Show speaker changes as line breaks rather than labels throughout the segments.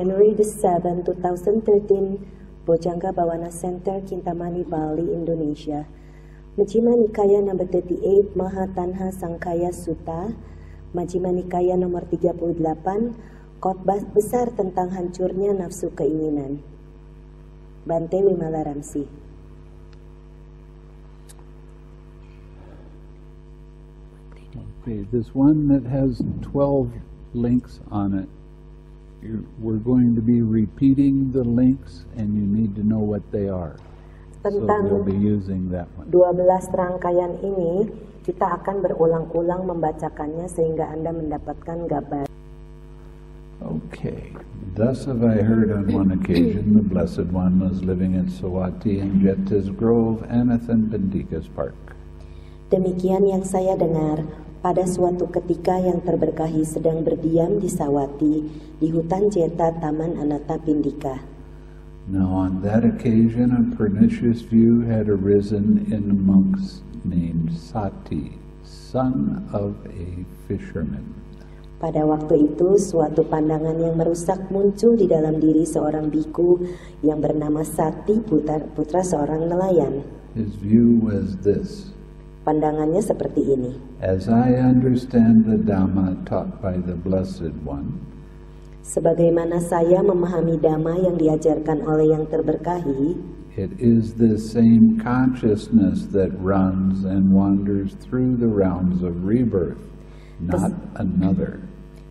January the 7th, 2013, Bojjanga Bhawana Center, Kintamani, Bali, Indonesia. Majjhima Nikaya number 38, Mahātaṇhāsankhaya Sutta, Majjhima Nikaya nomor 38, khotbah besar tentang hancurnya nafsu keinginan. Bante Wimala Ramsi.
Okay, this one that has 12 links on it, we're going to be repeating the links and you need to know what they are.
Tentang
so we'll be using that one.
12 rangkaian ini, kita akan berulang-ulang membacakannya sehingga Anda mendapatkan gambar.
Okay. Thus have I heard on one occasion the Blessed One was living at Sāti in Jeta's Grove, Anathan Bendika's Park.
Demikian yang saya dengar pada suatu ketika yang terberkahi sedang berdiam di Sāti di hutan Jeta Taman Anata Pindika.
Now on that occasion a pernicious view had arisen in a monk named Sāti, son of a fisherman.
Pada waktu itu suatu pandangan yang merusak muncul di dalam diri seorang bhikkhu yang bernama Sāti, putra seorang nelayan.
His view was this.
Pandangannya seperti ini.
As I understand the Dhamma taught by the Blessed One,
sebagaimana saya memahami Dhamma yang diajarkan oleh yang terberkahi,
it is this same consciousness that runs and wanders through the realms of rebirth, not another.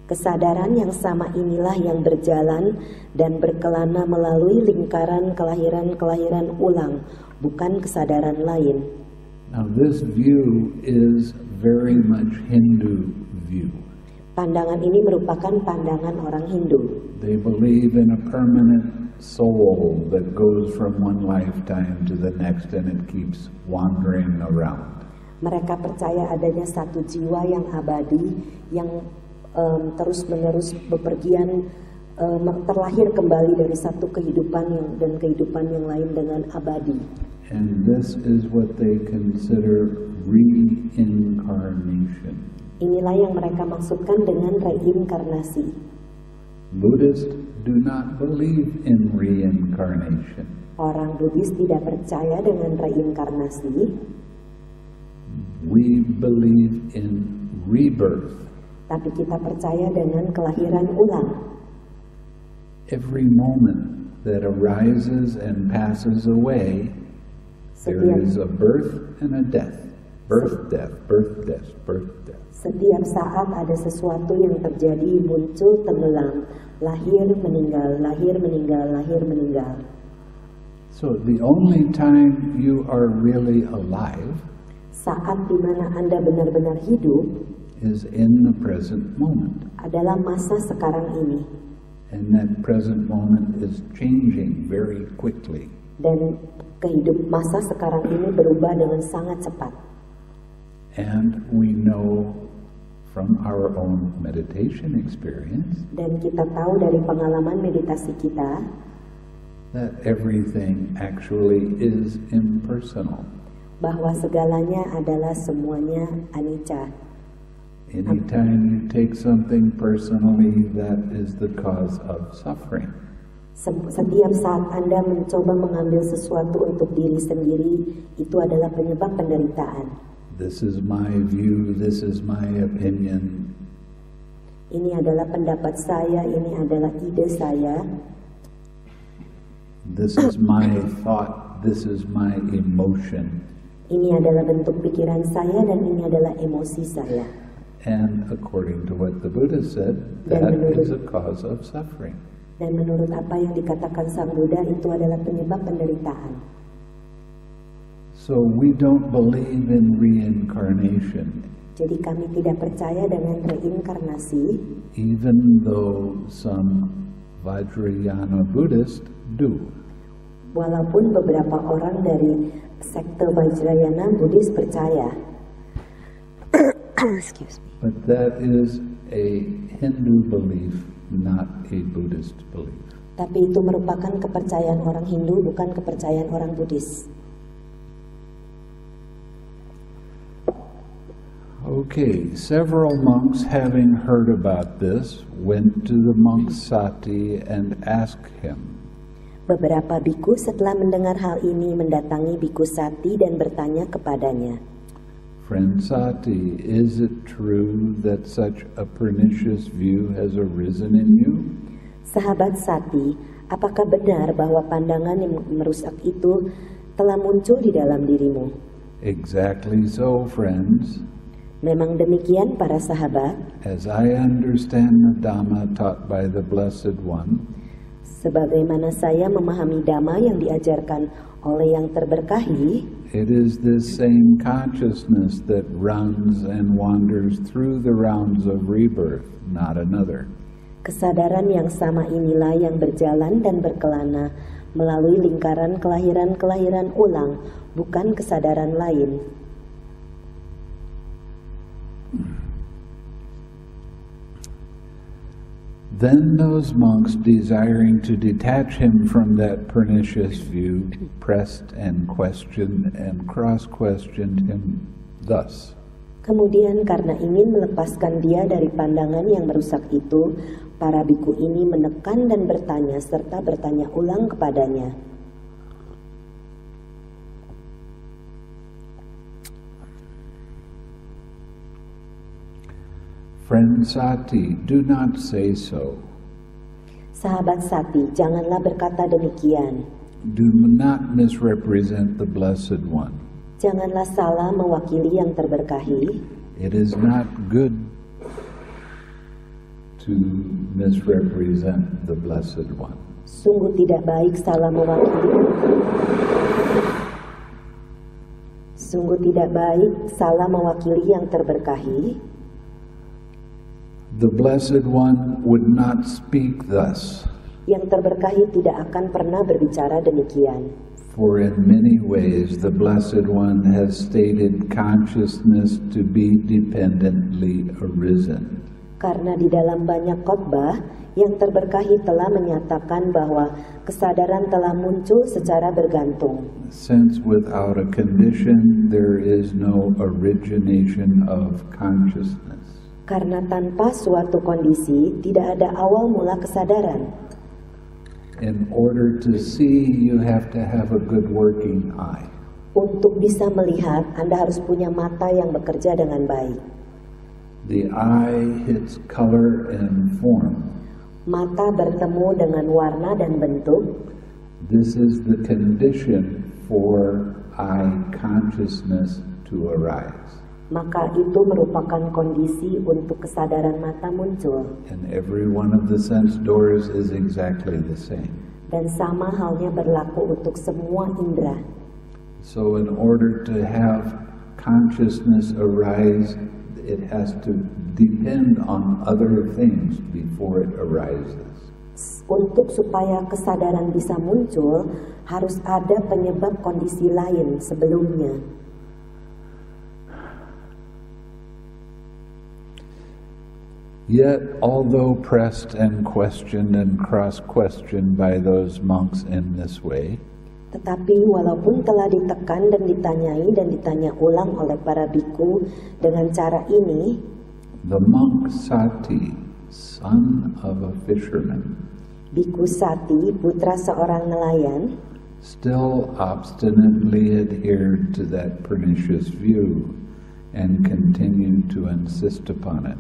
Kesadaran yang sama inilah yang berjalan dan berkelana melalui lingkaran kelahiran-kelahiran ulang, bukan kesadaran lain.
Now this view is very much Hindu view.
Pandangan ini merupakan pandangan orang Hindu.
They believe in a permanent soul that goes from one lifetime to the next and it keeps wandering around.
Mereka percaya adanya satu jiwa yang abadi yang terus-menerus bepergian, terlahir kembali dari satu kehidupan dan kehidupan yang lain dengan abadi.
And this is what they consider reincarnation.
Inilah yang mereka maksudkan dengan reinkarnasi.
Buddhists do not believe in reincarnation.
Orang Buddhis tidak percaya dengan reinkarnasi.
We believe in rebirth.
Tapi kita percaya dengan kelahiran ulang.
Every moment that arises and passes away, there is a birth and a death. Birth, death, birth, death, birth, death.
Setiap saat ada sesuatu yang terjadi, muncul, tenggelam, lahir, meninggal, lahir, meninggal, lahir, meninggal.
So the only time you are really alive,
saat di mana Anda benar-benar hidup,
is in the present moment.
Adalah masa sekarang ini.
And that present moment is changing very quickly.
Dan masa sekarang ini berubah dengan sangat cepat.
And we know from our own meditation experience,
dan kita tahu dari pengalaman meditasi kita,
that everything actually is impersonal.
Bahwa segalanya adalah semuanya anicca.
Anytime you take something personally, that is the cause of suffering.
Setiap saat Anda mencoba mengambil sesuatu untuk diri sendiri, itu adalah penyebab penderitaan.
This is my view, this is my opinion.
Ini adalah pendapat saya, ini adalah ide saya.
This is my thought, this is my emotion.
Ini adalah bentuk pikiran saya dan ini adalah emosi saya.
And according to what the Buddha said, that is a cause of suffering.
Dan menurut apa yang dikatakan Sang Buddha, itu adalah penyebab penderitaan.
So we don't believe in reincarnation.
Jadi kami tidak percaya dengan reinkarnasi.
Even though some Vajrayana Buddhists do.
Walaupun beberapa orang dari sekte Vajrayana Buddhis percaya. Excuse me.
But that is a Hindu belief, not a Buddhist belief.
Tapi itu merupakan kepercayaan orang Hindu, bukan kepercayaan orang Buddhis.
Okay, several monks, having heard about this, went to the monk Sāti and asked him.
Beberapa bhikkhu setelah mendengar hal ini mendatangi bhikkhu Sāti dan bertanya kepadanya.
Friend Sāti, is it true that such a pernicious view has arisen in you?
Sahabat Sāti, apakah benar bahwa pandangan yang merusak itu telah muncul di dalam dirimu?
Exactly so, friends.
Memang demikian para sahabat.
As I understand the Dhamma taught by the Blessed One,
sebagaimana saya memahami Dhamma yang diajarkan oleh yang terberkahi,
it is this same consciousness that runs and wanders through the rounds of rebirth, not another.
Kesadaran yang sama inilah yang berjalan dan berkelana melalui lingkaran kelahiran-kelahiran ulang, bukan kesadaran lain.
Then those monks, desiring to detach him from that pernicious view, pressed and questioned and cross-questioned him thus.
Kemudian karena ingin melepaskan dia dari pandangan yang merusak itu, para bhikkhu ini menekan dan bertanya serta bertanya ulang kepadanya.
Friend Sāti, do not say so.
Sahabat Sāti, janganlah berkata demikian.
Do not misrepresent the Blessed One.
Janganlah salah mewakili yang terberkahi.
It is not good to misrepresent the Blessed One.
Sungguh tidak baik salah mewakili. Sungguh tidak baik salah mewakili yang terberkahi.
The Blessed One would not speak thus.
Yang terberkahi tidak akan pernah berbicara demikian.
For in many ways the Blessed One has stated consciousness to be dependently arisen.
Karena di dalam banyak khotbah, yang terberkahi telah menyatakan bahwa kesadaran telah muncul secara bergantung.
Since without a condition there is no origination of consciousness.
Karena tanpa suatu kondisi, tidak ada awal mula kesadaran.
In order to see, you have to have a good working eye.
Untuk bisa melihat, Anda harus punya mata yang bekerja dengan baik.
The eye hits color and form.
Mata bertemu dengan warna dan bentuk.
This is the condition for eye consciousness to arise.
Maka itu merupakan kondisi untuk kesadaran mata muncul.
And every one of the sense doors is exactly the same.
Dan sama halnya berlaku untuk semua indera.
So in order to have consciousness arise, it has to depend on other things before it arises.
Untuk supaya kesadaran bisa muncul, harus ada penyebab kondisi lain sebelumnya.
Yet, although pressed and questioned and cross-questioned by those monks in this way,
tetapi walaupun telah ditekan dan ditanya ulang oleh para bhikkhu dengan cara ini,
the monk Sāti, son of a fisherman,
bhikkhu Sāti, putra seorang nelayan,
still obstinately adhered to that pernicious view and continued to insist upon it.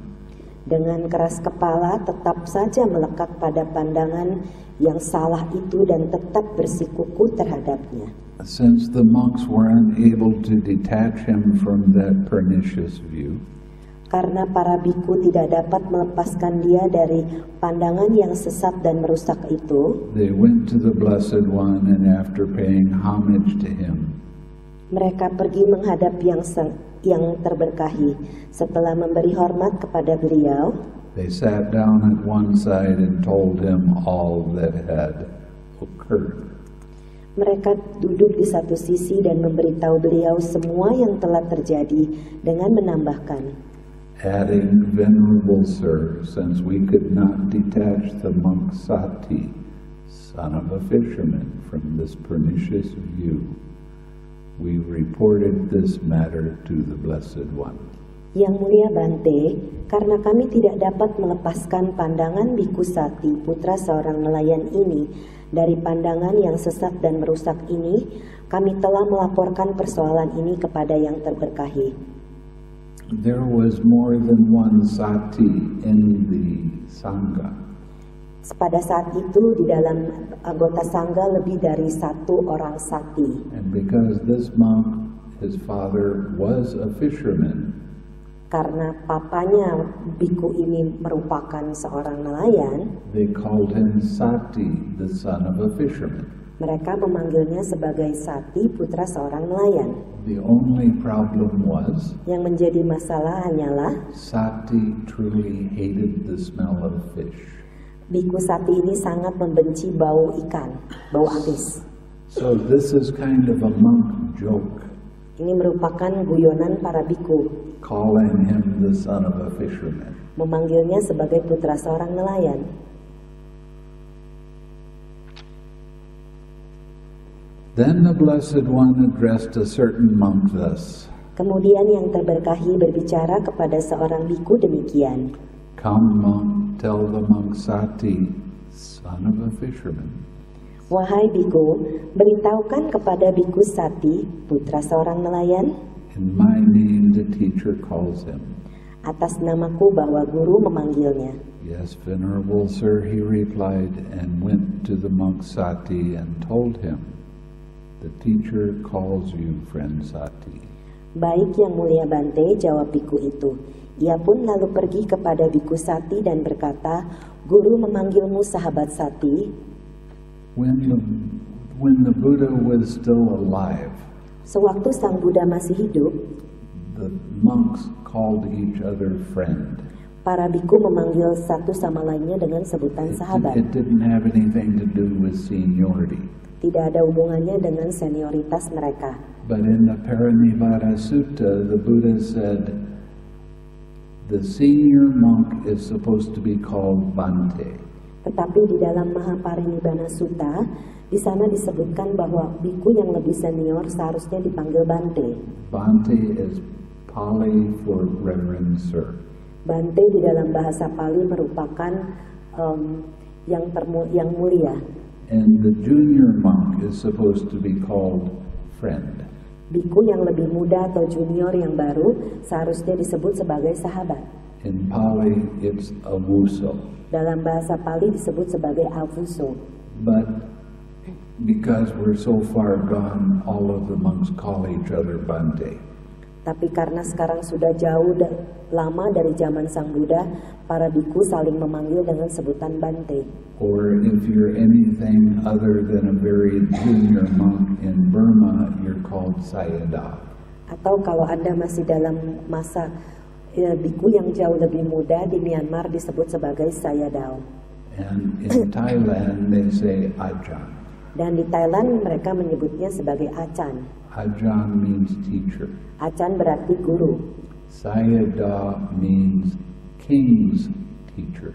Dengan keras kepala tetap saja melekat pada pandangan yang salah itu dan tetap bersikukuh terhadapnya.
Since the monks were unable to detach him from that pernicious view,
karena para bhikkhu tidak dapat melepaskan dia dari pandangan yang sesat dan merusak itu,
they went to the Blessed One, and after paying homage to him,
mereka pergi menghadap yang terberkahi. Setelah memberi hormat kepada beliau,
they sat down at one side and told him all that had occurred.
Mereka duduk di satu sisi dan memberitahu beliau semua yang telah terjadi dengan menambahkan,
adding, "Venerable Sir, since we could not detach the monk Sāti, son of a fisherman, from this pernicious view, we reported this matter to the Blessed One."
Yang mulia Bante, karena kami tidak dapat melepaskan pandangan bhikkhu Sāti, putra seorang nelayan ini, dari pandangan yang sesat dan merusak ini, kami telah melaporkan persoalan ini kepada yang terberkahi.
There was more than one Sāti in the Sangha.
Pada saat itu di dalam anggota Sangha lebih dari satu orang Sāti.
And because this monk, his father, was a fisherman,
karena papanya bhikkhu ini merupakan seorang nelayan,
they called him Sāti, the son of a fisherman.
Mereka memanggilnya sebagai Sāti, putra seorang nelayan.
The only problem was,
yang menjadi masalah hanyalah
Sāti truly hated the smell of fish.
Bhikkhu Sāti ini sangat membenci bau ikan, bau amis.
So this is kind of a monk joke.
Ini merupakan guyonan para bhikkhu,
calling him the son of a fisherman.
Memanggilnya sebagai putra seorang nelayan.
Then the Blessed One addressed a certain monk thus.
Kemudian yang terberkahi berbicara kepada seorang bhikkhu demikian.
Come monk, tell the monk Sāti, son of a fisherman.
Wahai bhikkhu, beritahukan kepada bhikkhu Sāti, putra seorang nelayan.
In my name the teacher calls him.
Atas namaku bahwa guru memanggilnya.
Yes, venerable sir, he replied, and went to the monk Sāti and told him, the teacher calls you, friend Sāti.
Baik yang mulia Bante, jawab bhikkhu itu. Ia pun lalu pergi kepada bhikkhu Sāti dan berkata, guru memanggilmu sahabat Sāti.
When the Buddha was still alive,
sewaktu Sang Buddha masih hidup,
the monks called each other friend.
Para bhikkhu memanggil satu sama lainnya dengan sebutan sahabat.
It didn't have anything to do with seniority.
Tidak ada hubungannya dengan senioritas mereka.
But in the Parinibbāna Sutta, the Buddha said, the senior monk is supposed to be called Bhante.
Tetapi di dalam Mahāparinibbāna Sutta, di sana disebutkan bahwa bhikkhu yang lebih senior seharusnya dipanggil Bhante.
Bhante is Pali for Reverend Sir.
Bhante di dalam bahasa Pali merupakan yang mulia.
And the junior monk is supposed to be called friend.
Bhikkhu yang lebih muda atau junior yang baru seharusnya disebut sebagai sahabat.
In Pali, it's avuso.
Dalam bahasa Pali disebut sebagai avuso.
But because we're so far gone, all of the monks call each other Bhante.
Tapi karena sekarang sudah jauh lama dari zaman Sang Buddha, para bhikkhu saling memanggil dengan sebutan Bhante.
Or if you're anything other than a very junior monk in Burma, you're called Sayadaw.
Atau kalau Anda masih dalam masa bhikkhu yang jauh lebih muda, di Myanmar disebut sebagai Sayadaw.
And in Thailand they say Ajahn.
Dan di Thailand mereka menyebutnya sebagai Achan.
Ajahn means teacher.
Achan berarti guru.
Sayadaw means king's teacher.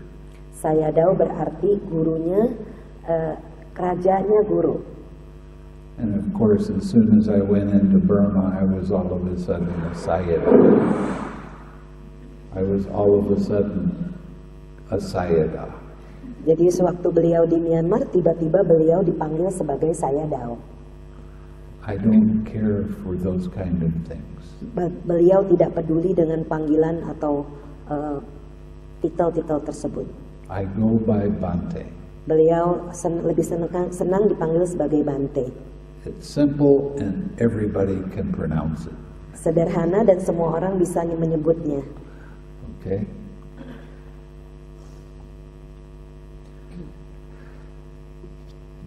Sayadaw berarti gurunya, kerajanya guru.
And of course, as soon as I went into Burma, I was all of a sudden a Sayadaw. I was all of a sudden a Sayadaw.
Jadi sewaktu beliau di Myanmar, tiba-tiba beliau dipanggil sebagai Sayadaw.
I don't care for those kind of things.
Beliau tidak peduli dengan panggilan atau titel-titel tersebut.
I go by Bhante.
Beliau lebih senang dipanggil sebagai Bhante.
It's simple and everybody can pronounce it.
Sederhana dan semua orang bisa menyebutnya.
Okay?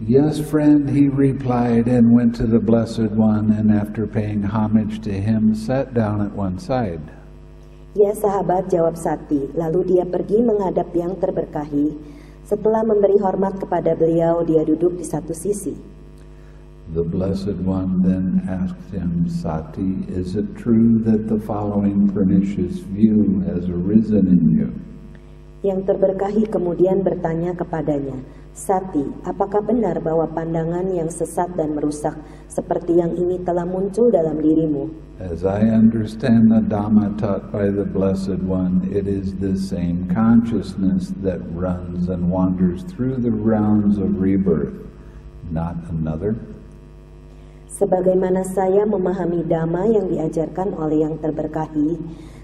Yes, friend, he replied, and went to the Blessed One, and after paying homage to him, sat down at one side.
Ya sahabat, jawab Sāti. Lalu dia pergi menghadap yang terberkahi. Setelah memberi hormat kepada beliau, dia duduk di satu sisi.
The Blessed One then asked him, Sāti, is it true that the following pernicious view has arisen in you?
Yang terberkahi kemudian bertanya kepadanya, Sāti, apakah benar bahwa pandangan yang sesat dan merusak seperti yang ini telah muncul dalam dirimu?
As I understand the Dhamma taught by the Blessed One, it is this same consciousness that runs and wanders through the rounds of rebirth, not another.
Sebagaimana saya memahami Dhamma yang diajarkan oleh yang terberkahi,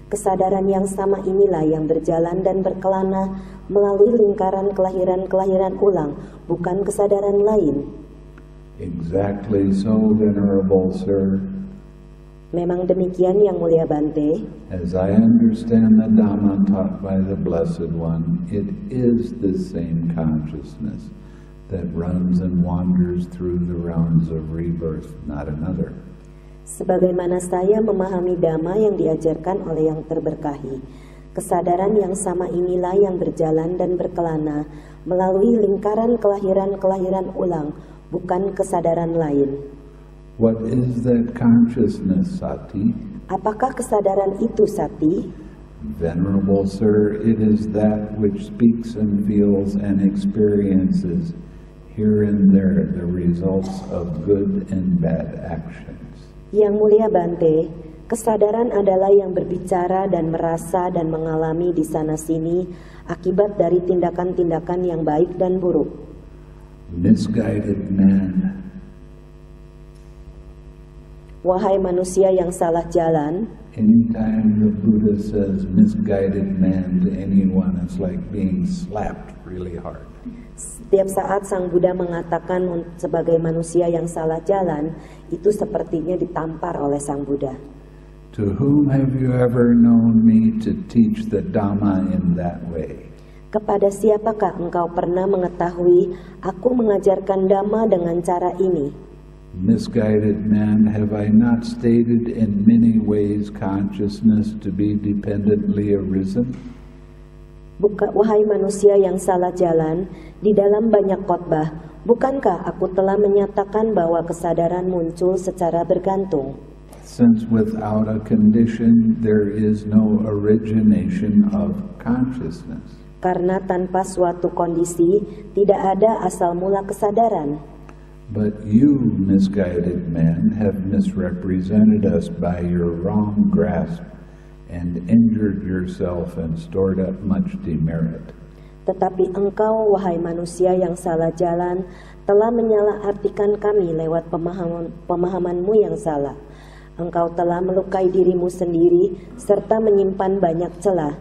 kesadaran yang sama inilah yang berjalan dan berkelana melalui lingkaran kelahiran-kelahiran ulang, bukan kesadaran lain.
Exactly so, Venerable Sir.
Memang demikian yang mulia Bante.
As I understand the Dhamma taught by the Blessed One, it is the same consciousness that runs and wanders through the rounds of rebirth, not another.
Sebagaimana saya memahami Dhamma yang diajarkan oleh yang terberkahi, kesadaran yang sama inilah yang berjalan dan berkelana melalui lingkaran kelahiran-kelahiran ulang, bukan kesadaran lain.
What is that consciousness, Sāti?
Apakah kesadaran itu, Sāti?
Venerable Sir, it is that which speaks and feels and experiences here and there the results of good and bad actions.
Yang mulia Bante, kesadaran adalah yang berbicara dan merasa dan mengalami di sana-sini akibat dari tindakan-tindakan yang baik dan buruk.
Misguided man.
Wahai manusia yang salah jalan,
Anytime the Buddha says misguided man to anyone, it's like being slapped really hard.
setiap saat Sang Buddha mengatakan sebagai manusia yang salah jalan, itu sepertinya ditampar oleh Sang Buddha.
To whom have you ever known me to teach the Dhamma in that way?
Kepada siapakah engkau pernah mengetahui aku mengajarkan Dhamma dengan cara ini?
Misguided man, have I not stated in many ways consciousness to be dependently arisen?
Wahai manusia yang salah jalan, di dalam banyak khotbah, bukankah aku telah menyatakan bahwa kesadaran muncul secara bergantung?
Since without a condition there is no origination of consciousness.
Karena tanpa suatu kondisi, tidak ada asal mula kesadaran.
But you, misguided man, have misrepresented us by your wrong grasp and injured yourself and stored up much demerit.
Tetapi engkau, wahai manusia yang salah jalan, telah menyalahartikan kami lewat pemahamanmu yang salah. Engkau telah melukai dirimu sendiri serta menyimpan banyak celah.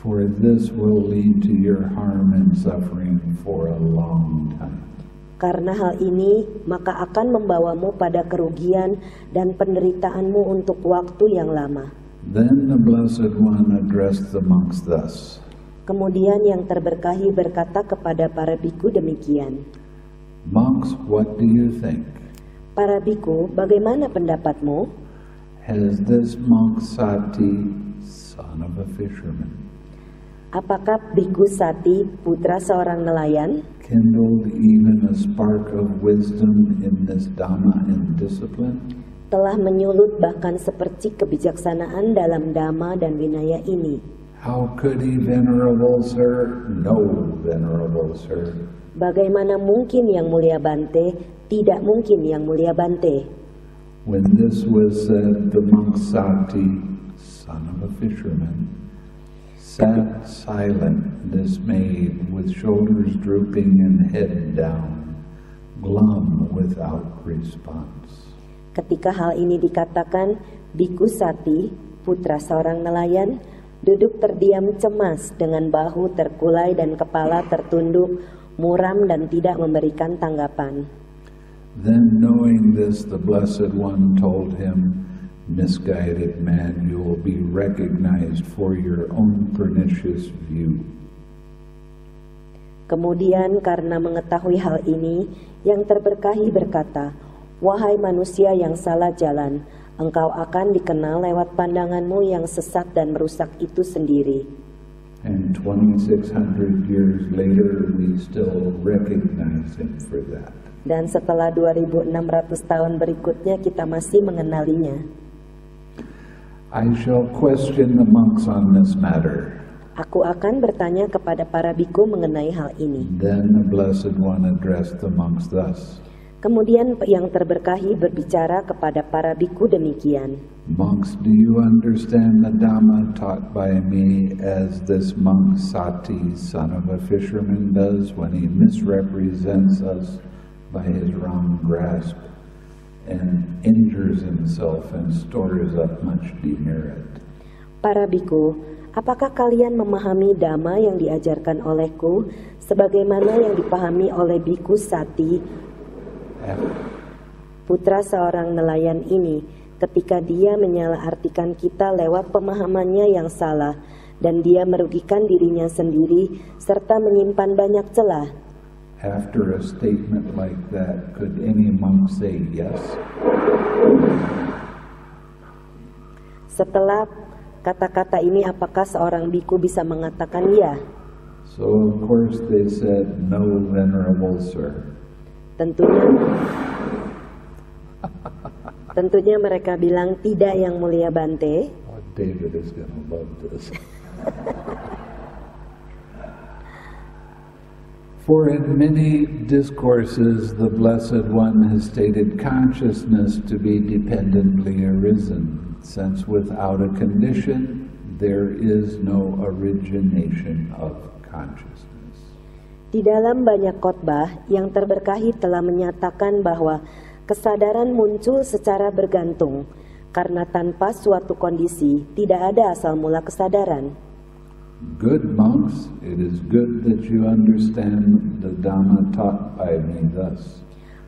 For this will lead to your harm and suffering for a long time.
Karena hal ini, maka akan membawamu pada kerugian dan penderitaanmu untuk waktu yang lama.
Then the Blessed One addressed the monks thus.
Kemudian yang terberkahi berkata kepada para bhikkhu demikian.
Monks, what do you think?
Para bhikkhu, bagaimana pendapatmu?
Has this monk Sāti, son of a fisherman,
Apakah bhikkhu Sāti, putra seorang nelayan,
kindled even a spark of wisdom in this Dhamma and discipline?
telah menyulut bahkan sepercik kebijaksanaan dalam Dhamma dan Vinaya ini?
How could he, Venerable Sir? No, Venerable Sir.
Bagaimana mungkin yang mulia Bante? Tidak mungkin yang mulia Bante.
When this was said, the monk Sāti, son of a fisherman, sat silent, dismayed, with shoulders drooping and head down, glum without response.
Ketika hal ini dikatakan, bhikkhu Sāti, putra seorang nelayan, duduk terdiam cemas dengan bahu terkulai dan kepala tertunduk, muram dan tidak memberikan tanggapan.
Then knowing this, the Blessed One told him, misguided man, you will be recognized for your own pernicious view.
Kemudian karena mengetahui hal ini, yang terberkahi berkata, wahai manusia yang salah jalan, engkau akan dikenal lewat pandanganmu yang sesat dan merusak itu sendiri.
And 2,600 years later, we still recognize him for that.
Dan setelah 2.600 tahun berikutnya kita masih mengenalinya.
I shall question the monks on this matter.
Aku akan bertanya kepada para bhikkhu mengenai hal ini.
Then the Blessed One addressed the monks thus.
Kemudian yang terberkahi berbicara kepada para bhikkhu demikian.
Monks, do you understand the Dhamma taught by me as this monk Sāti, son of a fisherman, does when he misrepresents us by his wrong grasp and injures himself and stores up much demerit?
Para bhikkhu, apakah kalian memahami dhamma yang diajarkan olehku sebagaimana yang dipahami oleh bhikkhu Sāti, putra seorang nelayan ini, ketika dia menyalahartikan kita lewat pemahamannya yang salah dan dia merugikan dirinya sendiri serta menyimpan banyak celah?
After a statement like that, could any monk say yes?
Setelah kata-kata ini, apakah seorang bhikkhu bisa mengatakan ya?
So of course they said, no, venerable sir.
Tentunya mereka bilang tidak, yang mulia Bante.
Oh, David is going to love this. For in many discourses the Blessed One has stated consciousness to be dependently arisen, since without a condition there is no origination of consciousness.
Di dalam banyak khotbah, yang terberkahi telah menyatakan bahwa kesadaran muncul secara bergantung, karena tanpa suatu kondisi tidak ada asal mula kesadaran.
Good monks, it is good that you understand the Dhamma taught by me thus.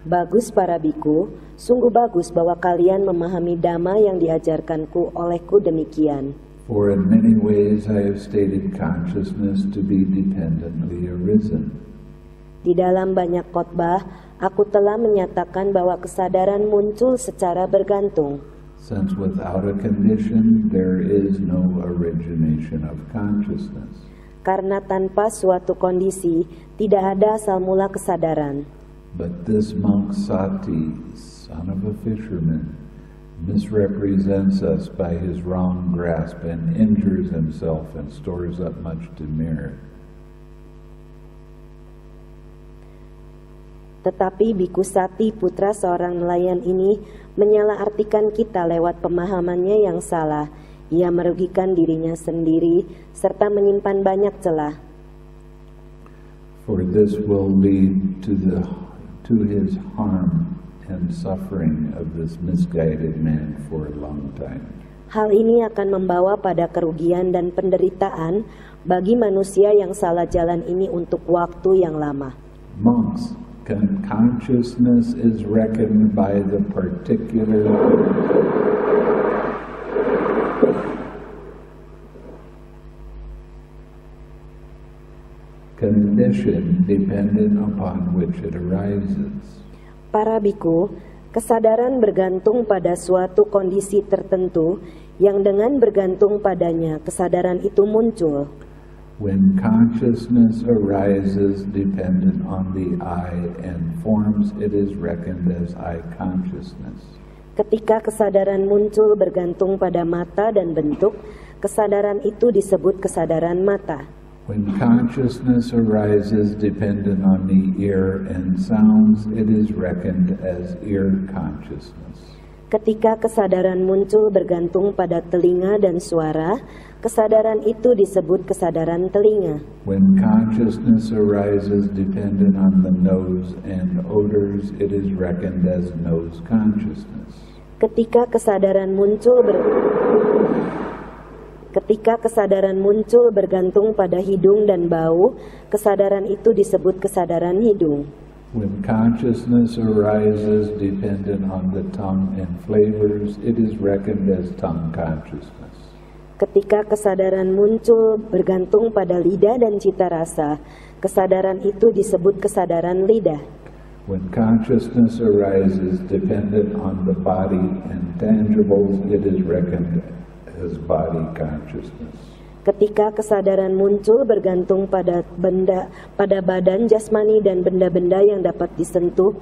Bagus para bhikkhu, sungguh bagus bahwa kalian memahami dhamma yang diajarkanku olehku demikian.
For in many ways I have stated consciousness to be dependently arisen.
Di dalam banyak khotbah, aku telah menyatakan bahwa kesadaran muncul secara bergantung.
Since without a condition there is no origination of consciousness.
Karena tanpa suatu kondisi tidak ada asal mula kesadaran.
But this monk Sāti, son of a fisherman, misrepresents us by his wrong grasp and injures himself and stores up much demerit.
Tetapi bhikkhu Sāti, putra seorang nelayan ini, menyalahartikan kita lewat pemahamannya yang salah. Ia merugikan dirinya sendiri serta menyimpan banyak celah.
For this will lead to his harm and suffering of this misguided man for a long time.
Hal ini akan membawa pada kerugian dan penderitaan bagi manusia yang salah jalan ini untuk waktu yang lama.
Monks, consciousness is reckoned by the particular condition dependent upon which it arises.
Para bhikkhu, kesadaran bergantung pada suatu kondisi tertentu yang dengan bergantung padanya kesadaran itu muncul.
When consciousness arises dependent on the eye and forms, it is reckoned as eye consciousness.
Ketika kesadaran muncul bergantung pada mata dan bentuk, kesadaran itu disebut kesadaran mata.
When consciousness arises dependent on the ear and sounds, it is reckoned as ear consciousness.
Ketika kesadaran muncul bergantung pada telinga dan suara, kesadaran itu disebut kesadaran telinga.
When consciousness arises dependent on the nose and odors, it is reckoned as nose consciousness.
Ketika kesadaran muncul bergantung pada hidung dan bau, kesadaran itu disebut kesadaran hidung.
When consciousness arises dependent on the tongue and flavors, it is reckoned as tongue consciousness.
Ketika kesadaran muncul bergantung pada lidah dan cita rasa, kesadaran itu disebut kesadaran lidah.
When consciousness arises dependent on the body and tangibles, it is reckoned as body consciousness.
Ketika kesadaran muncul bergantung pada badan jasmani dan benda-benda yang dapat disentuh,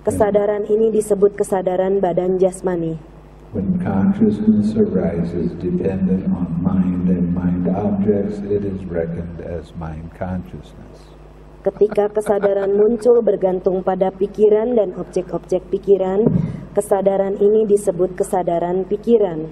kesadaran ini disebut kesadaran badan jasmani.
When consciousness arises dependent on mind and mind objects, it is reckoned as mind consciousness.
Ketika kesadaran muncul bergantung pada pikiran dan objek-objek pikiran, kesadaran ini disebut kesadaran pikiran.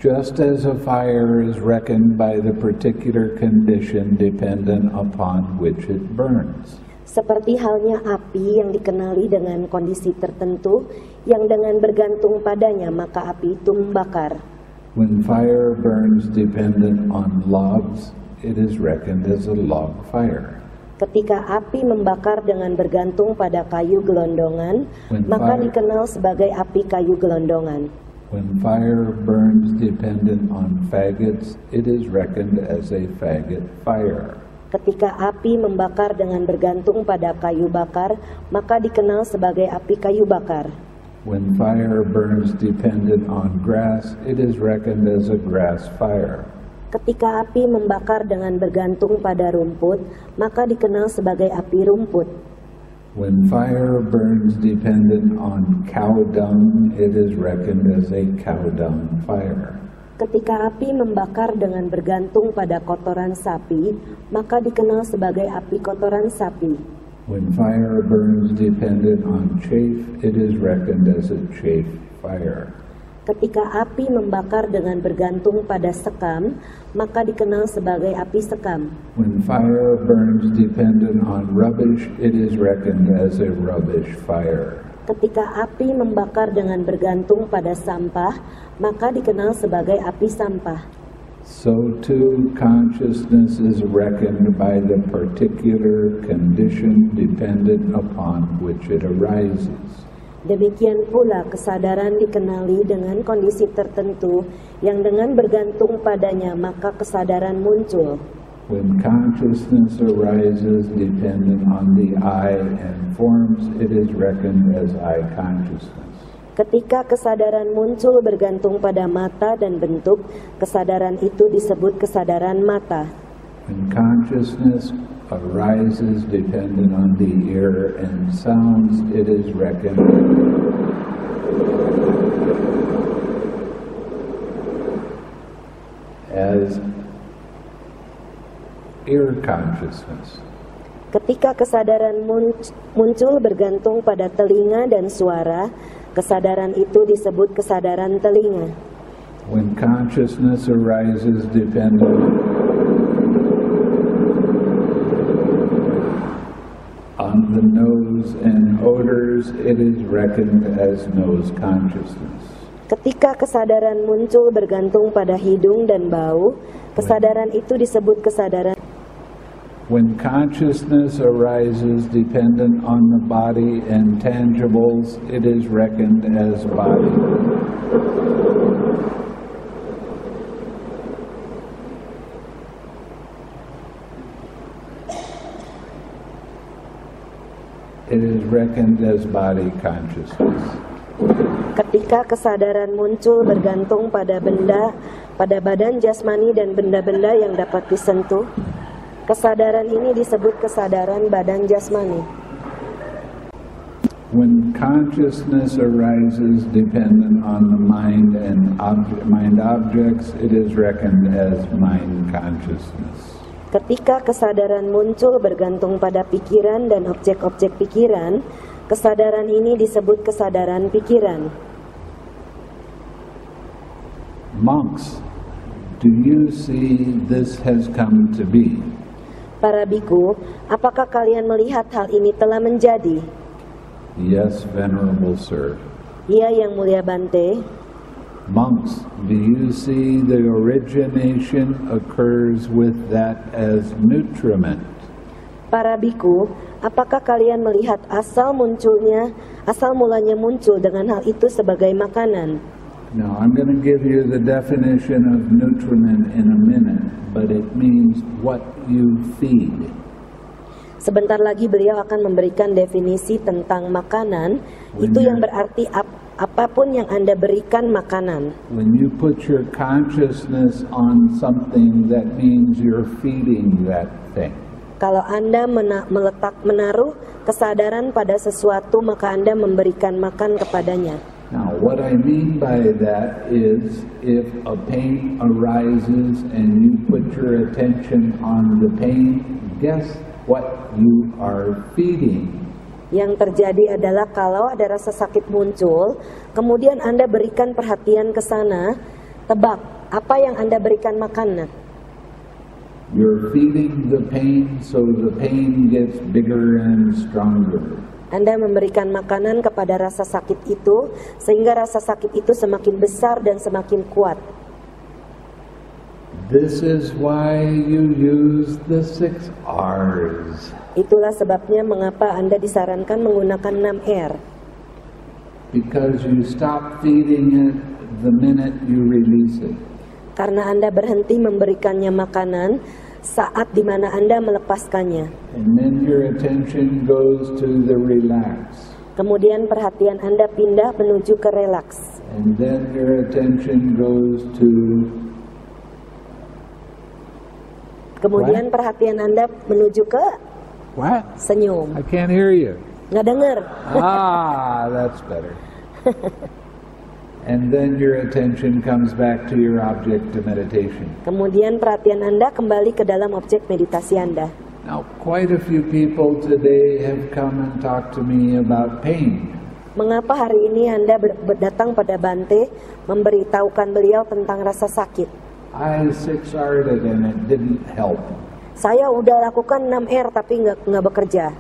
Just as a fire is reckoned by the particular condition dependent upon which it burns.
Seperti halnya api yang dikenali dengan kondisi tertentu yang dengan bergantung padanya maka api itu membakar.
When fire burns dependent on logs, it is reckoned as a log fire.
Ketika api membakar dengan bergantung pada kayu gelondongan, maka dikenal sebagai api kayu gelondongan.
When fire burns dependent on faggots, it is reckoned as a faggot fire.
Ketika api membakar dengan bergantung pada kayu bakar, maka dikenal sebagai api kayu bakar.
When fire burns dependent on grass, it is reckoned as a grass fire.
Ketika api membakar dengan bergantung pada rumput, maka dikenal sebagai api rumput.
When fire burns dependent on cow dung, it is reckoned as a cow dung fire.
Ketika api membakar dengan bergantung pada kotoran sapi, maka dikenal sebagai api kotoran sapi.
When fire burns dependent on chaff, it is reckoned as a chaff fire.
Ketika api membakar dengan bergantung pada sekam, maka dikenal sebagai api sekam.
When fire burns dependent on rubbish, it is reckoned as a rubbish fire.
Ketika api membakar dengan bergantung pada sampah, maka dikenal sebagai api sampah.
So too, consciousness is reckoned by the particular condition dependent upon which it arises.
Demikian pula kesadaran dikenali dengan kondisi tertentu yang dengan bergantung padanya maka kesadaran muncul.
When consciousness arises dependent on the I and forms, it is reckoned as I consciousness.
Ketika kesadaran muncul bergantung pada mata dan bentuk, kesadaran itu disebut kesadaran mata.
When consciousness arises dependent on the ear and sounds, it is reckoned as ear consciousness.
Ketika kesadaran muncul bergantung pada telinga dan suara, kesadaran itu disebut kesadaran telinga.
When consciousness arises dependent on the nose and odors, it is reckoned as nose consciousness.
Ketika kesadaran muncul bergantung pada hidung dan bau, kesadaran itu disebut kesadaran.
When consciousness arises dependent on the body and tangibles, it is reckoned as body. It is reckoned as body consciousness.
Ketika kesadaran muncul bergantung pada benda, pada badan jasmani dan benda-benda yang dapat disentuh, kesadaran ini disebut kesadaran badan jasmani.
When consciousness arises dependent on the mind and mind objects, it is reckoned as mind consciousness.
Ketika kesadaran muncul bergantung pada pikiran dan objek-objek pikiran, kesadaran ini disebut kesadaran pikiran.
Monks, do you see this has come to be?
Para bhikkhu, apakah kalian melihat hal ini telah menjadi?
Yes, Venerable Sir.
Ya, Yang Mulia Bante.
Monks, do you see the origination occurs with that as nutriment?
Para bhikkhu, apakah kalian melihat asal mulanya muncul dengan hal itu sebagai makanan?
Now, I'm going to give you the definition of nutriment in a minute, but it means what you feed.
Sebentar lagi beliau akan memberikan definisi tentang makanan, itu yang berarti apapun yang Anda berikan makanan.
When you put your consciousness on something, that means you're feeding that thing.
Kalau Anda menaruh kesadaran pada sesuatu, maka Anda memberikan makan kepadanya.
Now, what I mean by that is if a pain arises and you put your attention on the pain, guess what you are feeding?
Yang terjadi adalah kalau ada rasa sakit muncul, kemudian Anda berikan perhatian ke sana, tebak, apa yang Anda berikan makan?
You're feeding the pain so the pain gets bigger and stronger.
Anda memberikan makanan kepada rasa sakit itu, sehingga rasa sakit itu semakin besar dan semakin kuat.
This is why you use the 6 R's.
Itulah sebabnya mengapa Anda disarankan menggunakan 6 R.
Because you stop feeding it the minute you release it.
Karena Anda berhenti memberikannya makanan saat dimana Anda melepaskannya.
And then your attention goes to the relax.
Kemudian perhatian Anda pindah menuju ke relaks.
And then your attention goes to...
Kemudian perhatian Anda menuju ke
What?
senyum.
I can't hear you.
Nggak dengar.
That's better. And then your attention comes back to your object of meditation.
Kemudian perhatian Anda kembali ke dalam objek meditasi Anda.
Now, quite a few people today have come and talked to me about pain.
Mengapa hari ini Anda datang pada Bante memberitahukan beliau tentang rasa sakit?
I 6R'd it and it didn't help.
Saya udah lakukan 6R tapi nggak bekerja.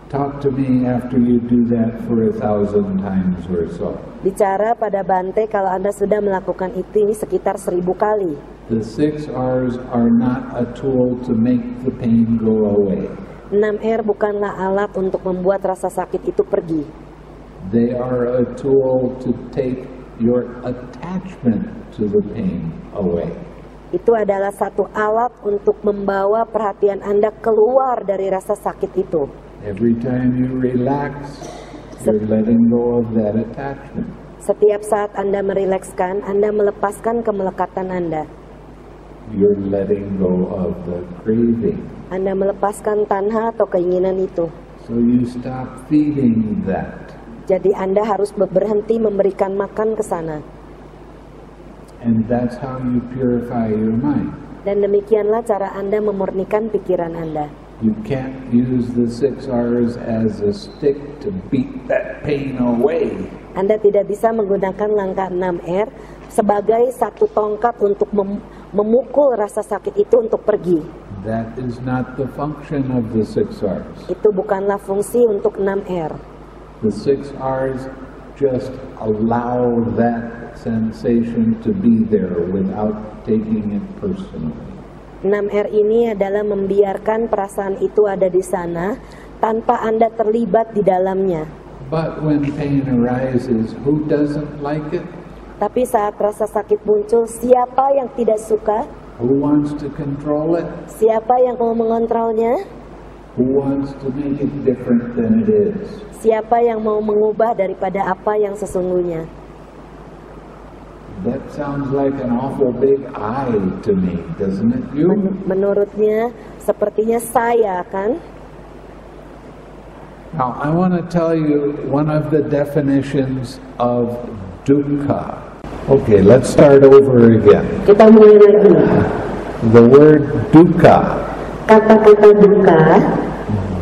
Talk to me after you do that for 1,000 times or so.
Bicara pada Bante kalau Anda sudah melakukan ini sekitar 1000 kali.
The 6 R's are not a tool to make the pain go away.
6R bukanlah alat untuk membuat rasa sakit itu pergi.
They are a tool to take your attachment to the pain away.
Itu adalah satu alat untuk membawa perhatian Anda keluar dari rasa sakit itu.
Every time you relax, you're letting go of that attachment.
Setiap saat Anda merilekskan, Anda melepaskan kemelekatan Anda.
You're letting go of the craving.
Anda melepaskan tanha atau keinginan itu.
So you stop feeding that.
Jadi Anda harus berhenti memberikan makan ke sana.
And that's how you purify your mind.
Dan demikianlah cara Anda memurnikan pikiran Anda.
You can't use the 6 R's as a stick to beat that pain away.
Anda tidak bisa menggunakan langkah 6R sebagai satu tongkat untuk memukul rasa sakit itu untuk pergi.
That is not the function of the 6 R's.
Itu bukanlah fungsi untuk 6R.
The 6 R's just allow that sensation to be there without taking it personally.
6R ini adalah membiarkan perasaan itu ada di sana tanpa Anda terlibat di dalamnya.
But when pain arises, who doesn't like it?
Tapi saat rasa sakit muncul, siapa yang tidak suka?
Who wants to control it?
Siapa yang mau mengontrolnya?
Who wants to make it different than it is?
Siapa yang mau mengubah daripada apa yang sesungguhnya?
That sounds like an awful big I to me, doesn't it? You?
Menurutnya, sepertinya saya, kan?
Now, I want to tell you one of the definitions of dukkha. Okay, let's start over again.
Kita mulai lagi.
The word dukkha.
Kata-kata dukkha.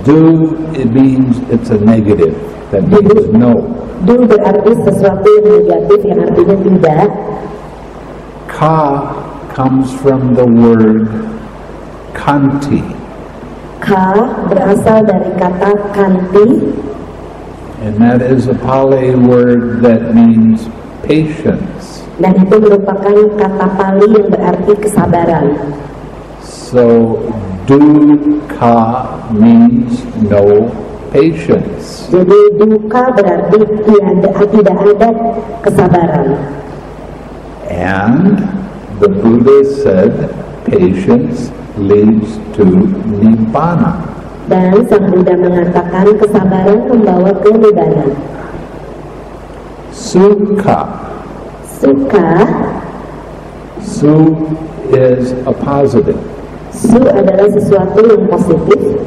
Do, it means it's a negative. That means no.
Du berarti sesuatu yang negatif, yang artinya tidak.
Ka comes from the word kanti.
Ka berasal dari kata kanti.
And that is a Pali word that means patience.
Dan itu merupakan kata Pali yang berarti kesabaran.
So, dukkha means no patience.
Jadi dukkha berarti tidak ada kesabaran.
And the Buddha said patience leads to nibbana.
Dan Sang Buddha mengatakan kesabaran membawa ke nibbana.
Sukha.
Sukha.
Su is a positive.
Su adalah sesuatu yang positif.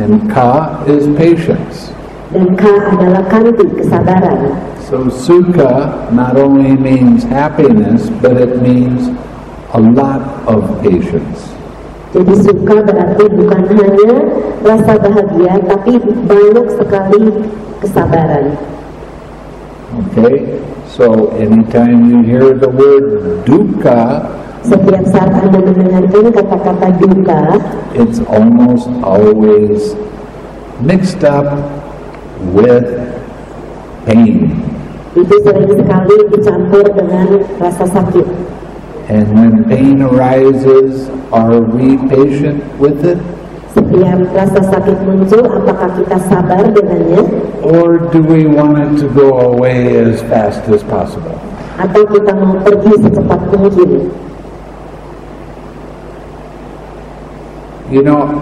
And ka is patience.
Dan ka adalah kanti, kesabaran.
So sukha not only means happiness, but it means a lot of patience.
Jadi suka berarti bukan hanya rasa bahagia, tapi banyak sekali kesabaran.
Okay, so anytime you hear the word dukkha,
setiap saat Anda mendengarkan kata-kata dukkha,
it's almost always mixed up with pain.
Itu sering sekali dicampur dengan rasa sakit.
And when pain arises, are we patient with it?
Setiap rasa sakit muncul, apakah kita sabar dengannya?
Or do we want it to go away as fast as possible?
Atau kita mau pergi secepat mungkin?
You know,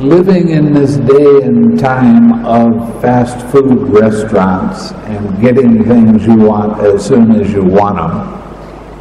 living in this day and time of fast food restaurants and getting things you want as soon as you want them,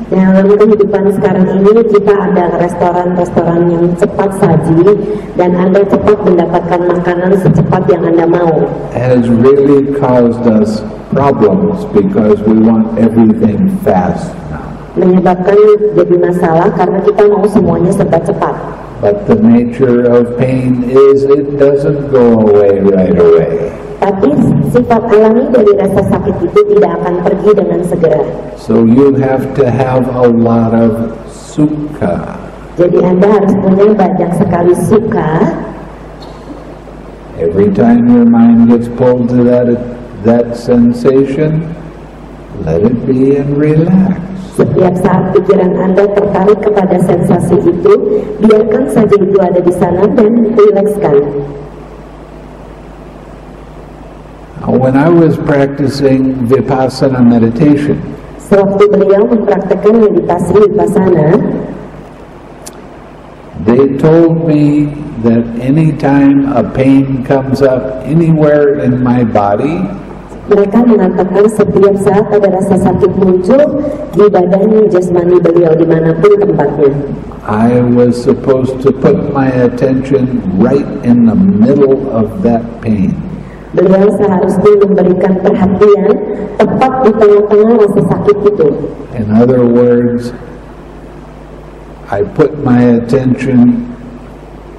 dalam kehidupan sekarang ini kita ada restoran-restoran yang cepat saji dan Anda cepat mendapatkan makanan secepat yang Anda mau.
has really caused us problems because we want everything fast now.
Menyebabkan jadi masalah karena kita mau semuanya serba cepat.
But the nature of pain is it doesn't go away right away.
Tapi sifat alami dari rasa sakit itu tidak akan pergi dengan segera.
So you have to have a lot of sukha.
Jadi Anda harus punya banyak sekali suka.
Every time your mind gets pulled to that sensation, let it be and relax.
Setiap saat pikiran Anda tertarik kepada sensasi itu, biarkan saja itu ada di sana dan rilekskan.
When I was practicing vipassana meditation,
sewaktu beliau mempraktekkan meditasi vipassana,
they told me that anytime a pain comes up anywhere in my body,
mereka mengatakan setiap saat ada rasa sakit muncul di badan jasmani beliau dimanapun tempatnya,
I was supposed to put my attention right in the middle of that pain.
beliau seharusnya memberikan perhatian tepat di tengah-tengah rasa sakit itu.
In other words, I put my attention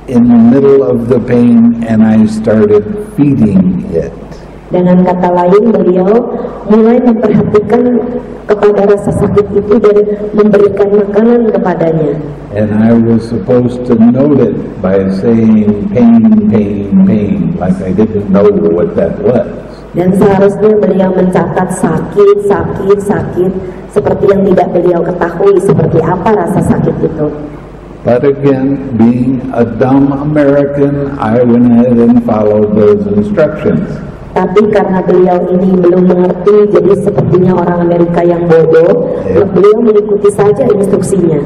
in the middle of the pain and I started feeding it.
Dengan kata lain, beliau mulai memperhatikan kepada rasa sakit itu dan memberikan makanan kepadanya.
And I was supposed to note it by saying pain, pain, pain, like I didn't know what that was.
Dan seharusnya beliau mencatat sakit, sakit, sakit, seperti yang tidak beliau ketahui seperti apa rasa sakit itu.
But again, being a dumb American, I went ahead and followed those instructions.
Tapi karena beliau ini belum mengerti, jadi sepertinya orang Amerika yang bodoh, beliau mengikuti saja instruksinya.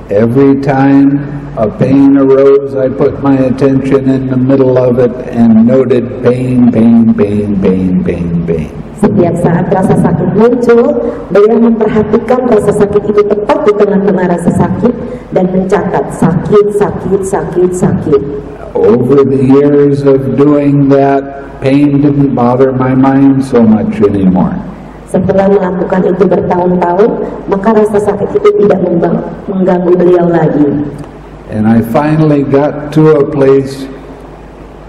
Every time a pain arose, I put my attention in the middle of it and noted pain, pain, pain, pain, pain, pain.
Setiap saat rasa sakit muncul, beliau memperhatikan rasa sakit itu tepat di tengah-tengah rasa sakit dan mencatat sakit, sakit, sakit, sakit.
Over the years of doing that, pain didn't bother my mind so much anymore.
Setelah melakukan itu bertahun-tahun, maka rasa sakit itu tidak mengganggu beliau lagi.
And I finally got to a place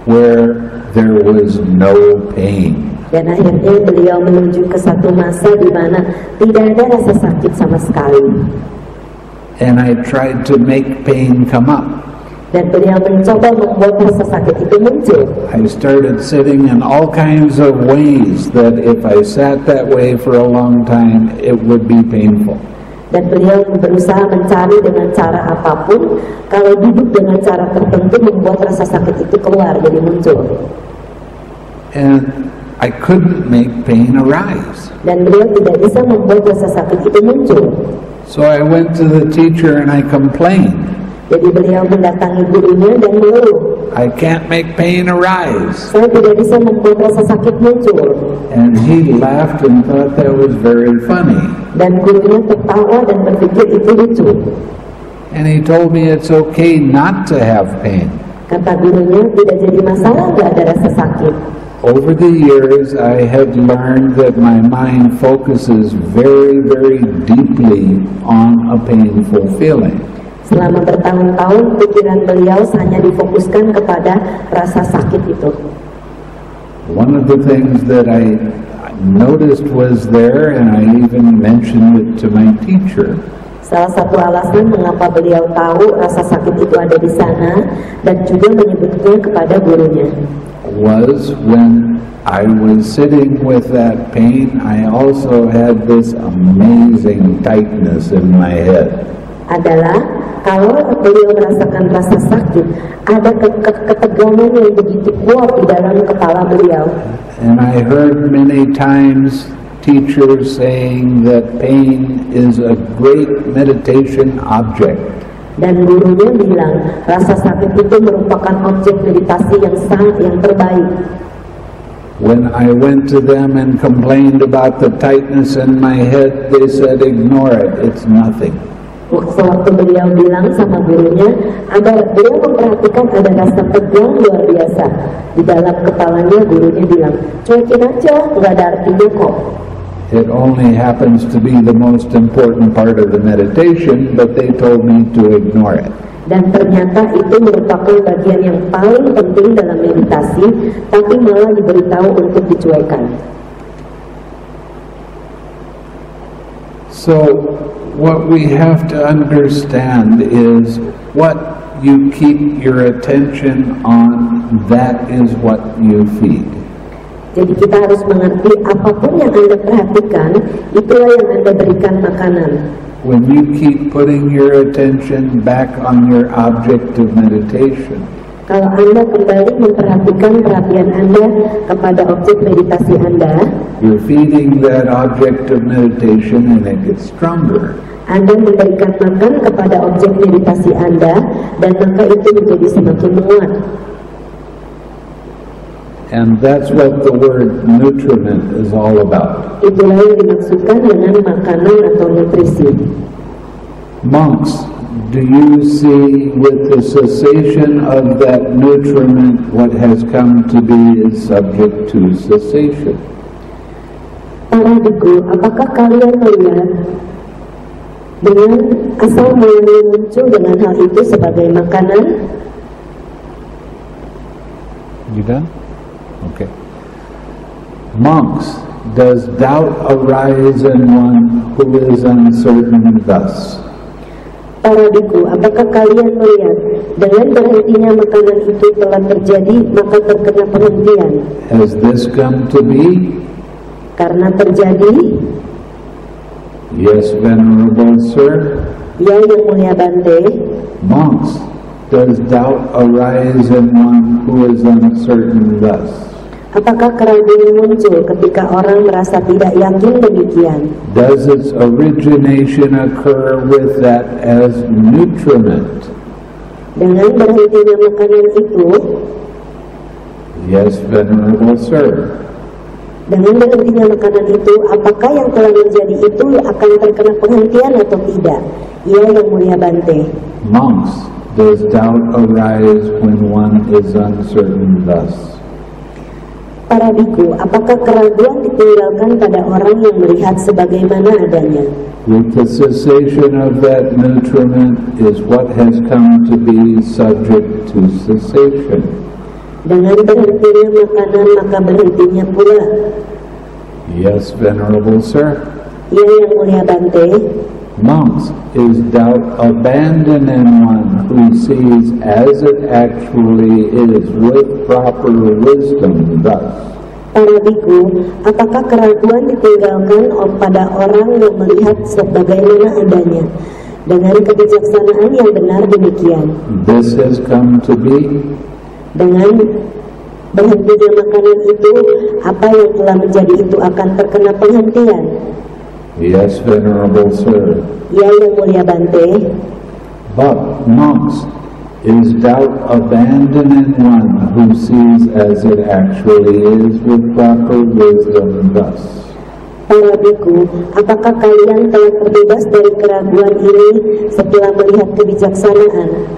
where there was no pain.
Dan akhirnya beliau menuju ke satu masa di mana tidak ada rasa sakit sama sekali.
And I tried to make pain come up.
Dan beliau mencoba membuat rasa sakit itu muncul.
I started sitting in all kinds of ways that if I sat that way for a long time, it would be painful.
Dan beliau berusaha mencari dengan cara apapun, kalau duduk dengan cara tertentu membuat rasa sakit itu keluar, jadi muncul.
And I couldn't make pain arise.
Dan beliau tidak bisa membuat rasa sakit itu muncul.
So I went to the teacher and I complained.
Jadi beliau mendatangi gurunya dan mengeluh,
I can't make pain arise.
saya tidak bisa membuat rasa sakit muncul.
And he laughed and thought that was very funny.
Dan gurunya tertawa dan berpikir itu lucu.
And he told me it's okay not to have pain.
Kata gurunya, tidak jadi masalah nggak ada rasa sakit.
Over the years, I have learned that my mind focuses very, very deeply on a painful feeling.
Selama bertahun-tahun, pikiran beliau hanya difokuskan kepada rasa sakit itu.
One of the things that I noticed was there, and I even mentioned it to my teacher.
Salah satu alasan mengapa beliau tahu rasa sakit itu ada di sana dan juga menyebutnya kepada gurunya
was when I was sitting with that pain, I also had this amazing tightness in my head.
Adalah kalau beliau merasakan rasa sakit, ada ketegangan yang begitu kuat di dalam kepala beliau.
And I heard many times teachers saying that pain is a great meditation object.
Dan gurunya bilang rasa sakit itu merupakan objek meditasi yang terbaik.
When I went to them and complained about the tightness in my head, they said, ignore it, it's nothing.
Waktu beliau bilang sama gurunya, beliau memperhatikan ada rasa tegang luar biasa di dalam kepalanya. Gurunya bilang, cuekin aja, nggak ada artinya kok.
It only happens to be the most important part of the meditation, but they told me to ignore it.
Dan ternyata itu merupakan bagian yang paling penting dalam meditasi, tapi malah diberitahu untuk dicuekan.
So, what we have to understand is what you keep your attention on, that is what you feed.
Jadi kita harus mengerti apapun yang Anda perhatikan, itulah yang Anda berikan makanan.
When you keep putting your attention back on your object of meditation,
kalau Anda kembali memperhatikan perhatian Anda kepada objek meditasi Anda,
you're feeding that object of meditation and it gets stronger.
Anda memberikan makan kepada objek meditasi Anda, dan maka itu menjadi semakin menguat.
And that's what the word nutriment is all about.
Itulah yang dimaksudkan dengan makanan atau nutrisi.
Monks, do you see with the cessation of that nutriment what has come to be is subject to cessation?
Para bhikkhu, apakah kalian melihat dengan asal mulanya muncul dengan hal itu sebagai makanan?
You done? Okay. Monks, does doubt arise in one who is uncertain thus?
Para bhikkhu, apakah kalian melihat dengan berhentinya makanan itu telah terjadi, maka terkena penghentian?
Has this come to be?
Karena terjadi?
Yes, Venerable Sir.
Ya, Yang Mulia Bante.
Monks, does doubt arise in one who is uncertain thus?
Apakah keraguan muncul ketika orang merasa tidak yakin demikian?
Does its origination occur with that as nutriment?
Dengan berhentinya makanan itu?
Yes, Venerable Sir.
Dengan berhentinya makanan itu, apakah yang telah menjadi itu akan terkena penghentian atau tidak? Ya, Yang Mulia Bante.
Monks, does doubt arise when one is uncertain thus?
Para bhikkhu, apakah keraguan ditinggalkan pada orang yang melihat sebagaimana adanya?
With the cessation of that nutriment is what has come to be subject to cessation.
Dengan berhentinya makanan, maka berhentinya pula.
Yes, Venerable Sir.
Ya, Yang Mulia Bante.
Monks, is doubt abandoned in one who sees as it actually is with proper wisdom thus?
Para bhikkhu, apakah keraguan ditinggalkan pada orang yang melihat sebagaimana adanya dengan kebijaksanaan yang benar demikian?
This has come to be.
Dengan berhentinya makanan itu, apa yang telah menjadi itu akan terkena penghentian?
Yes, Venerable Sir.
Ya, Yang Mulia Bante.
But, monks, is doubt abandoned in one who sees as it actually is with proper wisdom thus?
Para bhikkhu, apakah kalian telah terbebas dari keraguan ini setelah melihat kebijaksanaan?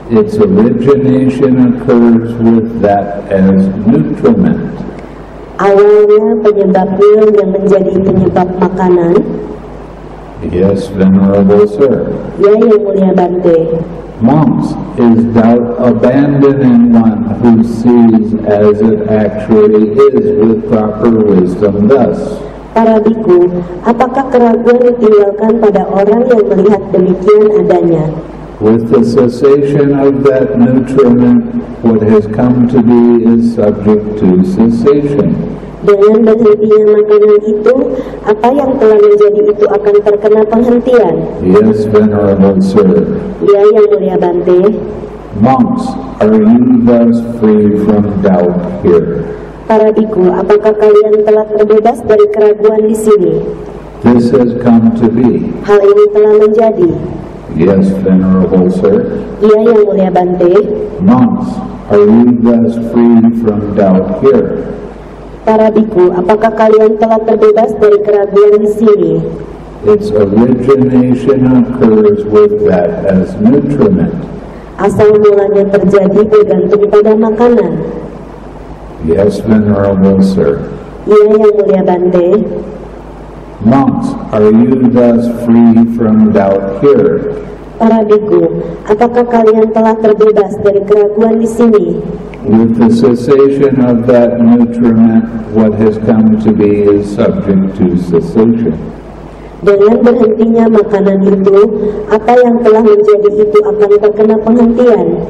Its origination occurs with that as nutriment.
Awalnya penyebabnya yang menjadi penyebab makanan.
Yes, Venerable Sir.
Ya, Yang Mulia Bante.
Monks, is doubt abandoning one who sees as it actually is with proper wisdom thus?
Para bhikkhu, apakah keraguan ditinggalkan pada orang yang melihat demikian adanya?
With the cessation of that nutriment, what has come to be is subject to cessation.
Dengan berhentinya makanan itu, apa yang telah menjadi itu akan terkena penghentian.
Yes, Venerable Sir.
Ya, Yang Mulia Bante.
Monks, are you thus free from doubt here?
Para bhikkhu, apakah kalian telah terbebas dari keraguan di sini?
This has come to be.
Hal ini telah menjadi.
Yes, Venerable Sir.
Ya, Yang Mulia Bante.
Monks, are you thus free from doubt here?
Para bhikkhu, apakah kalian telah terbebas dari keraguan di sini?
Its origination occurs with that as nutriment.
Asal mulanya terjadi bergantung pada makanan.
Yes, Venerable Sir.
Ya, Yang Mulia Bante.
Monks, are you thus free from doubt here?
Para bhikkhu, apakah kalian telah terbebas dari keraguan di sini?
With the cessation of that nutriment, what has come to be is subject to cessation.
Dengan berhentinya makanan itu, apa yang telah menjadi itu akan terkena penghentian.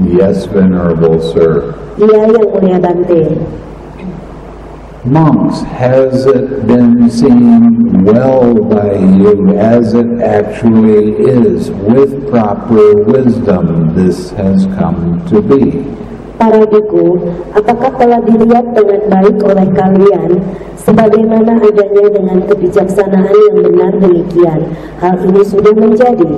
Yes, Venerable Sir.
Ya, Yang Mulia Bante.
Monks, has it been seen well by you as it actually is, with proper wisdom this has come to be?
Para bhikkhu, apakah telah dilihat dengan baik oleh kalian sebagaimana adanya dengan kebijaksanaan yang benar demikian? Hal ini sudah menjadi.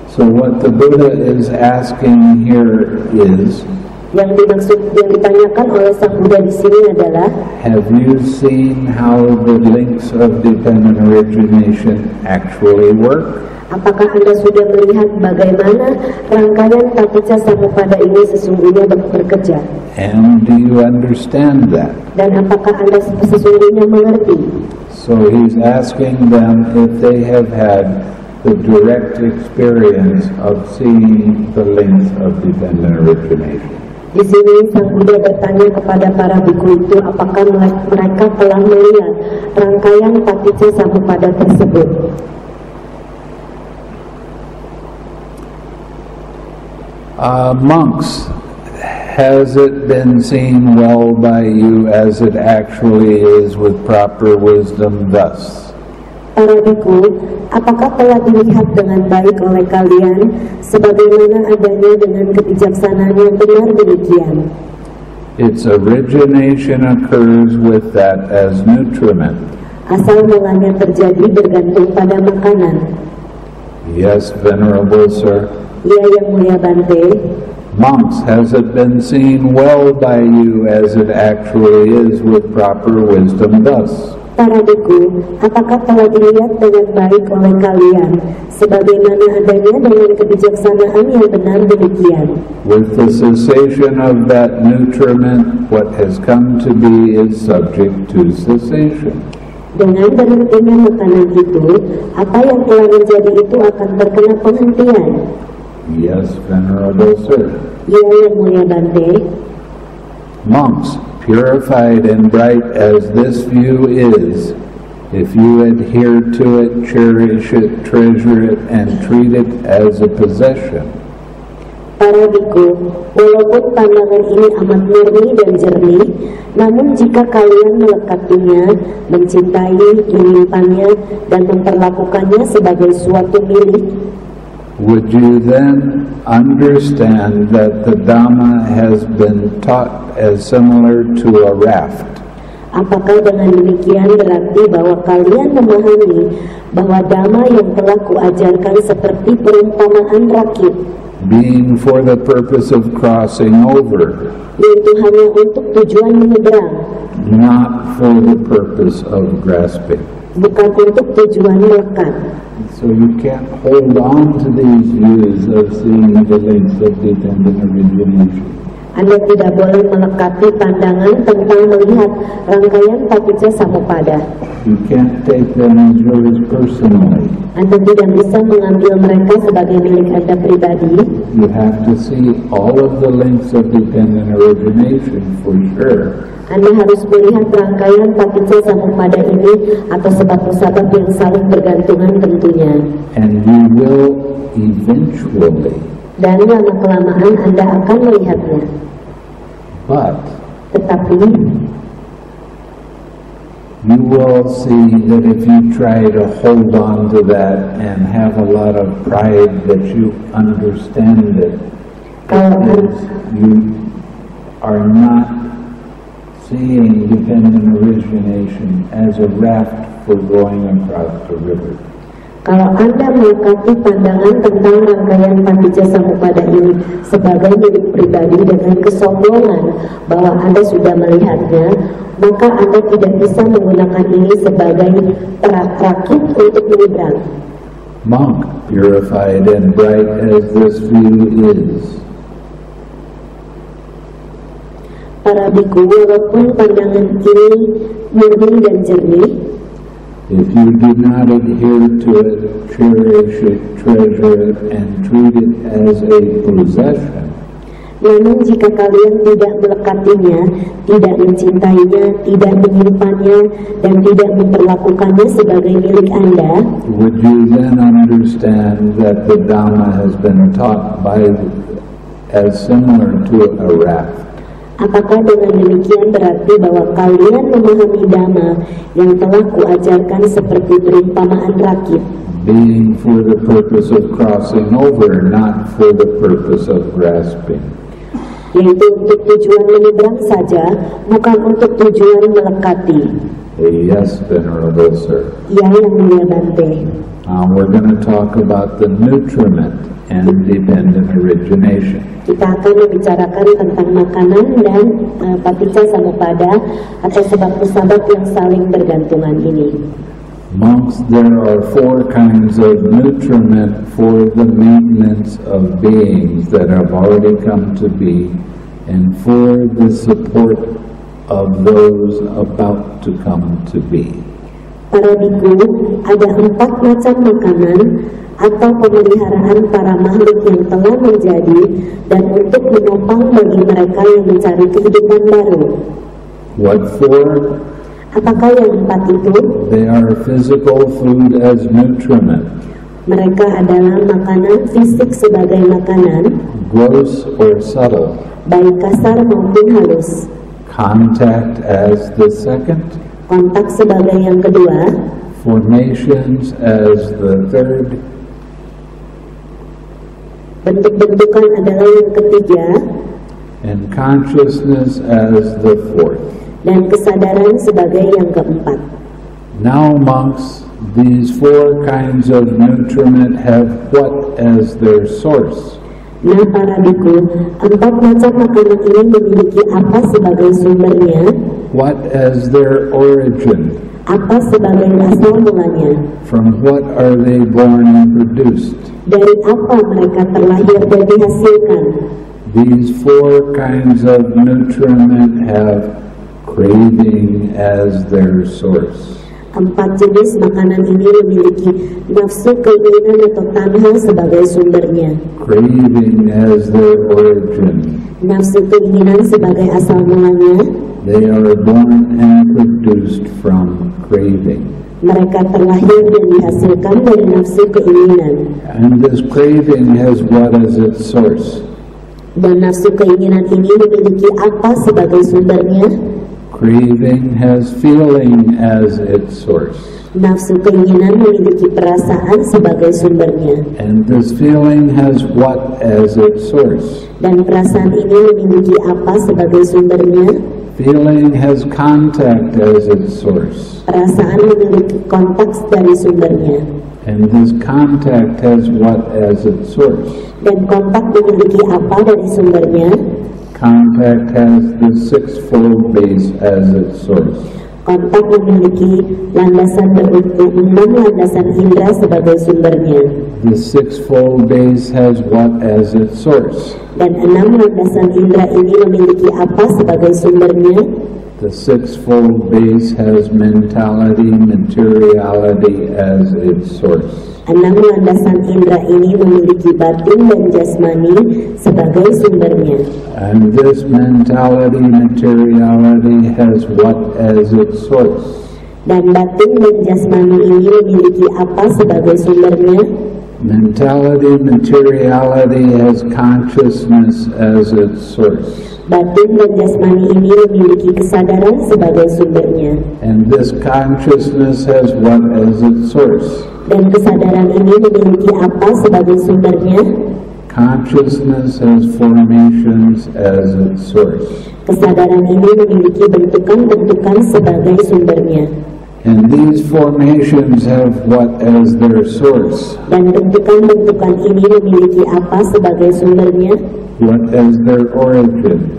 So what the Buddha is asking here is,
yang ditanyakan oleh Sang Buddha di sini adalah,
have you seen how the links of dependent origination actually work?
Apakah Anda sudah melihat bagaimana rangkaian paticca samuppada ini sesungguhnya bekerja?
And do you understand that?
Dan apakah Anda sesungguhnya mengerti?
So he's asking them if they have had the direct experience of seeing the links of dependent origination.
Di sini Sang Buddha bertanya kepada para bhikkhu itu apakah mereka telah melihat rangkaian paticca samuppada tersebut.
Monks, has it been seen well by you as it actually is with proper wisdom thus?
Para bhikkhu, apakah telah dilihat dengan baik oleh kalian sebagaimana adanya dengan kebijaksanaan yang benar demikian?
Its origination occurs with that as nutriment.
Asal mulanya terjadi bergantung pada makanan.
Yes, Venerable Sir.
Ya, Yang Mulia Bante.
Monks, has it been seen well by you as it actually is with proper wisdom thus?
Para bhikkhu, apakah telah dilihat dengan baik oleh kalian sebagaimana adanya dengan kebijaksanaan yang benar demikian?
With the cessation of that nutriment, what has come to be is subject to cessation.
Dengan berhentinya makanan itu, apa yang telah menjadi itu akan terkena penghentian.
Yes, Venerable Sir.
Ya, Yang Mulia Bante.
Monks, purified and bright as this view is, if you adhere to it, cherish it, treasure it, and treat it as a possession.
Para bhikkhu, walaupun pandangan ini amat murni dan jernih, namun jika kalian melekatinya, mencintai, menyimpannya, dan memperlakukannya sebagai suatu milik,
would you then understand that the Dhamma has been taught as similar to a raft?
Apakah dengan demikian berarti bahwa kalian memahami bahwa Dhamma yang telah kuajarkan seperti perumpamaan rakit,
being for the purpose of crossing over,
yaitu hanya untuk tujuan menyeberang,
not for the purpose of grasping.
Bukan untuk tujuan melekat.
So you can't hold on to these views of seeing the links of dependent origination.
Anda tidak boleh melekati pandangan tentang melihat rangkaian paticca samuppada.
You can't take them as yours personally.
Anda tidak bisa mengambil mereka sebagai milik Anda pribadi.
You have to see all of the links of dependent origination for sure.
Anda harus melihat rangkaian paticca samuppada ini atau sebab-sebab yang saling bergantungan tentunya.
And you will eventually.
Dan lama-kelamaan Anda akan melihatnya.
But
tetapi
you will see that if you try to hold on to that and have a lot of pride that you understand it, you are not seeing dependent origination as a raft for going across the river.
Kalau Anda melekati pandangan tentang rangkaian paticca samuppada ini sebagai milik pribadi dengan kesombongan bahwa Anda sudah melihatnya, maka Anda tidak bisa menggunakan ini sebagai perak rakit untuk menyeberang.
Monk, purified and bright as this view is,
para bhikkhu, walaupun pandangan ini murni dan jernih,
if you do not adhere to it, cherish it, treasure it, and treat it as a possession,
namun jika kalian tidak melekatinya, tidak mencintainya, tidak menyimpannya, dan tidak memperlakukannya sebagai milik Anda,
would you then understand that the Dhamma has been taught as similar to a raft?
apakah dengan demikian berarti bahwa kalian memahami Dhamma yang telah kuajarkan seperti perumpamaan rakit,
being for the purpose of crossing over, not for the purpose of grasping?
yaitu untuk tujuan menyeberang saja, bukan untuk tujuan melekati.
Yes, Venerable Sir.
Ya, yang mulia Bante.
We're going to talk about the nutriment and dependent origination.
Kita akan membicarakan tentang makanan dan paticca samuppada atau sebab-sebab yang saling bergantungan ini.
Monks, there are 4 kinds of nutriment for the maintenance of beings that have already come to be and for the support of those about to come to be.
Para bhikkhu, ada 4 macam makanan atau pemeliharaan para makhluk yang telah menjadi dan untuk menopang bagi mereka yang mencari kehidupan baru.
What for?
Apakah yang 4 itu?
They are physical food as nutriment,
Mereka adalah makanan fisik sebagai makanan,
gross or subtle,
baik kasar maupun halus.
contact as the second,
Kontak sebagai yang kedua,
formations as the third,
bentuk-bentukan adalah yang ketiga,
and consciousness as the fourth.
dan kesadaran sebagai yang keempat.
Now, monks, these 4 kinds of nutriment have what as their source?
Nah, para bhikkhu, 4 macam makanan ini memiliki apa sebagai sumbernya?
What as their origin?
Apa sebagai asal mulanya?
From what are they born and produced?
Dari apa mereka terlahir dan dihasilkan?
These 4 kinds of nutriment have craving as their source.
4 jenis makanan ini memiliki nafsu, keinginan atau tanha sebagai sumbernya.
Craving as their origin.
Nafsu keinginan sebagai asal mulanya.
They are born and produced from craving.
Mereka terlahir dan dihasilkan dari nafsu keinginan.
And this craving has what as its source?
Dan nafsu keinginan ini memiliki apa sebagai sumbernya?
Craving has feeling as its source.
Nafsu keinginan memiliki perasaan sebagai sumbernya.
And this feeling has what as its source?
Dan perasaan ini memiliki apa sebagai sumbernya?
Feeling has contact as its source.
Perasaan memiliki kontak dari sumbernya.
And this contact has what as its source?
Dan kontak memiliki apa dari sumbernya?
Contact has the sixfold base as its source.
Kontak memiliki landasan 6 landasan indera sebagai sumbernya.
The sixfold base has what as its source?
Dan 6 landasan indera ini memiliki apa sebagai sumbernya?
The sixfold base has mentality, materiality as its source.
6 landasan indera ini memiliki batin dan jasmani sebagai sumbernya.
And this mentality, materiality has what as its source?
Dan batin dan jasmani ini memiliki apa sebagai sumbernya?
Mentality, materiality has consciousness as its source.
Batin dan jasmani ini memiliki kesadaran sebagai sumbernya.
And this consciousness has what as its source?
Dan kesadaran ini memiliki apa sebagai sumbernya?
Consciousness has formations as its source.
Kesadaran ini memiliki bentukan-bentukan sebagai sumbernya.
And these formations have what as their source?
Dan bentukan-bentukan ini memiliki apa sebagai sumbernya?
What as their origin?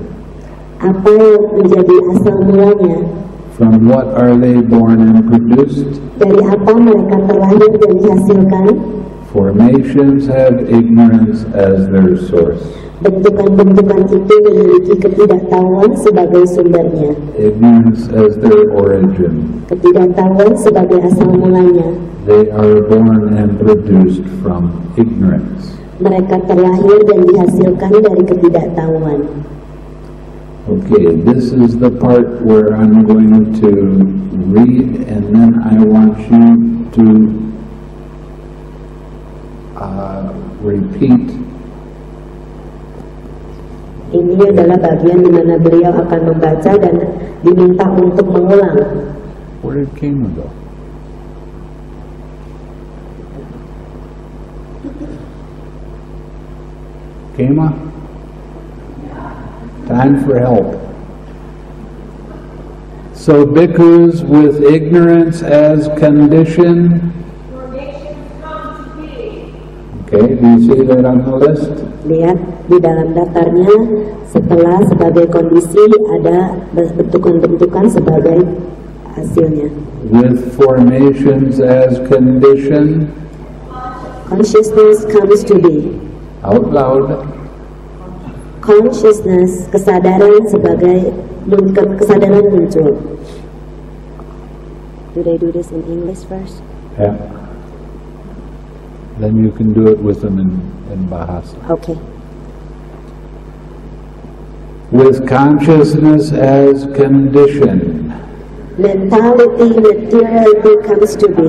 Apa yang menjadi asal mulanya?
From what are they born and produced?
Dari apa mereka terlahir dan dihasilkan?
Formations have ignorance as their source.
Bentukan-bentukan itu memiliki ketidaktahuan sebagai sumbernya.
Ignorance as their origin.
Ketidaktahuan sebagai asal mulanya.
They are born and produced from ignorance.
Mereka terlahir dan dihasilkan dari ketidaktahuan.
Okay, this is the part where I'm going to read, and then I want you to repeat.
Ini adalah bagian di mana beliau akan membaca dan diminta untuk mengulang.
Where did Kema go? Kema? Time for help. So bhikkhus with ignorance as condition. Okay, do you see that on the list?
Lihat di dalam daftarnya, setelah sebagai kondisi ada bentukan-bentukan sebagai hasilnya.
With formations as condition.
Consciousness comes to be.
Out loud.
Consciousness, kesadaran sebagai kesadaran muncul. Do they do this in English first?
Yeah. Then you can do it with them in Bahasa.
Okay.
With consciousness as condition.
Mentality, materiality comes to be.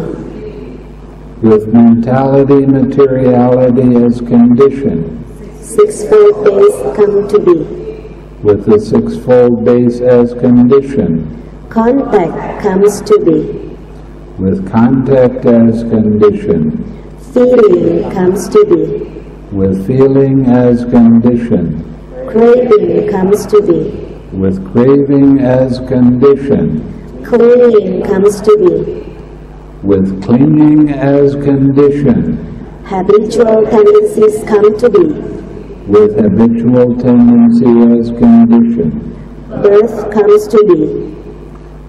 With mentality, materiality as condition.
Sixfold base come to be.
With the sixfold base as condition.
Contact comes to be.
With contact as condition.
Feeling comes to be.
With feeling as condition.
Craving comes to be.
With craving as condition.
Clinging comes to be.
With clinging as condition.
Habitual tendencies come to be.
With habitual tendency as condition.
Birth comes to be.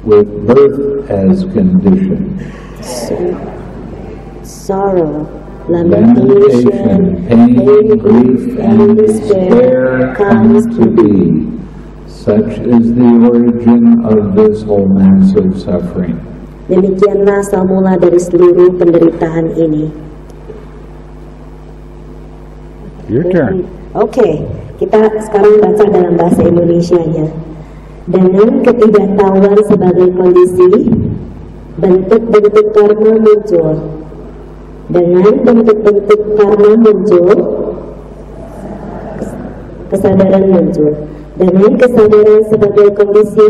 With birth as condition.
Sorrow,
Lamentation, pain, grief, and despair comes to be. Such is the origin of this whole mass of suffering.
Demikianlah asal mula dari seluruh penderitaan ini.
Your turn.
Oke, kita sekarang baca dalam bahasa Indonesianya. Dengan ketidaktahuan sebagai kondisi, bentuk-bentuk karma muncul. Dengan bentuk-bentuk karma muncul, kesadaran muncul. Dengan kesadaran sebagai kondisi,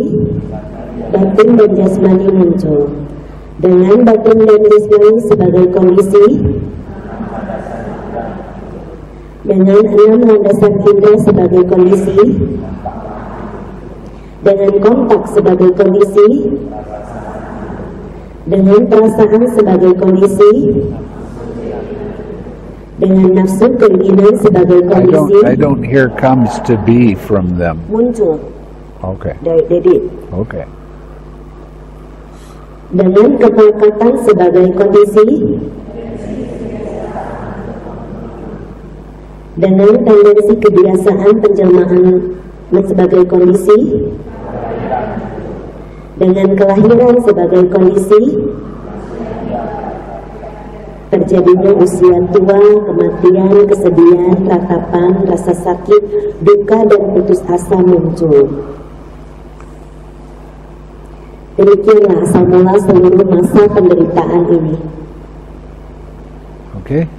batin dan jasmani muncul. Dengan batin dan jasmani sebagai kondisi, dengan 6 landasan indera sebagai kondisi, dengan kontak sebagai kondisi, dengan perasaan sebagai kondisi, Dengan nafsu keinginan sebagai kondisi.
I don't hear comes to be from them.
Muncul.
Okay.
Dari.
Okay.
Dengan kemelekatan sebagai kondisi. Dengan tendensi kebiasaan penjelmaan sebagai kondisi. Dengan kelahiran sebagai kondisi. Terjadinya usia tua, kematian, kesedihan, ratapan, rasa sakit, duka, dan putus asa muncul. Demikianlah asal mula seluruh masa penderitaan ini.
Okay.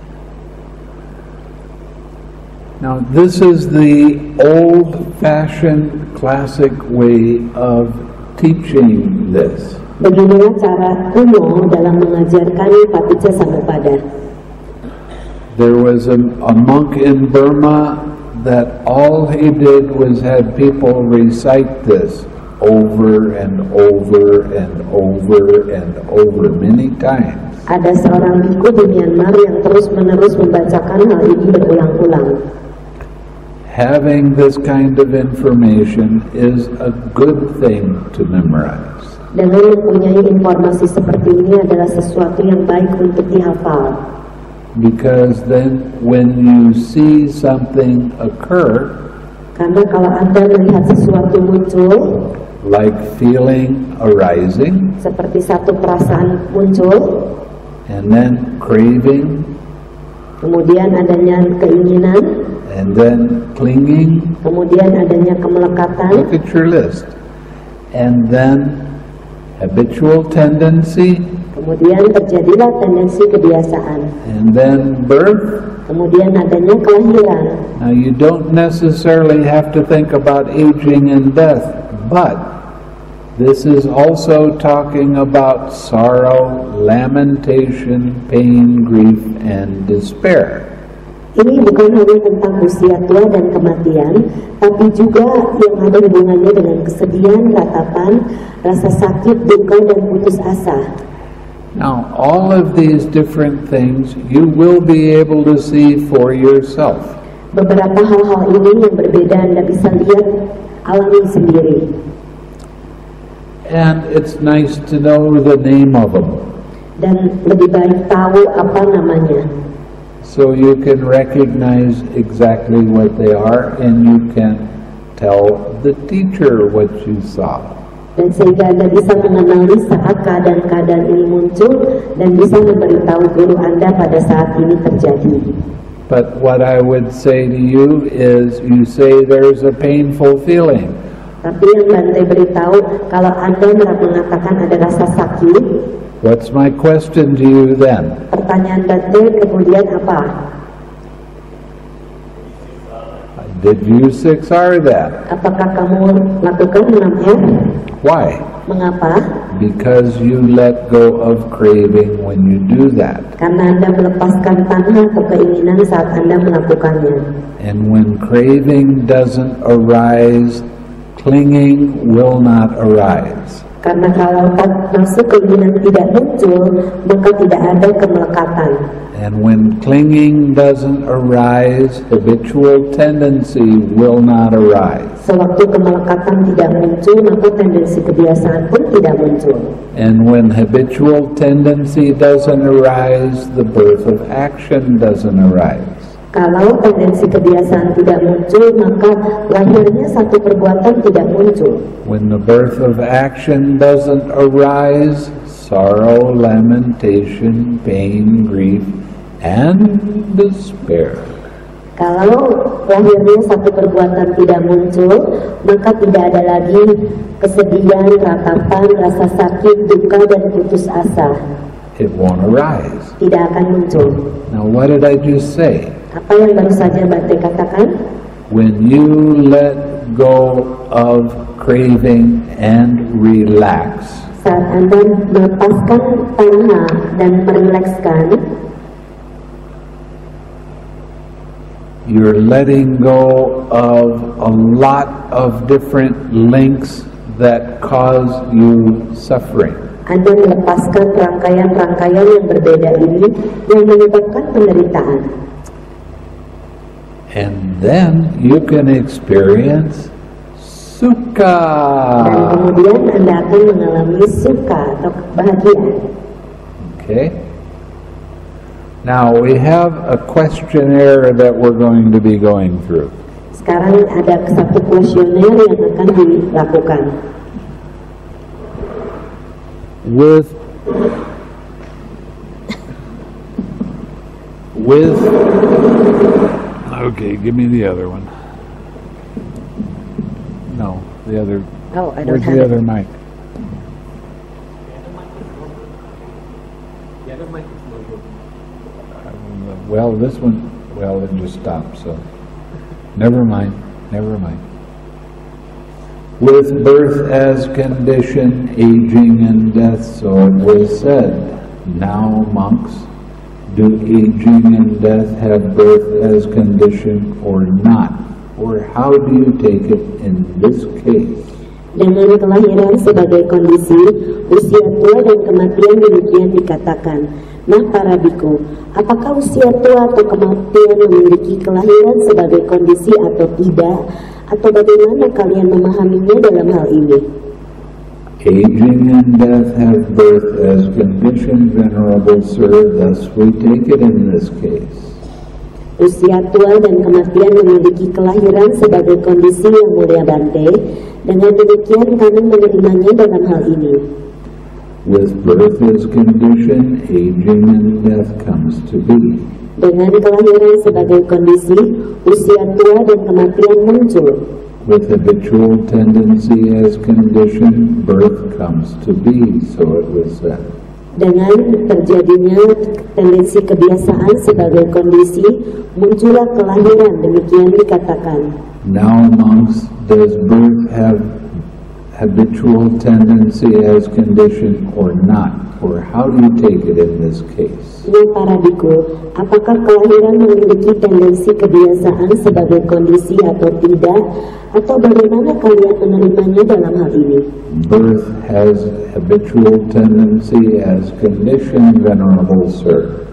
Now this is the old-fashioned classic way of teaching this.
Beginilah cara kuno dalam mengajarkan Paticcasamuppada.
There was a monk in Burma that all he did was had people recite this over and over and over and over many times.
Ada seorang bhikkhu di Myanmar yang terus-menerus membacakan hal ini berulang-ulang.
Having this kind of information is a good thing to memorize.
Dengan mempunyai informasi seperti ini adalah sesuatu yang baik untuk dihafal.
Because then when you see something occur,
karena kalau Anda melihat sesuatu muncul,
like feeling arising,
seperti satu perasaan muncul,
and then craving,
kemudian adanya keinginan,
and then clinging,
kemudian adanya kemelekatan,
look at your list, and then habitual tendency,
kemudian terjadilah tendensi kebiasaan,
and then birth.
kemudian adanya kelahiran.
Now you don't necessarily have to think about aging and death, but this is also talking about sorrow, lamentation, pain, grief, and despair.
Ini bukan hanya tentang usia tua dan kematian, tapi juga yang ada hubungannya dengan kesedihan, ratapan, rasa sakit, duka, dan putus asa.
Now, all of these different things you will be able to see for yourself.
Beberapa hal-hal ini yang berbeda Anda bisa lihat, alami sendiri.
And it's nice to know the name of them.
Dan lebih baik tahu apa namanya.
So you can recognize exactly what they are and you can tell the teacher what you saw.
Dan sehingga Anda bisa mengenali saat keadaan-keadaan ini muncul dan bisa memberitahu guru Anda pada saat ini terjadi.
But what I would say to you is, you say there's a painful feeling.
Tapi yang Bante beritahu, kalau Anda mengatakan ada rasa sakit,
what's my question to you then?
pertanyaan Bante kemudian apa?
Did you 6R that?
Apakah kamu lakukan 6R?
Why?
Mengapa?
Because you let go of craving when you do that.
Karena Anda melepaskan tanha atau keinginan saat Anda melakukannya.
And when craving doesn't arise, clinging will not arise.
Karena kalau nafsu keinginan tidak muncul, maka tidak ada kemelekatan.
And when clinging doesn't arise, habitual tendency will not arise.
Sewaktu kemelekatan tidak muncul, maka tendensi kebiasaan pun tidak muncul.
And when habitual tendency doesn't arise, the birth of action doesn't arise.
Kalau tendensi kebiasaan tidak muncul, maka lahirnya satu perbuatan tidak muncul.
When the birth of action doesn't arise, sorrow, lamentation, pain, grief, and despair.
Kalau lahirnya satu perbuatan tidak muncul, maka tidak ada lagi kesedihan, ratapan, rasa sakit, duka, dan putus asa.
It won't arise.
Tidak akan muncul.
Now what did I just say?
Apa yang baru saja Bante katakan?
When you let go of craving and relax,
Saat Anda melepaskan tanha dan merilekskan,
you're letting go of a lot of different links that cause you suffering.
Anda melepaskan rangkaian-rangkaian yang berbeda ini yang menyebabkan penderitaan.
And then you can experience sukha.
Dan kemudian Anda akan mengalami sukha atau kebahagiaan.
Okay? Now we have a questionnaire that we're going to be going through.
Sekarang ada satu kuesioner yang akan dilakukan.
Okay, give me the other one. No, the other.
Oh, I don't
where's
have
the
it.
other mic? Well, this one, well, it just stopped, so never mind, never mind. With birth as condition, aging and death, so it was said. Now, monks, do aging and death have birth as condition or not? Or how do you take it in this case?
Dengan kelahiran sebagai kondisi, usia tua dan kematian demikian dikatakan. Nah, para bhikkhu, apakah usia tua atau kematian memiliki kelahiran sebagai kondisi atau tidak? Atau bagaimana kalian memahaminya dalam hal ini?
Aging and death have birth as condition, venerable sir, thus we take it in this case.
Usia tua dan kematian memiliki kelahiran sebagai kondisi yang mulia Bante. Dengan demikian kami menerimanya dalam hal ini.
With birth as condition, aging and death comes to be.
Dengan kelahiran sebagai kondisi, usia tua dan kematian muncul.
With habitual tendency as condition, birth comes to be, so it was said.
Dengan terjadinya tendensi kebiasaan sebagai kondisi, muncullah kelahiran, demikian dikatakan.
Now, monks, does birth have habitual tendency as condition or not? Or how do you take it in this case?
Nah, para bhikkhu, apakah kelahiran memiliki tendensi kebiasaan sebagai kondisi atau tidak? Atau bagaimana kalian menerimanya dalam hal ini?
Birth has habitual tendency as condition, venerable sir.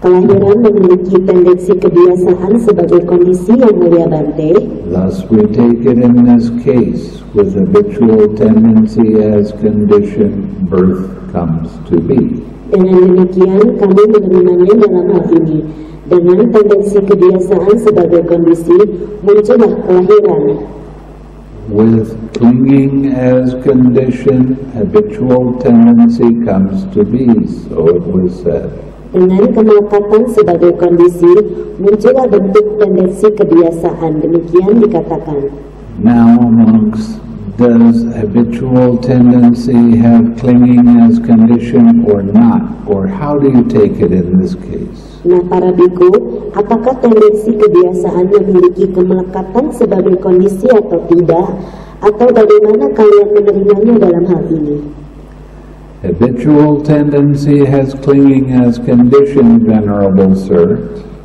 Kelahiran memiliki tendensi kebiasaan sebagai kondisi yang mulia Bante.
Thus we take it in this case, with habitual tendency as condition, birth comes to be.
Dengan demikian kami menerimanya dalam hal ini. Dengan tendensi kebiasaan sebagai kondisi, muncullah kelahiran.
With clinging as condition, habitual tendency comes to be, so it was said.
Dengan kemelekatan sebagai kondisi, muncullah bentuk tendensi kebiasaan, demikian dikatakan.
Now, monks, does habitual tendency have clinging as condition or not? Or how do you take it in this case?
Nah, para bhikkhu, apakah tendensi kebiasaan memiliki kemelekatan sebagai kondisi atau tidak? Atau bagaimana kalian menerimanya dalam hal ini?
Habitual tendency has clinging as condition, venerable sir.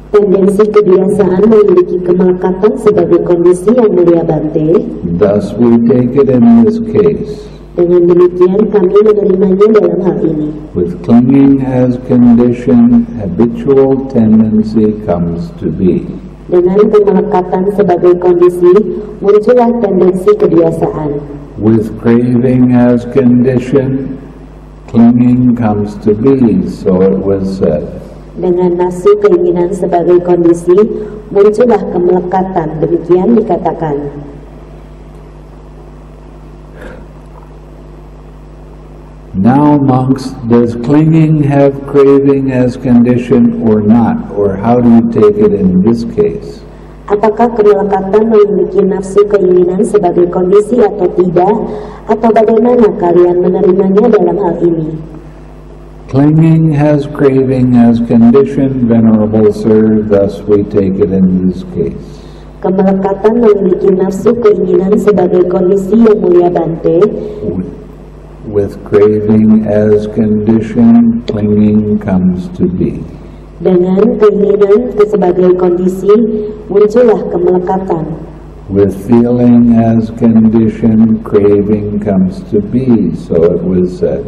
Tendensi kebiasaan memiliki kemelekatan sebagai kondisi yang mulia Bante.
Thus we take it in this case.
Dengan demikian kami menerimanya dalam hal ini.
With clinging as condition, habitual tendency comes to be.
Dengan kemelekatan sebagai kondisi, muncullah tendensi kebiasaan.
With craving as condition, clinging comes to be, so it was said.
Dengan nafsu keinginan sebagai kondisi, muncullah kemelekatan, demikian dikatakan.
Now, monks, does clinging have craving as condition or not? Or how do you take it in this case?
Apakah kemelekatan memiliki nafsu keinginan sebagai kondisi atau tidak? Atau bagaimana kalian menerimanya dalam hal ini?
Clinging has craving as condition, venerable sir, thus we take it in this case.
Kemelekatan memiliki nafsu keinginan sebagai kondisi yang mulia Bante.
With craving as condition, clinging comes to be.
Dengan keinginan sebagai kondisi, muncullah kemelekatan.
With feeling as condition, craving comes to be, so it was said.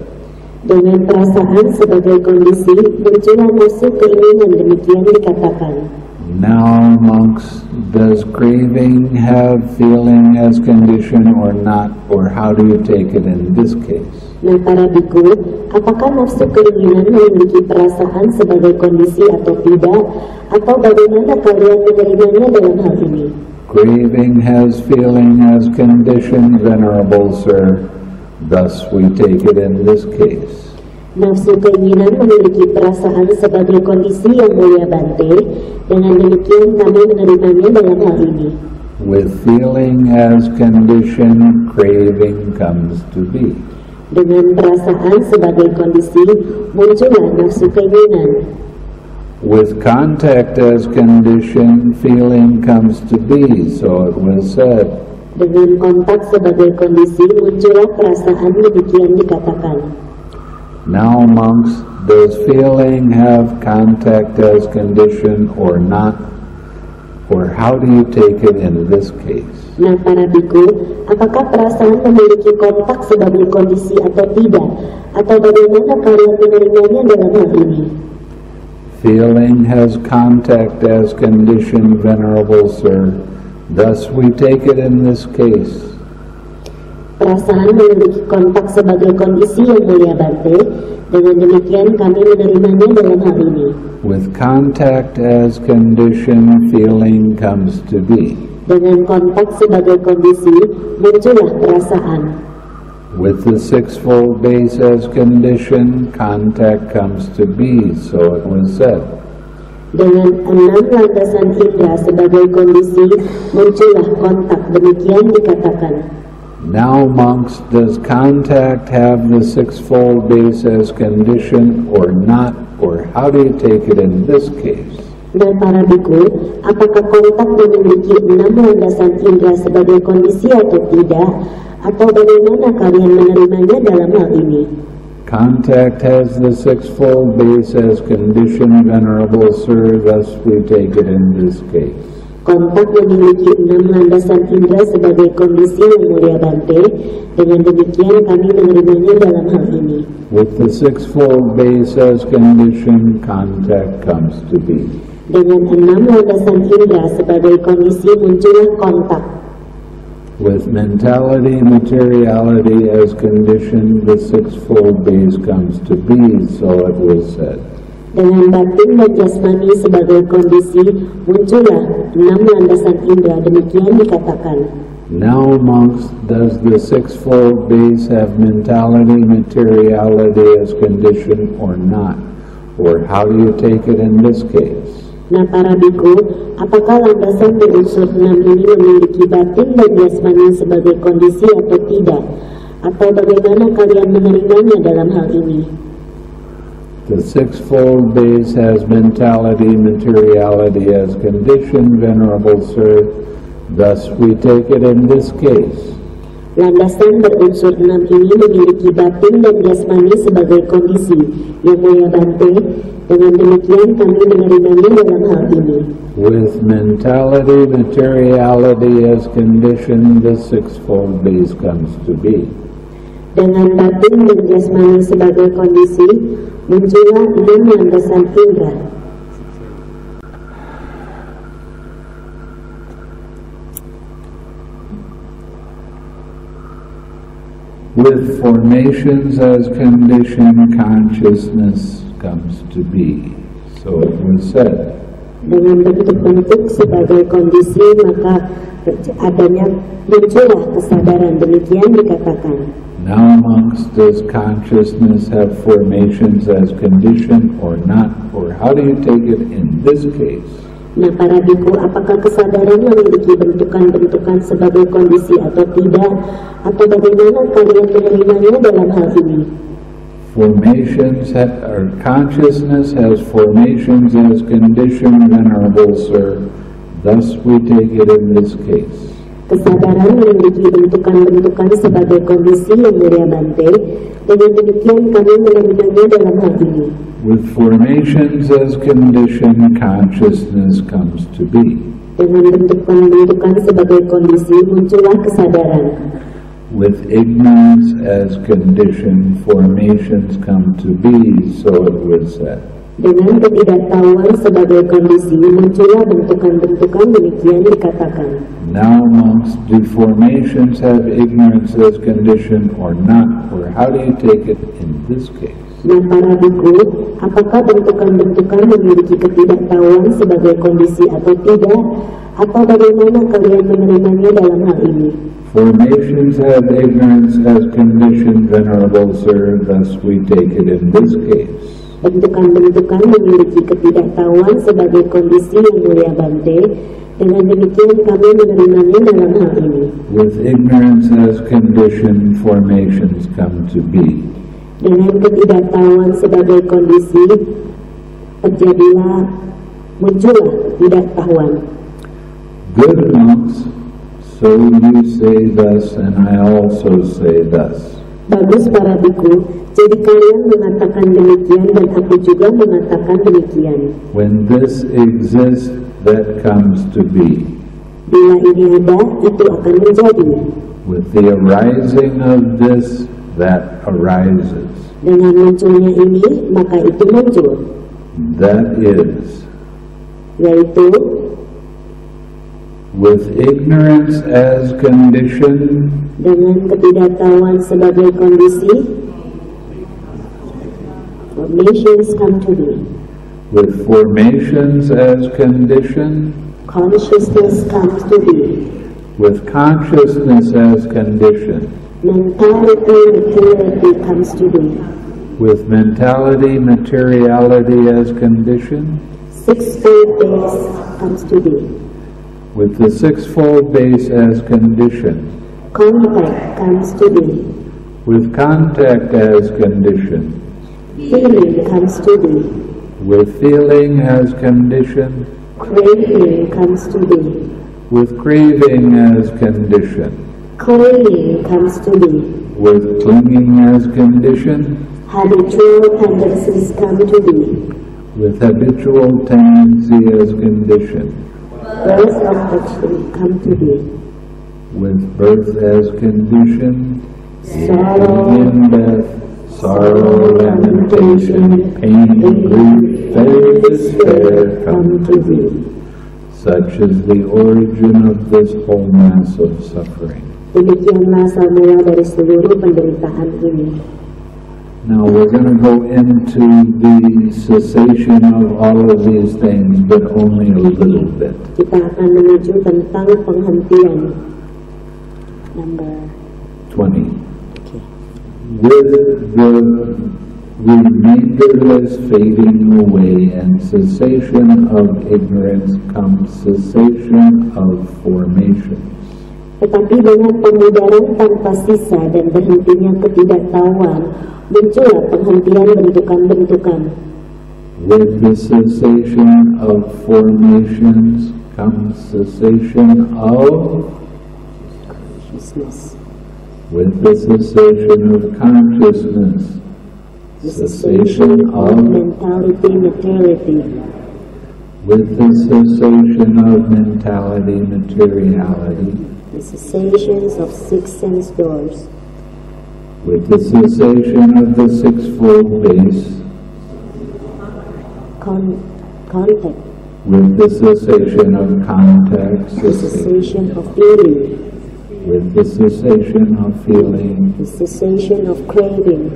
Dengan perasaan sebagai kondisi, muncullah nafsu keinginan, demikian dikatakan.
Now, monks, does craving have feeling as condition or not, or how do you take it in this case?
Nah, para bhikkhu, apakah nafsu keinginan memiliki perasaan sebagai kondisi atau tidak, atau bagaimana kalian menerimanya dalam hal ini?
Craving has feeling as condition, Venerable Sir. Thus we take it in this case.
Nafsu keinginan memiliki perasaan sebagai kondisi yang mulia Bante, dengan demikian kami menerimanya dalam hal ini.
With feeling as condition, craving comes to be.
Dengan perasaan sebagai kondisi, muncullah nafsu keinginan.
With contact as condition, feeling comes to be, so it was said.
Dengan kontak sebagai kondisi, muncullah perasaan, demikian dikatakan.
Now, monks, does feeling have contact as condition or not? Or how do you take it in this case?
Nah, para bhikkhu, apakah perasaan memiliki kontak sebagai kondisi atau tidak? Atau bagaimana kalian menerimanya dalam hal ini?
Feeling has contact as condition, Venerable Sir. Thus we take it in this case.
Perasaan memiliki kontak sebagai kondisi yang mulia Bante, dengan demikian kami menerimanya dalam hal ini.
With contact as condition, feeling comes to be.
Dengan kontak sebagai kondisi, muncullah perasaan.
With the sixfold base as condition, contact comes to be, so it was said.
Dengan 6 landasan indera sebagai kondisi, muncullah kontak, demikian dikatakan.
Now, monks, does contact have the sixfold base as condition or not, or how do you take it in this case?
Dan para bhikkhu, apakah kontak memiliki 6 landasan indera sebagai kondisi atau tidak, atau bagaimana kalian menerimanya dalam hal ini?
Contact has the sixfold base as condition, Venerable Sir, thus we take it in this case.
Kontak memiliki 6 landasan indera sebagai kondisi yang mulia Bante, dengan demikian kami menerimanya dalam hal ini.
With the sixfold base as condition, contact comes to be.
Dengan 6 landasan indera sebagai kondisi, muncullah kontak.
With mentality, materiality as condition, the sixfold base comes to be, so it was said.
Dengan batin dan jasmani sebagai kondisi, muncullah 6 landasan indera, demikian dikatakan.
Now, monks, does the sixfold base have mentality, materiality as condition or not? Or how do you take it in this case?
Nah, para bhikkhu, apakah landasan berunsur 6 ini memiliki batin dan jasmani sebagai kondisi atau tidak? Atau bagaimana kalian menerimanya dalam hal ini?
The sixfold base has mentality, materiality as condition, Venerable Sir. Thus we take it in this case.
Landasan berunsur 6 ini memiliki batin dan jasmani sebagai kondisi, yang mulia Bante. Dengan demikian kami menerimanya dalam hal ini.
With mentality, materiality as condition, the sixfold base comes to be.
Dengan batin dan jasmani sebagai kondisi, muncullah 6 landasan indera.
With formations as condition, consciousness comes to be. So it was said.
Dengan bentuk-bentuk sebagai kondisi, maka adanya muncullah kesadaran, demikian dikatakan.
Now, monks, does consciousness have formations as condition or not? Or how do you take it in this case?
Nah, para bhikkhu, apakah kesadaran memiliki bentukan-bentukan sebagai kondisi atau tidak? Atau bagaimana kalian menerimanya dalam hal ini?
Formations, or consciousness has formations as condition, Venerable Sir. Thus we take it in this case.
Kesadaran memiliki bentukan-bentukan sebagai kondisi yang mulia Bante. Dengan demikian kami menerimanya dalam hal ini.
With formations as condition, consciousness comes to be.
Dengan bentukan-bentukan sebagai kondisi, muncullah kesadaran.
With ignorance as condition, formations come to be, so it was said.
Dengan ketidaktahuan sebagai kondisi, muncullah bentukan-bentukan demikian dikatakan.
Now monks, do formations have ignorance as condition or not? Or how do you take it in this case?
Nah para bhikkhu, apakah bentukan-bentukan memiliki ketidaktahuan sebagai kondisi atau tidak? Atau bagaimana kalian menerimanya dalam hal ini?
Formations have ignorance as condition, Venerable Sir, thus we take it in this case.
Bentukan-bentukan memiliki ketidaktahuan sebagai kondisi yang mulia Bante. Dengan demikian kami menerimanya dalam hal ini.
With ignorance as condition, formations come to be.
Dengan ketidaktahuan sebagai kondisi, muncullah tidaktahuan.
Good monks, so you say thus, and I also say thus.
Bagus para bhikkhu, jadi kalian mengatakan demikian dan aku juga mengatakan demikian.
When this exists, that comes to be.
Bila ini ada, itu akan menjadi.
With the arising of this, that arises.
Dengan munculnya ini, maka itu muncul.
That is.
Yaitu,
with ignorance as condition,
dengan ketidaktahuan sebagai kondisi, formations come to be.
With formations as condition,
consciousness comes to be.
With consciousness as condition,
mentality comes to be.
With mentality, materiality as condition,
sixfold base comes to be.
With the sixfold base as condition,
contact comes to be.
With contact as condition,
feeling comes to be.
With feeling as condition,
craving comes to be.
With craving as condition,
clinging comes to be.
With clinging as condition,
habitual tendencies come to be.
With habitual tendency as condition,
birth of action come to be.
With birth as condition,
sorrow
and death, sorrow, lamentation, pain, grief, and despair come to be. Such is the origin of this whole mass of suffering.
Demikianlah asal mula dari seluruh penderitaan ini.
Now we're going to go into the cessation of all of these things, but only a little bit.
Kita akan menuju tentang penghentian. Number
20.
Okay.
With the remainderless fading away and cessation of ignorance comes cessation of formations.
Tetapi dengan pemudaran tanpa sisa dan berhentinya ketidaktahuan, muncullah penghentian bentukan-bentukan.
With the cessation of formations comes cessation of
consciousness.
With the cessation of consciousness,
the cessation of mentality, materiality.
With the cessation of mentality, materiality.
The cessations of six sense doors.
With the cessation of the sixfold base.
Contact.
With the cessation of contact.
The cessation of feeling.
With the cessation of feeling.
The cessation of craving.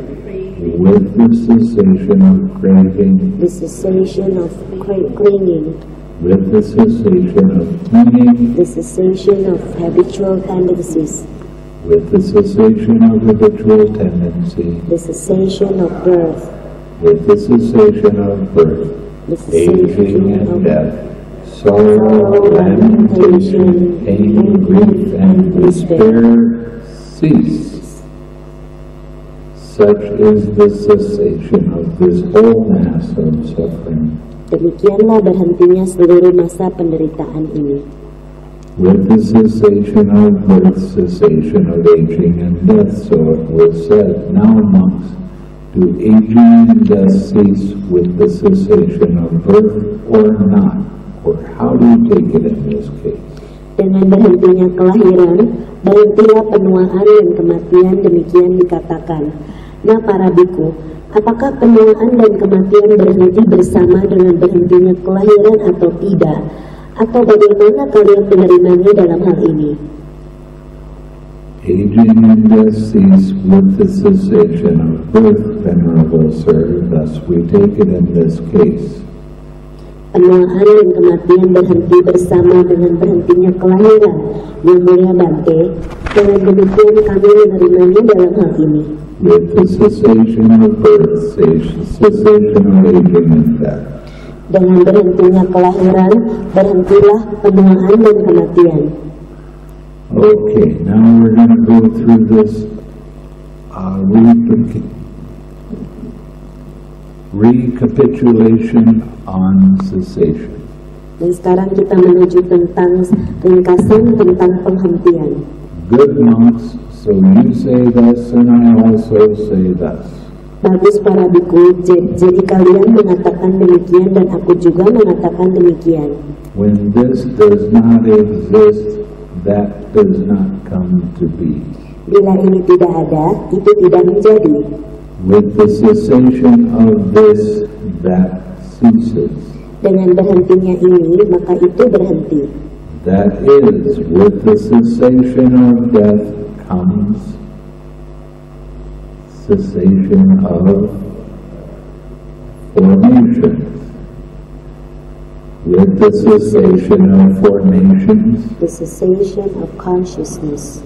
With the cessation of craving.
The cessation of clinging.
With the cessation of clinging.
The cessation of habitual tendencies.
With the cessation of habitual tendency.
The cessation of birth.
With the cessation of birth.
The cessation
aging and
of
death. Sorrow, lamentation, pain, grief, and despair cease. Such is the cessation of this whole mass of suffering.
Demikianlah berhentinya seluruh masa penderitaan ini.
With the cessation of birth, cessation of aging and death, so it was said, now monks, do aging and death cease with the cessation of birth or not? Or how do you take it in this case?
Dengan berhentinya kelahiran, berhentilah penuaan dan kematian, demikian dikatakan. Nah para bhikkhu, Apakah penuaan dan kematian berhenti bersama dengan berhentinya kelahiran atau tidak? Atau bagaimana kalian menerimanya dalam hal ini?
Aging and death cease with the cessation of birth, Venerable Sir. Thus we take it in this case.
Penuaan dan kematian berhenti bersama dengan berhentinya kelahiran, Yang Mulia Bante. Dengan demikian kami menerimanya dalam hal ini.
With the cessation of birth, cessation of aging and death.
Dengan berhentinya kelahiran, berhentilah penuaan dan kematian.
Okay, now we're going to go through this recapitulation on cessation.
Dan sekarang kita menuju tentang ringkasan tentang penghentian.
Good monks, so you say thus and I also say thus.
Bagus para bhikkhu, jadi kalian mengatakan demikian dan aku juga mengatakan demikian.
When this does not exist, that does not come to be.
Bila ini tidak ada, itu tidak menjadi.
With the cessation of this, that ceases.
Dengan berhentinya ini, maka itu berhenti.
That is, with the cessation of death comes cessation of formations. With the cessation of formations,
The cessation of consciousness.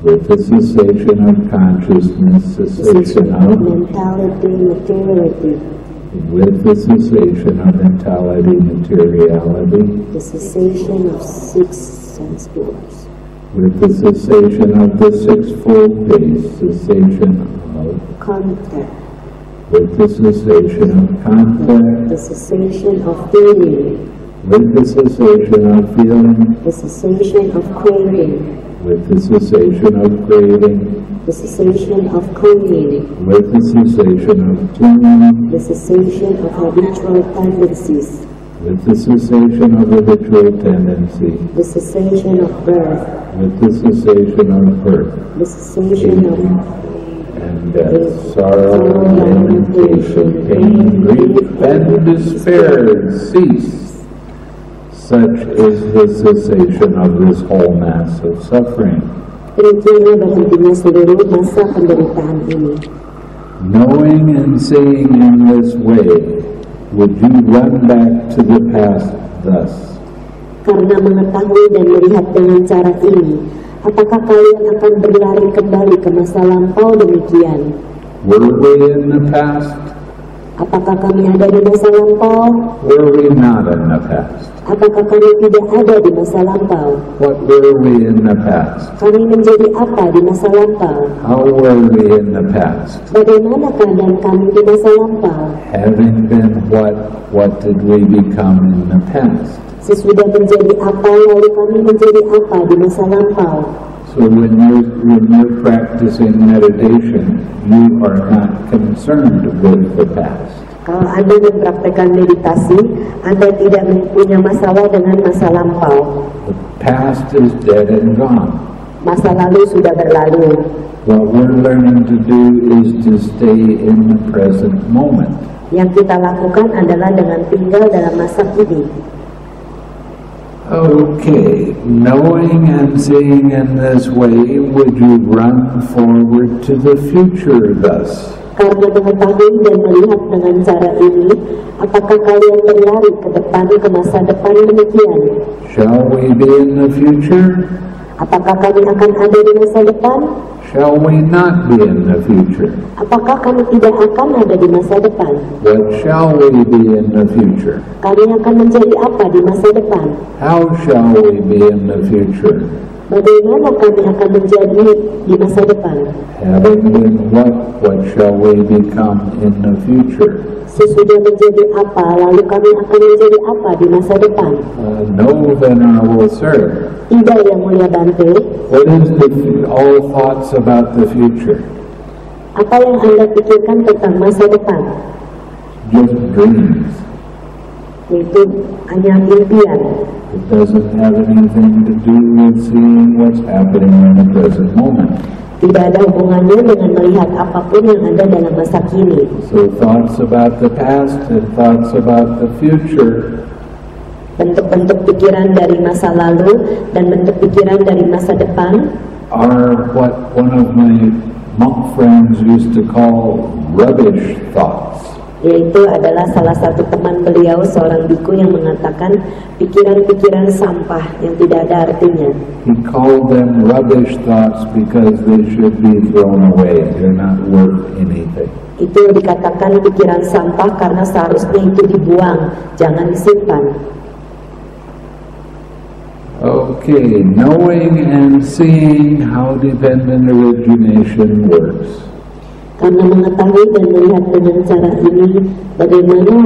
with the cessation of consciousness,
The
cessation
cessation of
of,
mentality, materiality.
with the cessation of mentality, materiality,
The cessation of six sense doors.
with the cessation of the sixfold pace, cessation of,
Contact.
with the cessation of contact,
The cessation of feeling.
with the cessation of feeling,
The cessation of craving.
with the cessation of craving,
The cessation of clinging.
with the cessation of clinging,
The cessation of habitual tendencies.
with the cessation of habitual tendency,
The cessation of birth.
with the cessation of birth,
The cessation of
and death, sorrow, lamentation, pain, grief, and despair cease. Such is the cessation of this whole mass of suffering.
demikianlah berhentinya seluruh masa penderitaan ini.
Knowing and seeing in this way, would you run back to the past thus?
Karena mengetahui dan melihat dengan cara ini, apakah kalian akan berlari kembali ke masa lampau demikian?
Were we in the past?
Apakah kami ada di masa lampau?
Were we not in the past?
Apakah kami tidak ada di masa lampau?
What were we in the past?
Kami menjadi apa di masa lampau?
How were we in the past?
Bagaimana keadaan kami di masa lampau?
Having been what did we become in the past?
Sesudah menjadi apa, lalu kami menjadi apa di masa lampau?
So when you're practicing meditation, you are not concerned with the past.
Kalau Anda mempraktekkan meditasi, Anda tidak punya masalah dengan masa lampau.
The past is dead and gone.
Masa lalu sudah berlalu.
What we're learning to do is to stay in the present moment.
Yang kita lakukan adalah dengan tinggal dalam masa kini.
Okay, knowing and seeing in this way, would you run forward to the future thus?
Karena mengetahui dan melihat dengan cara ini, apakah kalian berlari ke depan ke masa depan demikian?
Shall we be in the future?
Apakah kami akan ada di masa depan?
Shall we not be in the future?
Apakah kami tidak akan ada di masa depan?
What shall we be in the future?
Kami akan menjadi apa di masa depan?
How shall we be in the future?
Bagaimana kami akan menjadi di masa depan?
Having been what shall we become in the future?
Sesudah menjadi apa, lalu kami akan menjadi apa di masa depan?
No, Venerable Sir.
Tidak, Yang Mulia Bante.
What is all thoughts about the future?
Apa yang Anda pikirkan tentang masa depan?
Just dreams.
Itu hanya impian.
It doesn't have anything to do with seeing what's happening in the present moment.
Tidak ada hubungannya dengan melihat apapun yang ada dalam masa kini.
So thoughts about the past and thoughts about the future
Bentuk-bentuk pikiran dari masa lalu dan bentuk pikiran dari masa depan
are what one of my monk friends used to call rubbish thoughts.
Yaitu adalah salah satu teman beliau, seorang bhikkhu, yang mengatakan pikiran-pikiran sampah yang tidak ada artinya.
He called them rubbish thoughts because they should be thrown away. They're not worth anything.
Itu dikatakan pikiran sampah karena seharusnya itu dibuang, jangan disimpan.
Okay, knowing and seeing how dependent origination works.
Karena mengetahui dan melihat dengan cara ini bagaimana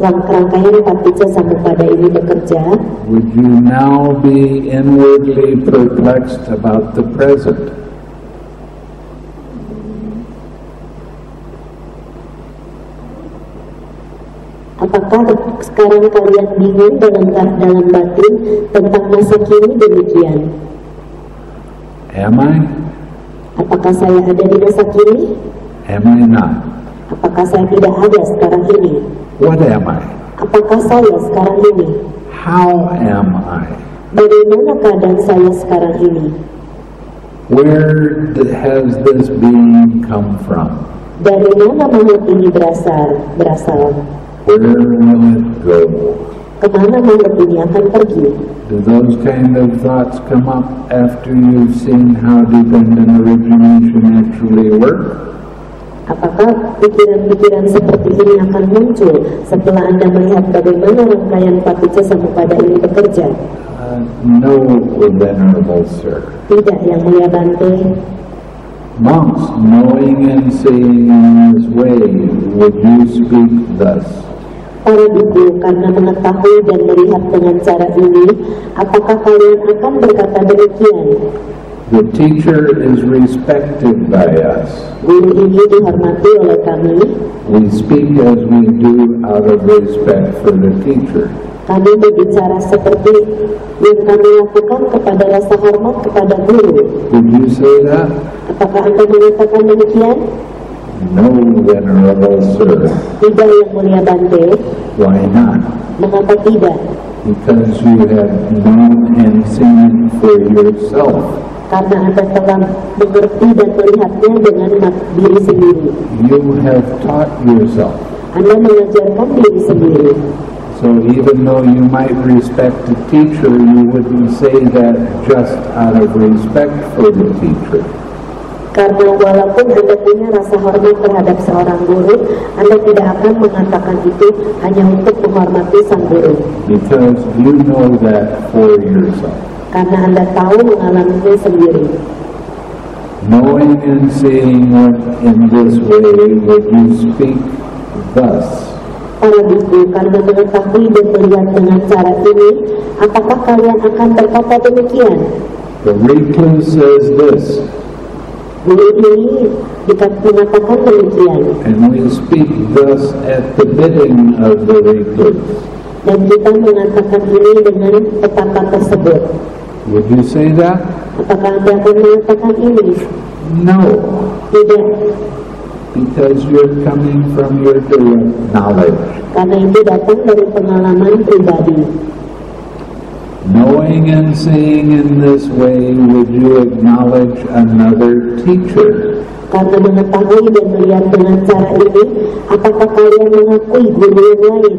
rangkaian paticca samuppada ini bekerja,
Would you now be inwardly perplexed about the present?
apakah sekarang kalian bingung dalam batin tentang masa kini demikian?
Am I?
Apakah saya ada di masa kini?
Am I not?
Apakah saya tidak ada sekarang ini?
What am I?
Apakah saya sekarang ini?
How am I?
Bagaimana keadaan saya sekarang ini?
Where has this being come from?
Dari mana makhluk ini berasal?
Where will it go?
Kemana makhluk ini akan pergi?
Do those kind of thoughts come up after you've seen how dependent origination actually works?
Apakah pikiran-pikiran seperti ini akan muncul setelah Anda melihat bagaimana rangkaian paticca samuppada ini bekerja?
No, Venerable Sir.
Tidak, Yang Mulia Bante.
Monks, knowing and seeing in this way, would you speak thus?
Para bhikkhu, karena mengetahui dan melihat dengan cara ini, apakah kalian akan berkata demikian?
The teacher is respected by us.
Guru ini dihormati oleh kami.
We speak as we do out of respect for the teacher.
Kami berbicara seperti yang kami lakukan kepada rasa hormat kepada guru.
Would you say that?
Apakah Anda mengatakan demikian?
No, Venerable Sir.
Tidak, Yang Mulia Bante.
Why not?
Mengapa tidak?
Because you have known and seen it for yourself.
Karena Anda telah mengerti dan melihatnya dengan diri sendiri.
You have taught yourself.
Anda mengajarkan diri sendiri.
So even though you might respect the teacher, you wouldn't say that just out of respect for the teacher.
Karena walaupun Anda punya rasa hormat terhadap seorang guru, Anda tidak akan mengatakan itu hanya untuk menghormati sang guru.
Because you know that for yourself.
Karena Anda tahu mengalaminya sendiri.
Knowing and seeing what in this way, would you speak thus?
Para bhikkhu, karena mengetahui dan melihat dengan cara ini, apakah kalian akan berkata demikian?
The recluse says this.
Guru ini mengatakan demikian.
And we speak thus at the bidding of the recluse.
Dan kita mengatakan ini dengan petaka tersebut.
Would you say that?
Apakah Anda akan mengatakan ini?
No.
Tidak.
Because you're coming from your direct knowledge.
Karena itu datang dari pengalaman pribadi.
Knowing and seeing in this way, would you acknowledge another teacher?
Karena mengetahui dan melihat dengan cara ini, apakah kalian mengakui guru yang lain?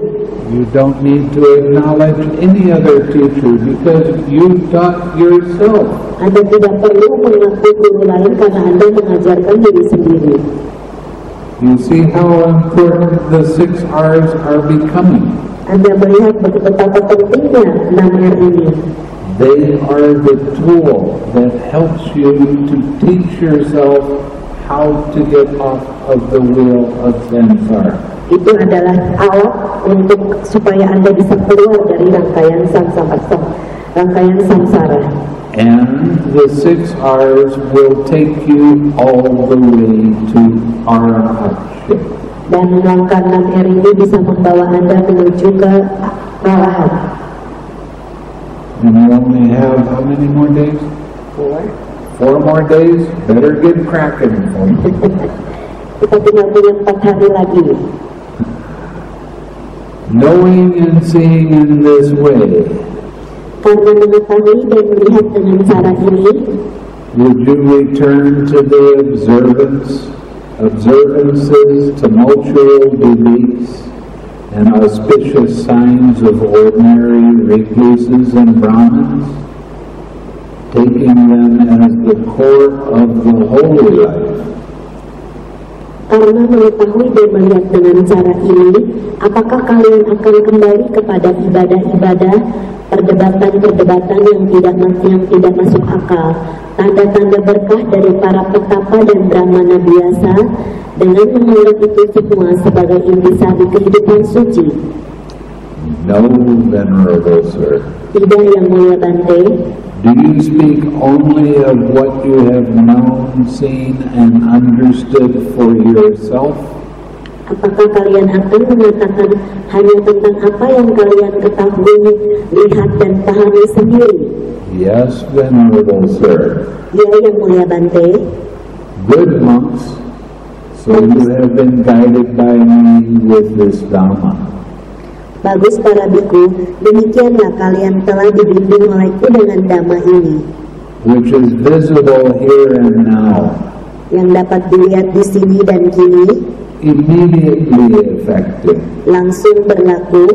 You don't need to acknowledge any other teacher because you taught yourself.
Anda tidak perlu mengakui guru lain karena Anda mengajarkan diri sendiri.
You see how important the 6 R's are becoming.
Anda melihat betapa pentingnya 6R ini.
They are the tool that helps you to teach yourself how to get off of the wheel of samsara.
Itu adalah alat untuk supaya Anda bisa keluar dari rangkaian samsara.
And the 6 R's will take you all the way to arahatship.
Dan langkah 6R ini bisa membawa Anda menuju ke arahat.
And you only have how many more days?
4.
4 more days, better get cracking for me.
Kita tinggal punya 4 hari lagi.
Knowing and seeing in this way,
Karena mengetahui dan melihat dengan cara ini,
would you return to the observances, tumultuous beliefs, and auspicious signs of ordinary recluses and Brahmins, taking them as the core of the holy life?
Karena mengetahui dan melihat dengan cara ini, apakah kalian akan kembali kepada ibadah-ibadah, perdebatan-perdebatan yang tidak masuk akal, tanda-tanda berkah dari para petapa dan brahmana biasa, dengan menganggap itu semua sebagai intisari kehidupan suci?
No, Venerable Sir.
Tidak, Yang Mulia Bante.
Do you speak only of what you have known, seen, and understood for yourself?
Apakah kalian akan mengatakan hanya tentang apa yang kalian ketahui, lihat, dan pahami sendiri?
Yes, Venerable Sir.
Ya, Yang Mulia Bante.
Good monks, so you have been guided by me with this Dhamma.
Bagus para bhikkhu, demikianlah kalian telah dibimbing olehku dengan Dhamma ini,
which is visible here and now,
yang dapat dilihat di sini dan kini,
immediately effective,
langsung berlaku,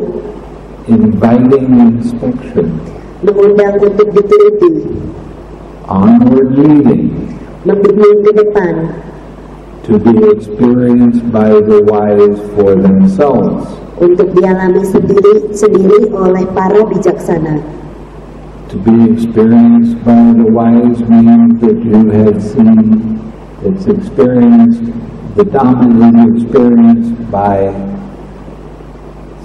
inviting inspection,
mengundang untuk dituruti,
onward leading,
membimbing ke depan,
to be experienced by the wise for themselves.
Untuk dialami sendiri oleh para bijaksana.
To be experienced by the wise means that you have seen, it's experienced, the Dhamma is experienced by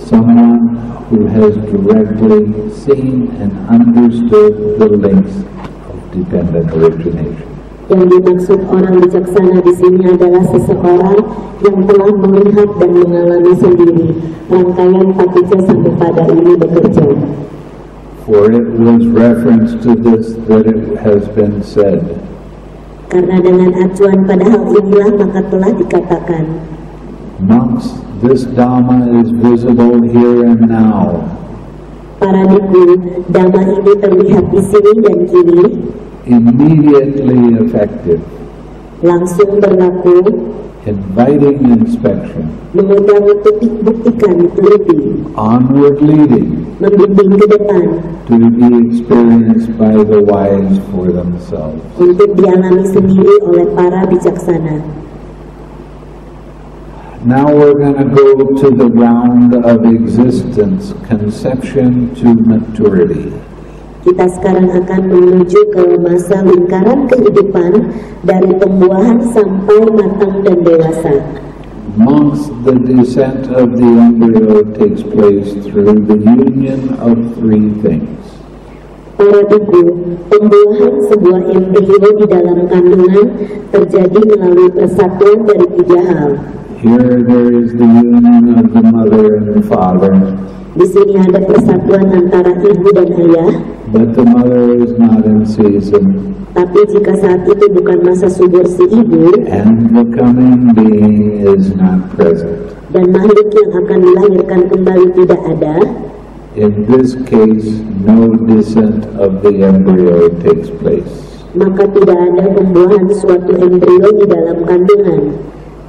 someone who has directly seen and understood the links of dependent origination.
Yang dimaksud orang bijaksana di sini adalah seseorang yang telah melihat dan mengalami sendiri rangkaian patija samuppada ini bekerja.
For it was reference to this that it has been said.
Karena dengan acuan pada hal inilah maka telah dikatakan,
monks, this Dhamma is visible here and now.
Para bhikkhu, Dhamma ini terlihat di sini dan kini,
immediately effective,
langsung berlaku,
inviting inspection,
mengundang untuk dibuktikan, diteliti,
onward leading,
membimbing ke depan,
to be experienced by the wise for themselves.
Untuk dialami sendiri oleh para bijaksana.
Now we're going to go to the round of existence, conception to maturity.
Kita sekarang akan menuju ke masa lingkaran kehidupan dari pembuahan sampai matang dan dewasa.
Monks, the descent of the embryo takes place through the union of 3 things.
Para bhikkhu, pembuahan sebuah embrio di dalam kandungan terjadi melalui persatuan dari 3 hal.
Here there is the union of the mother and the father.
Di sini ada persatuan antara ibu dan ayah.
But the mother is not in season.
Tapi jika saat itu bukan masa subur si ibu,
and the coming being is not present,
dan makhluk yang akan dilahirkan kembali tidak ada,
in this case no descent of the embryo takes place.
Maka tidak ada pembuahan suatu embrio di dalam kandungan.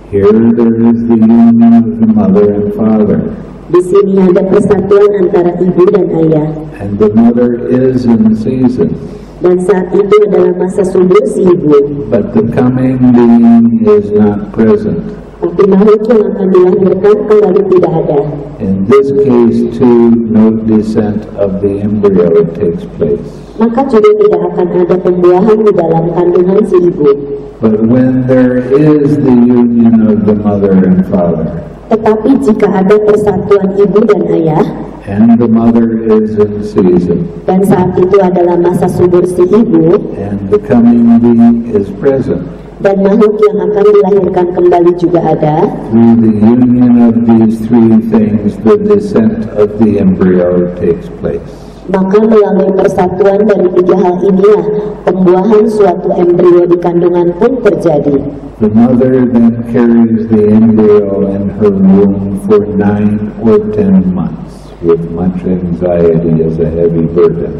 Here there is the union of the mother and father.
Di sini ada persatuan antara ibu dan ayah.
And the mother is in season.
Dan saat itu adalah masa subur si ibu.
But the coming being is not present.
Tapi makhluk yang akan dilahirkan kembali tidak ada.
In this case too, no descent of the embryo takes place.
Maka juga tidak akan ada pembuahan di dalam kandungan si ibu.
But when there is the union of the mother and father,
tetapi jika ada persatuan ibu dan ayah,
and the mother is in season,
dan saat itu adalah masa subur si ibu,
and the coming being is present,
dan makhluk yang akan dilahirkan kembali juga ada,
through the union of these 3 things, the descent of the embryo takes place.
Maka melalui persatuan dari tiga hal inilah pembuahan suatu embrio di kandungan pun terjadi.
The mother then carries the embryo in her womb for 9 or 10 months with much anxiety as a heavy burden.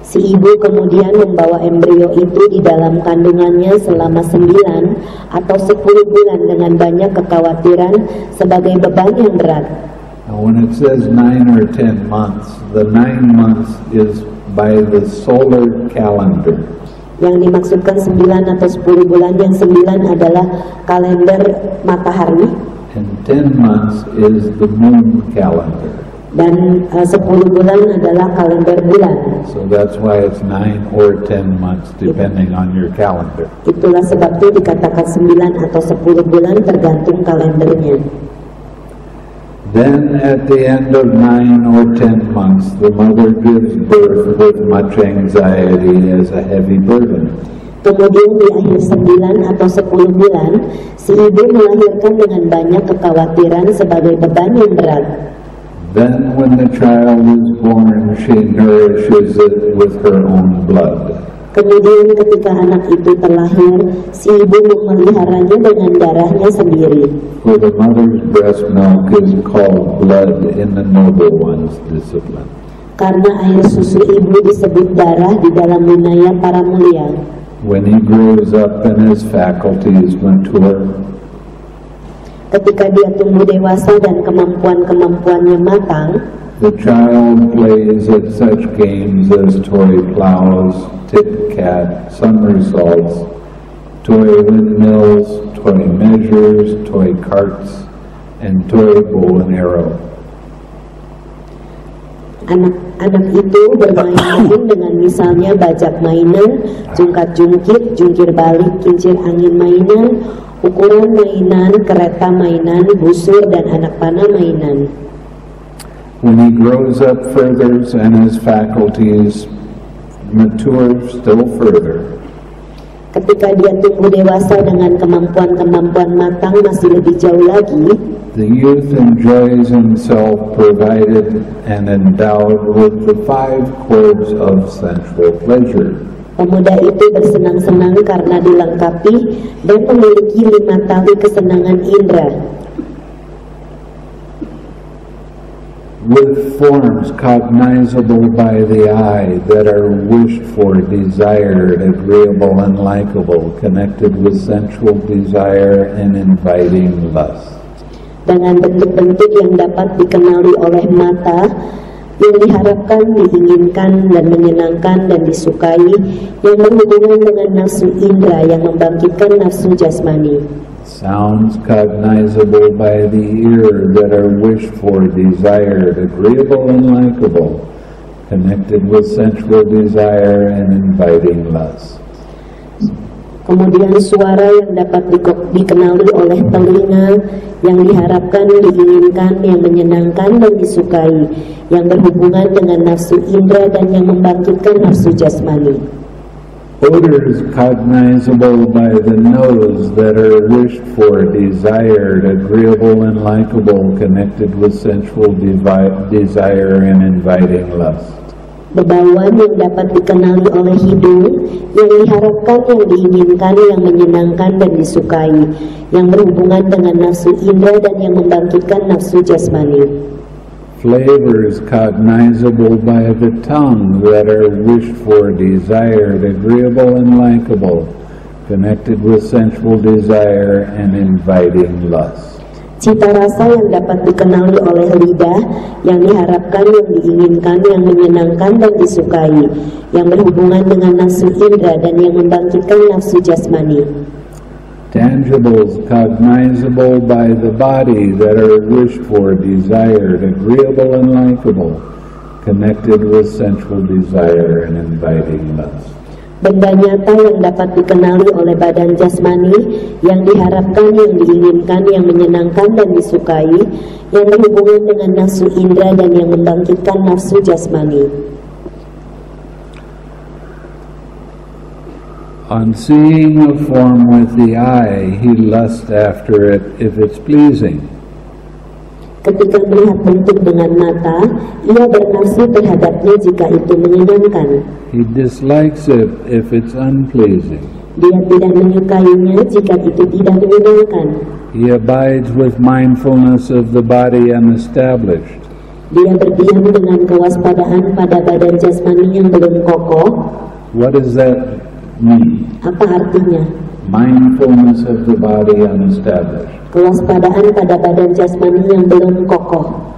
Si ibu kemudian membawa embrio itu di dalam kandungannya selama 9 atau 10 bulan dengan banyak kekhawatiran sebagai beban yang berat.
Now when it says 9 or 10 months, the 9 months is by the solar calendar.
Yang dimaksudkan 9 atau 10 bulan, yang 9 adalah kalender matahari.
And 10 months is the moon calendar.
Dan 10 bulan adalah kalender bulan.
So that's why it's 9 or 10 months depending on your calendar.
Itulah sebabnya dikatakan 9 atau 10 bulan tergantung kalendernya.
Then at the end of 9 or 10 months, the mother gives birth with much anxiety as a heavy burden.
Kemudian di akhir 9 atau 10 bulan, si ibu melahirkan dengan banyak kekhawatiran sebagai beban yang berat.
Then when the child is born, she nourishes it with her own blood.
Kemudian ketika anak itu terlahir, si ibu memeliharanya dengan darahnya sendiri.
For the mother's breast milk is called blood in the noble one's discipline.
Karena air susu ibu disebut darah di dalam wilayah para mulia.
When he grows up and his faculties mature,
ketika dia tumbuh dewasa dan kemampuan-kemampuannya matang,
the child plays at such games as toy plows, tit-cat, somersaults, toy windmills, toy measures, toy carts, and toy bow and arrow. Anak-anak itu bermain-main dengan misalnya bajak mainan, jungkat-jungkit, jungkir balik, kincir angin mainan, ukuran mainan, kereta mainan, busur, dan anak panah mainan. When he grows up further and his faculties mature still further,
ketika dia tumbuh dewasa dengan kemampuan-kemampuan matang masih lebih jauh lagi,
the youth enjoys himself provided and endowed with the 5 chords of sensual pleasure.
Pemuda itu bersenang-senang karena dilengkapi dan memiliki 5 tali kesenangan indera.
With forms cognizable by the eye that are wished for, desired, agreeable, and likable, connected with sensual desire and inviting lust.
Dengan bentuk-bentuk yang dapat dikenali oleh mata, yang diharapkan, diinginkan, dan menyenangkan dan disukai, yang berhubungan dengan nafsu indera yang membangkitkan nafsu jasmani.
Sounds cognizable by the ear that are wished for, desired, agreeable, and likable, connected with sensual desire and inviting lust.
Kemudian suara yang dapat dikenali oleh telinga, yang diharapkan, diinginkan, yang menyenangkan dan disukai, yang berhubungan dengan nafsu indera dan yang membangkitkan nafsu jasmani.
Odors cognizable by the nose that are wished for, desired, agreeable, and likable, connected with sensual desire and inviting lust.
Bebauan yang dapat dikenali oleh hidung, yang diharapkan, yang diinginkan, yang menyenangkan dan disukai, yang berhubungan dengan nafsu indera dan yang membangkitkan nafsu jasmani.
Flavors cognizable by the tongue that are wished for, desired, agreeable, and likable, connected with sensual desire and inviting lust.
Cita rasa yang dapat dikenali oleh lidah, yang diharapkan, yang diinginkan, yang menyenangkan dan disukai, yang berhubungan dengan nafsu indera dan yang membangkitkan nafsu jasmani.
Tangibles cognizable by the body that are wished for, desired, agreeable, and likable, connected with sensual desire and inviting lust.
Benda nyata yang dapat dikenali oleh badan jasmani, yang diharapkan, yang diinginkan, yang menyenangkan dan disukai, yang berhubungan dengan nafsu indera dan yang membangkitkan nafsu jasmani.
On seeing a form with the eye, he lusts after it if it's pleasing.
Ketika melihat bentuk dengan mata, ia bernafsu terhadapnya jika itu menyenangkan.
He dislikes it if it's unpleasing.
Dia tidak menyukainya jika itu tidak menyenangkan.
He abides with mindfulness of the body unestablished.
Dia berdiam dengan kewaspadaan pada badan jasmani yang belum kokoh.
What does that mean?
Apa artinya?
Mindfulness of the body unestablished.
Kewaspadaan pada badan jasmani yang belum kokoh.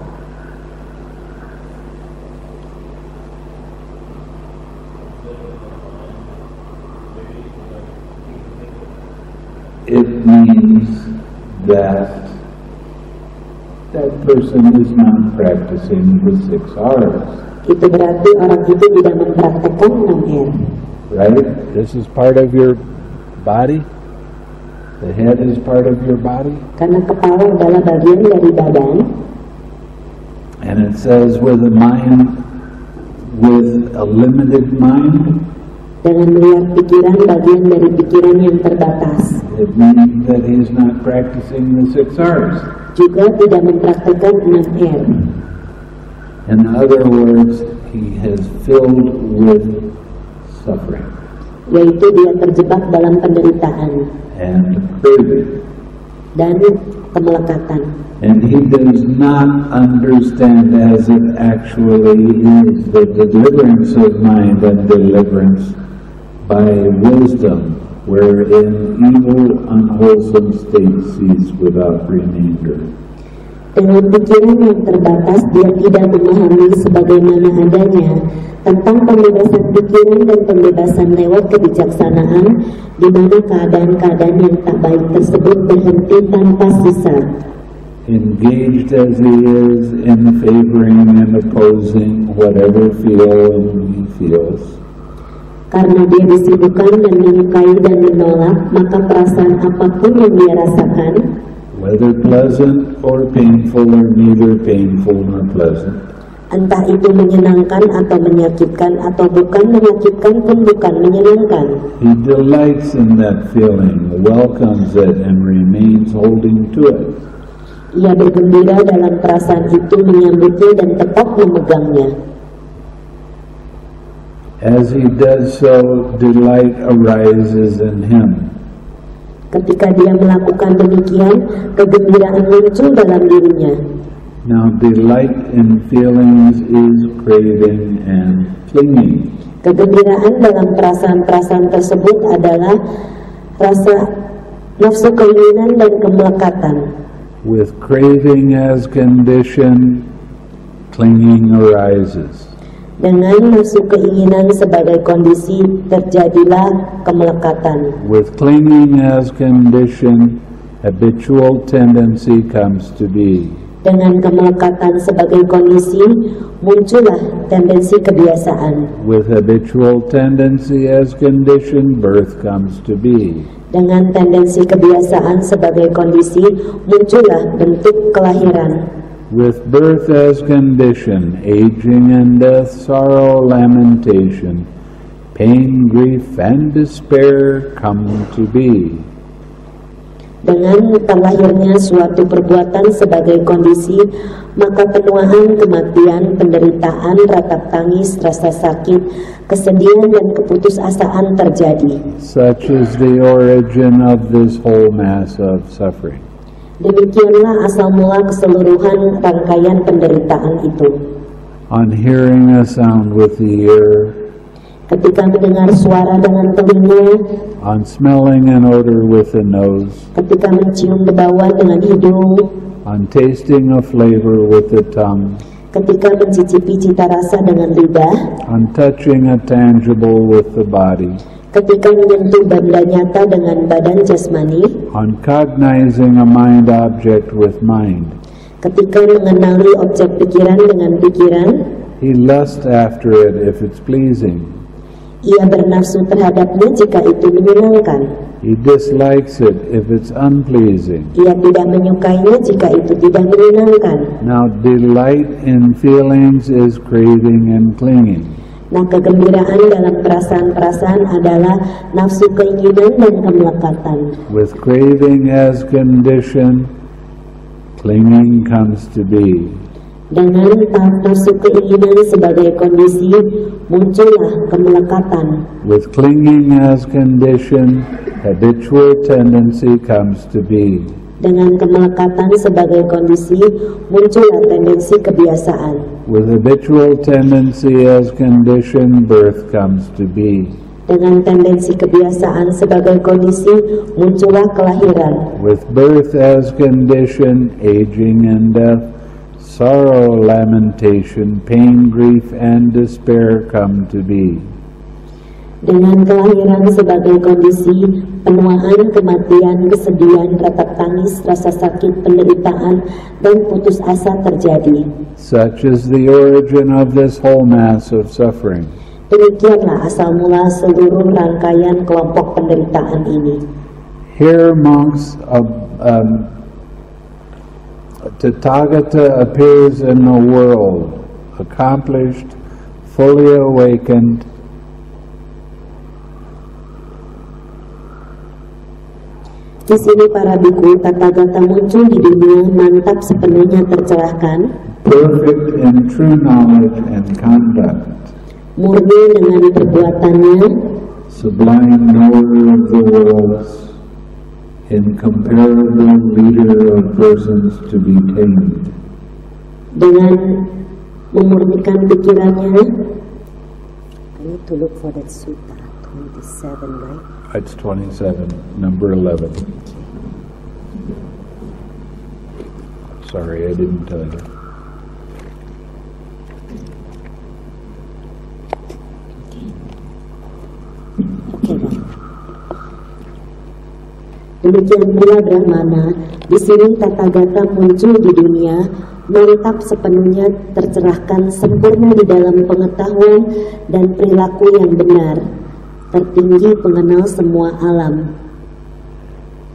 It means that that person is not practicing the 6 R's.
Itu berarti orang itu tidak mempraktekkan 6R.
Right? This is part of your body. The head is part of your body.
Karena kepala adalah bagian dari badan.
And it says with a mind, with a limited mind.
Dengan melihat pikiran bagian dari pikiran yang terbatas.
It means that he is not practicing the 6 R's.
Juga tidak mempraktekkan 6R.
In other words, he has filled with suffering.
Yaitu dia terjebak dalam penderitaan
And craving.
dan kemelekatan.
And he does not understand as it actually is the deliverance of mind and deliverance by wisdom, wherein evil, unwholesome state cease without remainder.
Dengan pikiran yang terbatas, dia tidak memahami sebagaimana adanya tentang pembebasan pikiran dan pembebasan lewat kebijaksanaan, di mana keadaan-keadaan yang tak baik tersebut berhenti tanpa sisa.
Engaged as he is in favoring and opposing whatever feeling he feels.
Karena dia disibukkan dan menyukai dan menolak, maka perasaan apapun yang dia rasakan,
whether pleasant or painful or neither painful nor pleasant,
entah itu menyenangkan atau menyakitkan atau bukan menyakitkan pun bukan menyenangkan,
he delights in that feeling, welcomes it and remains holding to it.
Ia bergembira dalam perasaan itu, menyambutnya dan tetap memegangnya.
As he does so, delight arises in him.
Ketika dia melakukan demikian, kegembiraan muncul dalam dirinya.
Now delight in feelings is craving and clinging.
Kegembiraan dalam perasaan-perasaan tersebut adalah rasa nafsu keinginan dan kemelekatan.
With craving as condition, clinging arises.
Dengan nafsu keinginan sebagai kondisi, terjadilah kemelekatan.
With clinging as condition, habitual tendency comes to be.
Dengan kemelekatan sebagai kondisi, muncullah tendensi kebiasaan.
With habitual tendency as condition, birth comes to be.
Dengan tendensi kebiasaan sebagai kondisi, muncullah bentuk kelahiran.
With birth as condition, aging and death, sorrow, lamentation, pain, grief, and despair come to be.
Dengan terlahirnya suatu perbuatan sebagai kondisi, maka penuaan, kematian, penderitaan, ratap tangis, rasa sakit, kesedihan, dan keputusasaan terjadi.
Such is the origin of this whole mass of suffering.
Demikianlah asal mula keseluruhan rangkaian penderitaan itu.
On hearing a sound with the ear,
Ketika mendengar suara dengan telinga,
on smelling an odor with the nose,
ketika mencium bau dengan hidung,
on tasting a flavor with the tongue,
ketika mencicipi cita rasa dengan lidah,
on touching a tangible with the body,
ketika menyentuh benda nyata dengan badan jasmani,
on cognizing a mind object with mind.
Ketika mengenali objek pikiran dengan pikiran,
He lusts after it if it's pleasing.
ia bernafsu terhadapnya jika itu menyenangkan.
He dislikes it if it's unpleasing.
Ia tidak menyukainya jika itu tidak menyenangkan.
Now delight in feelings is craving and clinging.
Nah, kegembiraan dalam perasaan-perasaan adalah nafsu keinginan dan kemelekatan.
With craving as condition, Clinging comes to be.
Dengan nafsu keinginan sebagai kondisi, muncullah kemelekatan.
With clinging as condition, habitual tendency comes to be.
Dengan kemelekatan sebagai kondisi, muncullah tendensi kebiasaan.
With habitual tendency as condition, birth comes to be.
Dengan tendensi kebiasaan sebagai kondisi, muncullah kelahiran.
With birth as condition, aging and death, sorrow, lamentation, pain, grief, and despair come to be.
Dengan kelahiran sebagai kondisi, penuaan, kematian, kesedihan, retak tangis, rasa sakit, penderitaan, dan putus asa terjadi.
Such is the origin of this whole mass of suffering.
Demikianlah asal mula seluruh rangkaian kelompok penderitaan ini.
Here monks Tathagata appears in the world, accomplished, fully awakened,
di sini para bhikkhu Tathagata muncul di dunia, mantap sepenuhnya tercerahkan,
perfect in true knowledge and conduct,
murni dengan perbuatannya,
sublime knower of the worlds, incomparable leader of persons to be tamed.
Dengan memurnikan pikirannya. I need to look for that Sutta 27, right?
It's 27, number 11. Sorry, I didn't tell you.
Okay, demikian pula Brahmana, di sini Tathagata muncul di dunia, mantap sepenuhnya tercerahkan, sempurna di dalam pengetahuan dan perilaku yang benar, tertinggi pengenal semua alam.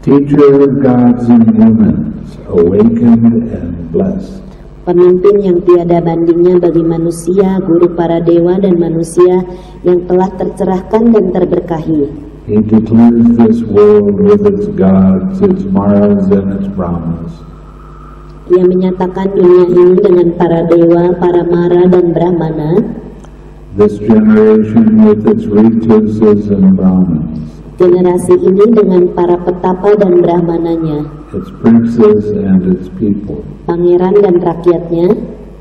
Teacher of gods and humans, awakened and blessed.
Pemimpin yang tiada bandingnya bagi manusia, guru para dewa dan manusia yang telah tercerahkan dan terberkahi.
He declares this world with its gods, its maras, and its brahmas.
Ia menyatakan dunia ini dengan para dewa, para mara dan brahmana.
This generation with its rituses and brahmins.
Generasi ini dengan para petapa dan brahmananya.
Its princes and its people.
Pangeran dan rakyatnya.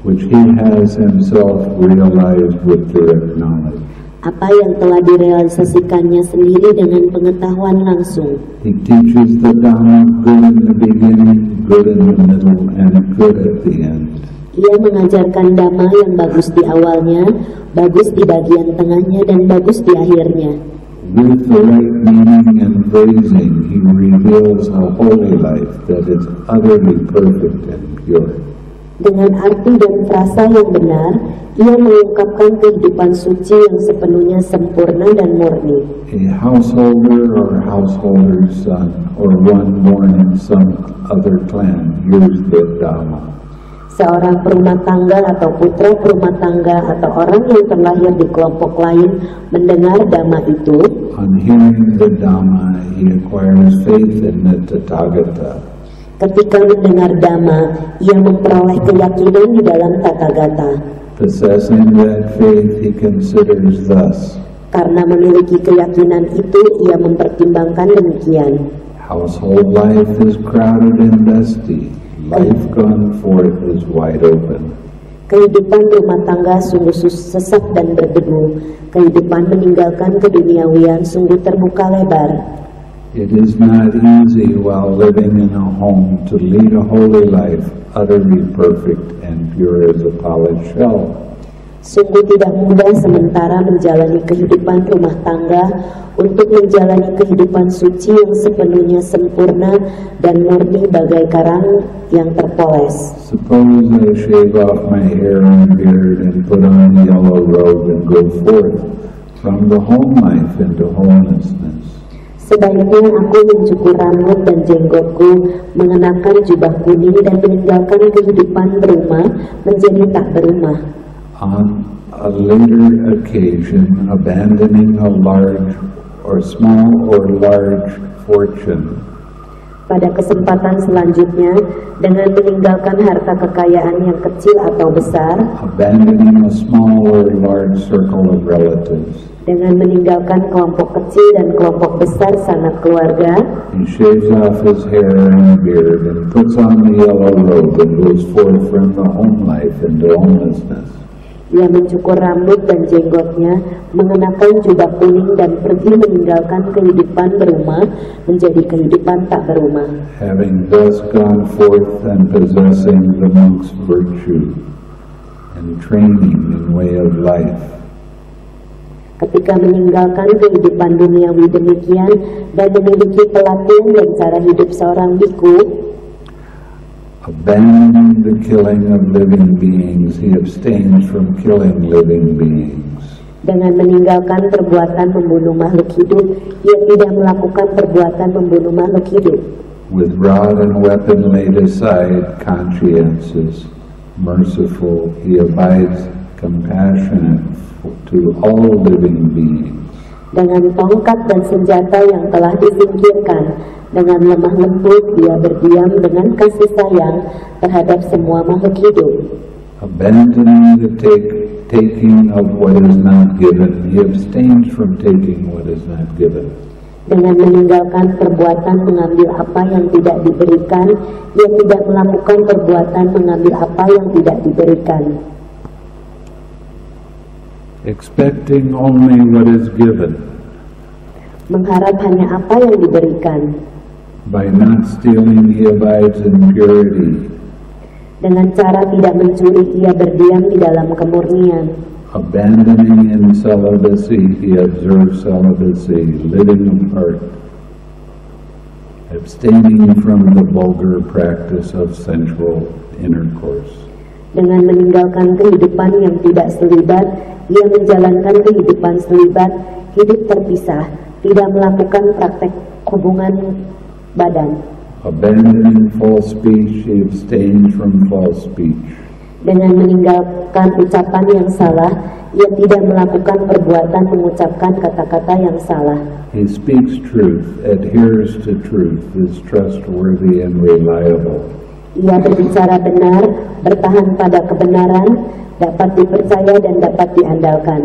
Which he has himself realized with direct knowledge.
Apa yang telah direalisasikannya sendiri dengan pengetahuan langsung.
He teaches the Dhamma good in the beginning, good in the middle, and good at the end.
Ia mengajarkan Dhamma yang bagus di awalnya, bagus di bagian tengahnya, dan bagus di akhirnya.
With the right meaning and phrasing, he reveals a holy life that is utterly perfect and pure.
Dengan arti dan frasa yang benar, ia mengungkapkan kehidupan suci yang sepenuhnya sempurna dan murni.
A householder or householder's son, or one born in some other clan, hears the Dhamma.
Seorang perumah tangga atau putra perumah tangga atau orang yang terlahir di kelompok lain mendengar Dhamma itu.
On hearing the Dhamma, he acquires faith in the Tathagata.
Ketika mendengar Dhamma, ia memperoleh keyakinan di dalam Tathagata.
Possessing that faith, he considers thus.
Karena memiliki keyakinan itu, ia mempertimbangkan demikian.
Household life is crowded and dusty. Life gone forth is wide open.
Kehidupan rumah tangga sungguh sesak dan berdebu. Kehidupan meninggalkan keduniawian sungguh terbuka lebar.
It is not easy while living in a home to lead a holy life, utterly perfect and pure as a polished shell.
Sungguh tidak mudah sementara menjalani kehidupan rumah tangga untuk menjalani kehidupan suci yang sepenuhnya sempurna dan murni bagai karang yang terpoles.
Suppose I shave off my hair and beard and put on the yellow robe and go forth from the home life into homelessness.
Sebaiknya aku mencukur rambut dan jenggotku, mengenakan jubah kuning dan meninggalkan kehidupan berumah menjadi tak berumah.
On a later occasion, abandoning a large or small or large fortune.
Pada kesempatan selanjutnya, dengan meninggalkan harta kekayaan yang kecil atau besar,
abandoning a small or large circle of relatives,
dengan meninggalkan kelompok kecil dan kelompok besar sanak keluarga,
he shaves off his hair and beard and puts on the yellow robe and goes forth from the home life into homelessness.
ia mencukur rambut dan jenggotnya, mengenakan jubah kuning dan pergi meninggalkan kehidupan berumah menjadi kehidupan tak berumah.
Having thus gone forth and possessing the monk's virtue and training in way of life,
Ketika meninggalkan kehidupan duniawi demikian dan memiliki pelatihan dan cara hidup seorang bhikkhu,
abandoning the killing of living beings, he abstains from killing living beings.
dengan meninggalkan perbuatan membunuh makhluk hidup, ia tidak melakukan perbuatan membunuh makhluk hidup.
With rod and weapon laid aside, conscience is merciful. He abides compassionate to all living beings.
Dengan tongkat dan senjata yang telah disingkirkan, dengan lemah lembut dia berdiam dengan kasih sayang terhadap semua makhluk hidup.
Abandoning the taking of what is not given, he abstains from taking what is not given.
Dengan meninggalkan perbuatan mengambil apa yang tidak diberikan, ia tidak melakukan perbuatan mengambil apa yang tidak diberikan.
Expecting only what is given,
Mengharap hanya apa yang diberikan.
by not stealing he abides in purity.
Dengan cara tidak mencuri, ia berdiam di dalam kemurnian.
Abandoning in celibacy, he observes celibacy, living apart. Abstaining from the vulgar practice of sensual intercourse.
Dengan meninggalkan kehidupan yang tidak selibat, ia menjalankan kehidupan selibat, hidup terpisah, tidak melakukan praktek hubungan badan.
Abandoning false speech, he abstains from false speech.
Dengan meninggalkan ucapan yang salah, ia tidak melakukan perbuatan mengucapkan kata-kata yang salah.
He speaks truth, adheres to truth, is trustworthy and reliable.
Ia berbicara benar, bertahan pada kebenaran, dapat dipercaya dan dapat diandalkan.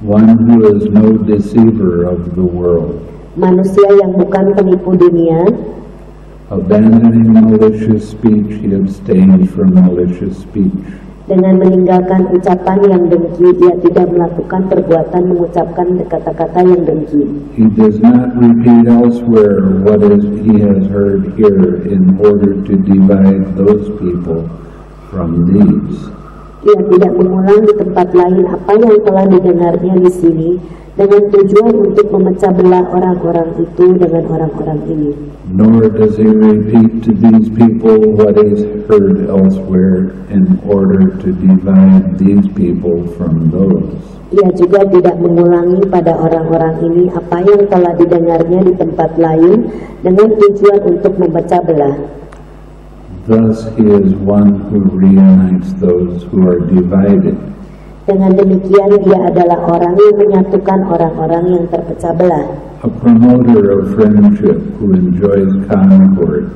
One who is no deceiver of the world.
Manusia yang bukan penipu dunia.
Abandoning malicious speech, he abstains from malicious speech.
Dengan meninggalkan ucapan yang dengki, ia tidak melakukan perbuatan mengucapkan kata-kata yang dengki.
He does not repeat elsewhere what he has heard here in order to divide those people from these.
Ia tidak mengulang di tempat lain apa yang telah didengarnya di sini dengan tujuan untuk memecah belah orang-orang itu dengan orang-orang ini.
Nor does he repeat to these people what is heard elsewhere in order to divide these people from those.
Ia juga tidak mengulangi pada orang-orang ini apa yang telah didengarnya di tempat lain dengan tujuan untuk memecah belah.
Thus he is one who reunites those who are divided.
Dengan demikian dia adalah orang yang menyatukan orang-orang yang terpecah belah.
A promoter of friendship who enjoys concord.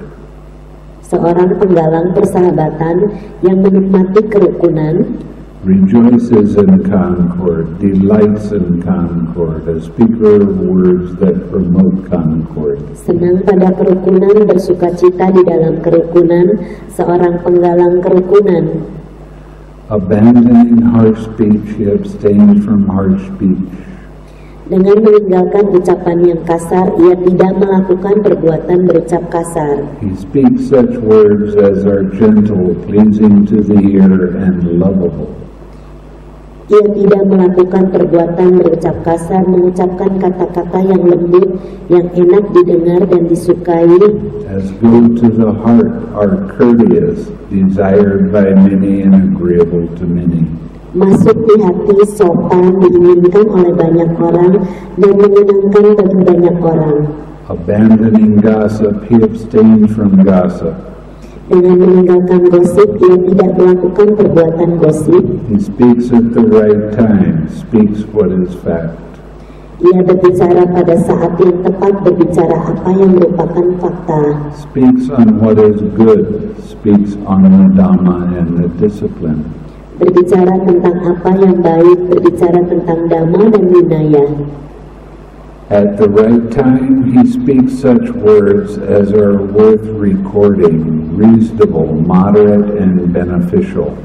Seorang penggalang persahabatan yang menikmati kerukunan.
Rejoices in concord, delights in concord, a speaker of words that promote concord.
Senang pada kerukunan, bersukacita di dalam kerukunan, seorang penggalang kerukunan.
Abandoning harsh speech, he abstains from harsh speech.
Dengan meninggalkan ucapan yang kasar, ia tidak melakukan perbuatan berucap kasar.
He speaks such words as are gentle, pleasing to the ear, and lovable.
Ia tidak melakukan perbuatan berucap kasar, mengucapkan kata-kata yang lembut, yang enak didengar dan disukai.
As go to the heart, are courteous, desired by many and agreeable to many.
Masuk di hati, sopan, diinginkan oleh banyak orang, dan menyenangkan bagi banyak orang.
Abandoning gossip, he abstains from gossip.
Dengan meninggalkan gosip, ia tidak melakukan perbuatan gosip.
He speaks at the right time, speaks what is fact.
Ia berbicara pada saat yang tepat, berbicara apa yang merupakan fakta.
Speaks on what is good, speaks on the Dhamma and the discipline.
Berbicara tentang apa yang baik, berbicara tentang Dhamma dan Vinaya.
At the right time, he speaks such words as are worth recording, reasonable, moderate, and beneficial.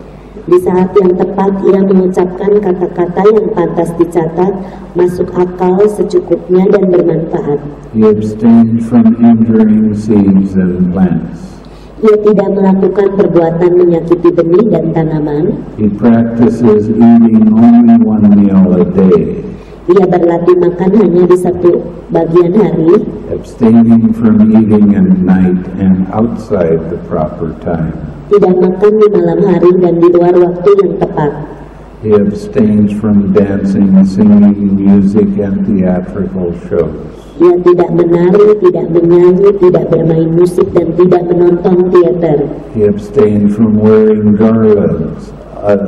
Di saat yang tepat, ia mengucapkan kata-kata yang pantas dicatat, masuk akal, secukupnya, dan bermanfaat.
He abstains from injuring seeds and plants.
Ia tidak melakukan perbuatan menyakiti benih dan tanaman.
He practices eating only one meal a day.
Ia berlatih makan hanya di satu bagian hari,
Abstaining from eating at night and outside the proper time.
tidak makan di malam hari dan di luar waktu yang tepat.
He abstains from dancing, singing, music, and theatrical shows.
Ia tidak menari, tidak menyanyi, tidak bermain musik, dan tidak menonton teater.
He abstained from wearing garlands,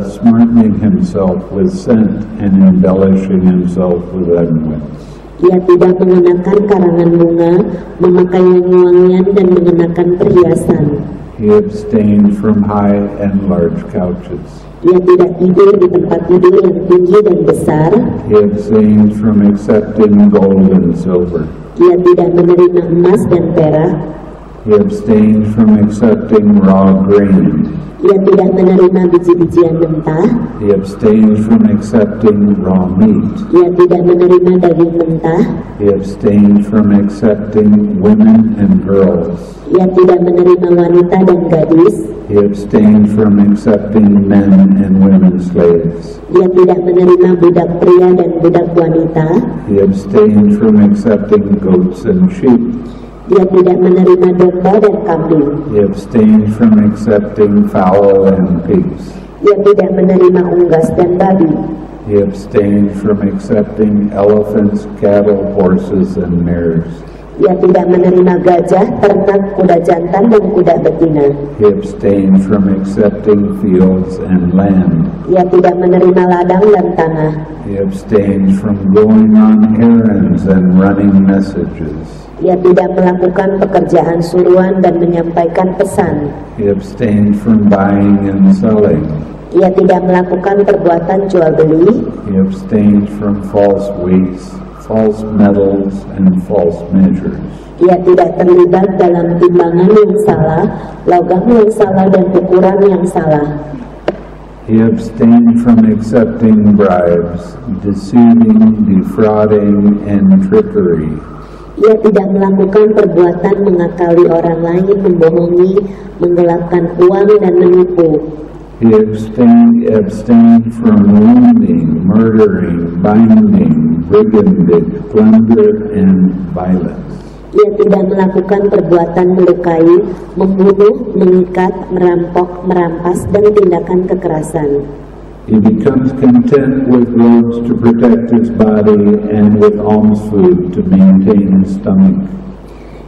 smartening himself with scent and embellishing himself with ornaments.
Ia tidak mengenakan karangan bunga, memakai wangi-wangian, dan mengenakan perhiasan.
He abstained from high and large couches.
Ia tidak tidur di tempat tidur yang tinggi dan besar.
He abstained from accepting gold and silver.
Ia tidak menerima emas dan perak.
He abstained from accepting raw grain.
Ia tidak menerima biji-bijian mentah.
He abstained from accepting raw meat.
Ia tidak menerima daging mentah.
He abstained from accepting women and girls.
Ia tidak menerima wanita dan gadis.
He abstained from accepting men and women slaves.
Ia tidak menerima budak pria dan budak wanita.
He abstained from accepting goats and sheep.
Dia tidak menerima domba dan kambing.
He abstained from accepting fowl and pigs.
Ia tidak menerima unggas dan babi.
He abstained from accepting elephants, cattle, horses, and mares.
Ia tidak menerima gajah, ternak, kuda jantan, dan kuda betina.
He abstained from accepting fields and land.
Ia tidak menerima ladang dan tanah.
He abstained from going on errands and running messages.
Ia tidak melakukan pekerjaan suruhan dan menyampaikan pesan.
He abstained from buying and selling.
Ia tidak melakukan perbuatan jual beli.
He abstained from false weights, false metals, and false measures.
Ia tidak terlibat dalam timbangan yang salah, logam yang salah, dan ukuran yang salah.
He abstained from accepting bribes, deceiving, defrauding, and trickery.
Ia tidak melakukan perbuatan mengakali orang lain, membohongi, menggelapkan uang, dan menipu.
He abstained from wounding, murdering, binding, brigandage, plunder, and violence.
Ia tidak melakukan perbuatan melukai, membunuh, mengikat, merampok, merampas, dan tindakan kekerasan.
He becomes content with robes to protect his body and with alms food to maintain his stomach.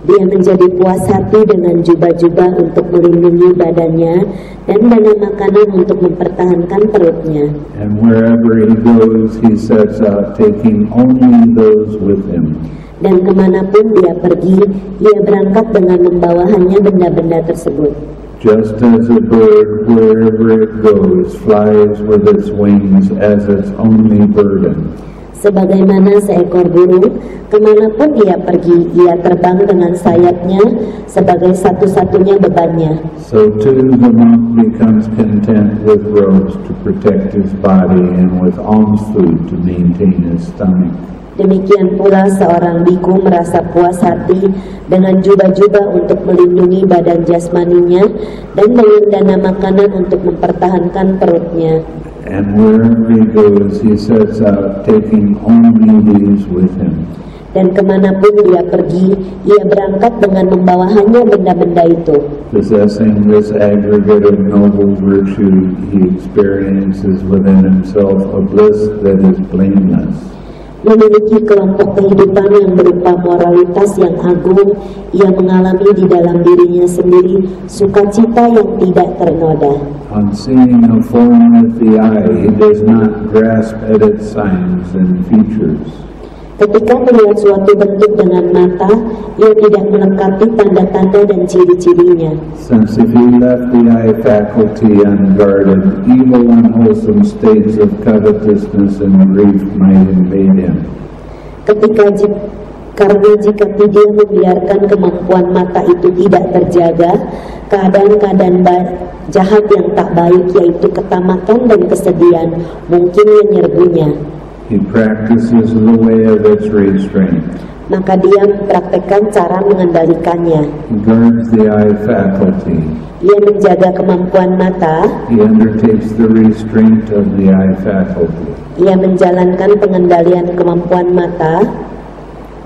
Dia menjadi puas hati dengan jubah-jubah untuk melindungi badannya dan dana makanan untuk mempertahankan perutnya.
And wherever he goes, he sets out taking only those with him.
Dan kemanapun dia pergi, ia berangkat dengan membawa hanya benda-benda tersebut.
Just as a bird, wherever it goes, flies with its wings as its only burden.
Sebagaimana seekor burung, kemanapun ia pergi, ia terbang dengan sayapnya sebagai satu-satunya bebannya.
So too the monk becomes content with robes to protect his body and with alms food to maintain his stomach.
Demikian pula seorang biku merasa puas hati dengan jubah-jubah untuk melindungi badan jasmaninya dan dengan dana makanan untuk mempertahankan perutnya.
And wherever he goes, he sets out taking only these with him.
Dan kemanapun dia pergi, ia berangkat dengan membawa hanya benda-benda itu.
Possessing this aggregate of noble virtue, he experiences within himself a bliss that is blameless.
Memiliki kelompok kehidupan yang berupa moralitas yang agung, ia mengalami di dalam dirinya sendiri sukacita yang tidak ternoda.
On seeing a form with the eye, he does not grasp at its signs and features.
Ketika melihat suatu bentuk dengan mata, ia tidak melengkapi tanda-tanda dan ciri-cirinya.
Since if he left the eye faculty unguarded, evil unwholesome states of covetousness and grief might invade him. Karena jika dia membiarkan kemampuan mata itu tidak terjaga, keadaan-keadaan jahat yang tak baik, yaitu ketamakan dan kesedihan, mungkin menyerbunya. He practices the way of its restraint.
Maka dia mempraktekkan cara mengendalikannya.
He guards the eye faculty.
Ia menjaga kemampuan mata.
He undertakes the restraint of the eye faculty.
Ia menjalankan pengendalian kemampuan mata.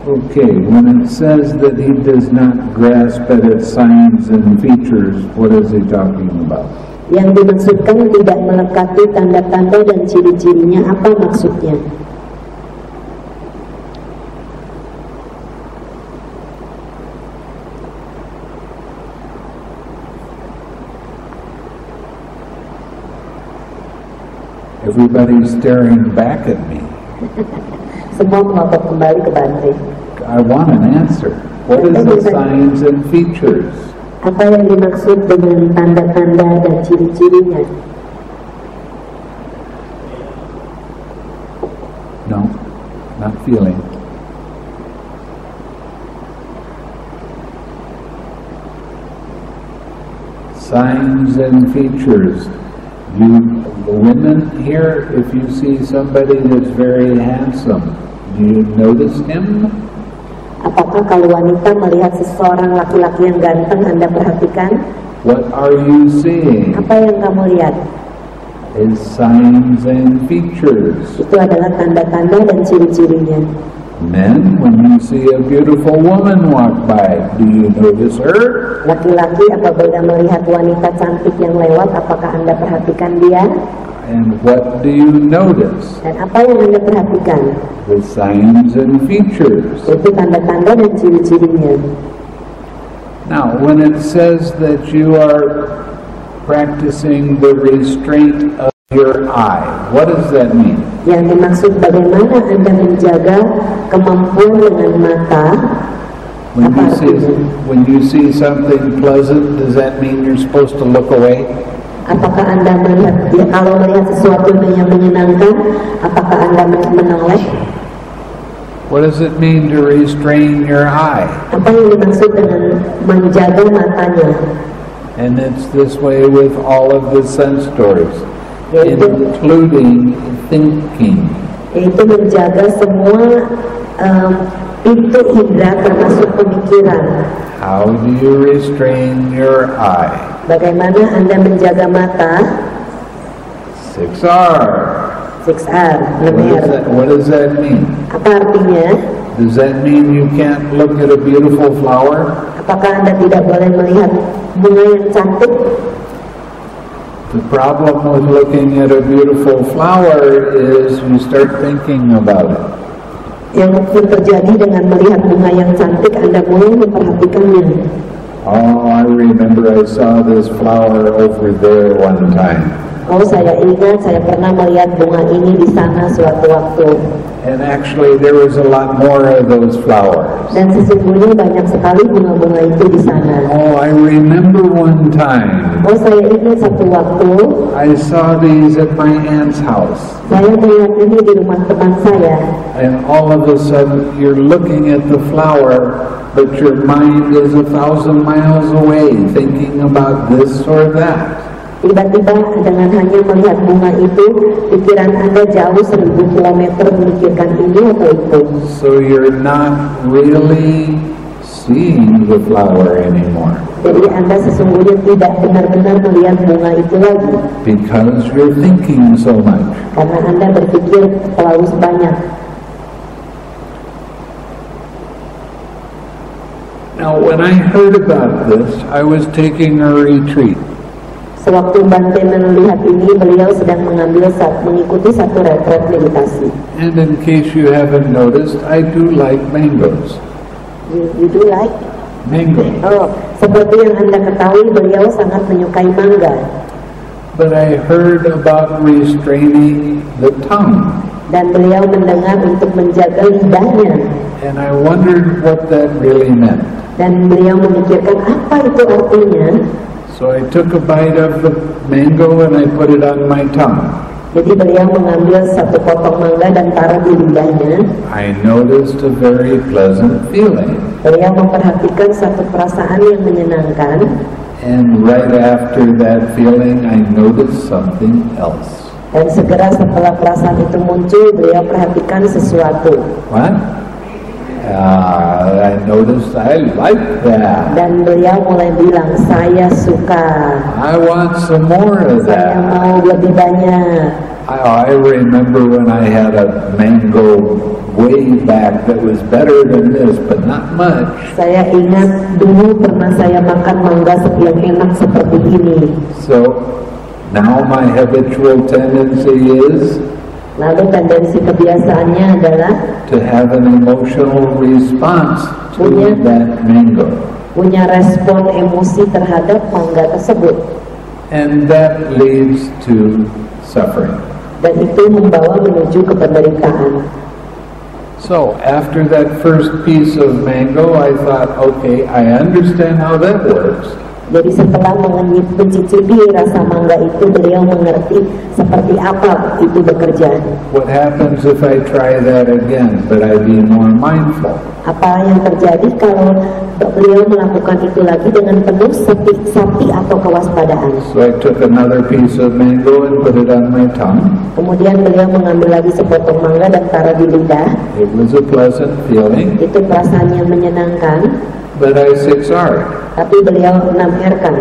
Okay, when it says that he does not grasp at its signs and features, what is he talking about?
Yang dimaksudkan tidak melekati tanda-tanda dan ciri-cirinya, apa maksudnya?
Everybody's staring back at me.
Semua melotot kembali ke Bante.
I want an answer. What is the signs and features?
Apa yang dimaksud dengan tanda-tanda dan ciri-cirinya?
No, not feeling. Signs and features. You, the women here, if you see somebody that's very handsome, do you notice him?
Apakah kalau wanita melihat seseorang laki-laki yang ganteng, Anda perhatikan?
What are you seeing?
Apa yang kamu lihat?
Is signs and features.
Itu adalah tanda-tanda dan ciri-cirinya.
Men, when you see a beautiful woman walk by, do you notice her?
Laki-laki apabila melihat wanita cantik yang lewat, apakah Anda perhatikan dia?
And what do you notice?
Dan apa yang Anda perhatikan?
The signs and features.
Itu tanda-tanda dan ciri-cirinya.
Now, when it says that you are practicing the restraint of your eye, what does that mean?
Yang dimaksud bagaimana Anda menjaga kemampuan dengan mata.
When you see something pleasant, does that mean you're supposed to look away?
Apakah Anda melihat, kalau melihat sesuatu yang menyenangkan, apakah Anda menoleh?
What does it mean to restrain your eye?
Apa yang dimaksud dengan menjaga matanya?
And it's this way with all of the sense doors, including thinking.
Yaitu menjaga semua pintu indera termasuk pemikiran.
How do you restrain your eye?
Bagaimana Anda menjaga mata?
6R.
6R.
What does that mean?
Apa artinya?
Does that mean you can't look at a beautiful flower?
Apakah Anda tidak boleh melihat bunga yang cantik?
The problem with looking at a beautiful flower is you start thinking about it.
Yang terjadi dengan melihat bunga yang cantik, Anda mulai memperhatikannya.
Oh, I remember I saw this flower over there one time.
Oh, saya ingat saya pernah melihat bunga ini di sana suatu waktu.
And actually there was a lot more of those flowers.
Dan sesungguhnya banyak sekali bunga-bunga itu di sana.
Oh, I remember one time.
Oh, saya ingat satu waktu.
I saw these at my aunt's house.
Saya melihat ini di rumah teman saya.
And all of a sudden you're looking at the flower, but your mind is 1,000 miles away, thinking about this or that.
Tiba-tiba dengan hanya melihat bunga itu, pikiran Anda jauh 1.000 kilometer memikirkan ini atau itu.
So you're not really seeing the flower anymore.
Jadi Anda sesungguhnya tidak benar-benar melihat bunga itu lagi.
Because you're thinking so much.
Karena Anda berpikir terlalu banyak.
Now when I heard about this, I was taking a retreat.
Sewaktu Bante melihat ini, beliau sedang mengikuti satu retret meditasi.
And in case you haven't noticed, I do like mangoes.
You do like?
Mango.
Oh, seperti yang Anda ketahui, beliau sangat menyukai mangga.
But I heard about restraining the tongue.
Dan beliau mendengar untuk menjaga lidahnya.
And I wondered what that really meant.
Dan beliau memikirkan apa itu artinya.
So I took a bite of the mango and I put it on my tongue.
Jadi beliau mengambil satu potong mangga dan taruh di lidahnya.
I noticed a very pleasant feeling.
Beliau memperhatikan satu perasaan yang menyenangkan.
And right after that feeling, I noticed something else.
Dan segera setelah perasaan itu muncul, beliau perhatikan sesuatu.
What? I noticed I like that.
Dan beliau mulai bilang, saya suka.
I want some more of
Saya
that.
mau lebih banyak.
I remember when I had a mango way back that was better than this, but not much.
Saya ingat dulu pernah saya makan mangga yang enak seperti ini.
So now my habitual tendency is
Lalu tendensi kebiasaannya adalah
to have an emotional response to
Punya.
that mango.
punya respon emosi terhadap mangga tersebut.
And that leads to suffering.
Dan itu membawa menuju ke penderitaan.
So after that first piece of mango, I thought, okay, I understand how that works.
Jadi setelah mencicipi rasa mangga itu, beliau mengerti seperti apa itu bekerja.
What happens if I try that again, but I be more mindful?
Apa yang terjadi kalau beliau melakukan itu lagi dengan penuh sati atau kewaspadaan?
So I took another piece of mango and put it on my tongue.
Kemudian beliau mengambil lagi sepotong mangga dan taruh di lidah.
It was a pleasant feeling,
Itu perasaan yang menyenangkan,
but I 6R'd.
tapi beliau 6R-kan.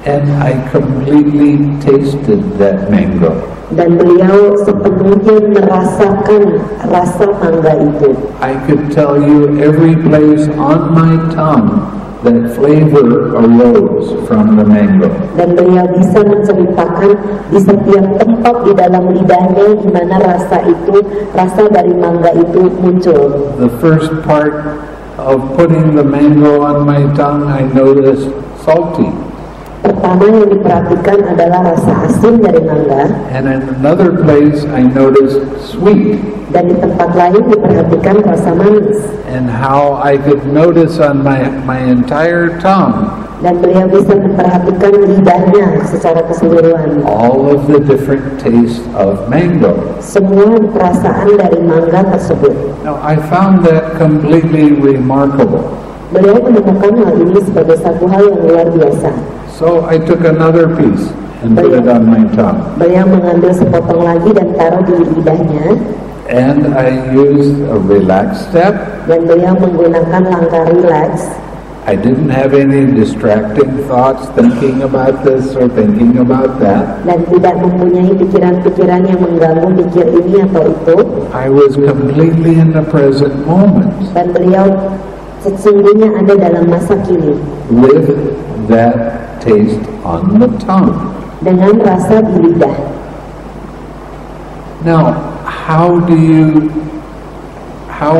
And I completely tasted that mango.
Dan beliau sepenuhnya merasakan rasa mangga itu.
I could tell you every place on my tongue that flavor arose from the mango.
Dan beliau bisa menceritakan di setiap tempat di dalam lidahnya di mana rasa dari mangga itu muncul.
The first part of putting the mango on my tongue, I noticed salty.
Pertama yang diperhatikan adalah rasa asin dari mangga,
And in another place, I noticed sweet.
dan di tempat lain diperhatikan rasa manis.
And how I could notice on my entire tongue
Dan beliau bisa memperhatikan lidahnya secara keseluruhan.
all of the different tastes of mango.
Semua perasaan dari mangga tersebut.
Now, I found that completely remarkable.
Beliau menemukan hal ini sebagai satu hal yang luar biasa.
So I took another piece and put it on my tongue.
Beliau mengambil sepotong lagi dan taruh di lidahnya.
And I used a relaxed step.
Dan beliau menggunakan langkah rileks.
I didn't have any distracting thoughts thinking about this or thinking about that.
Dan tidak mempunyai pikiran-pikiran yang mengganggu pikir ini atau itu.
I was completely in the present moment
Dan beliau sesungguhnya ada dalam masa kini.
with that taste on the tongue.
Dengan rasa di lidah.
Now, how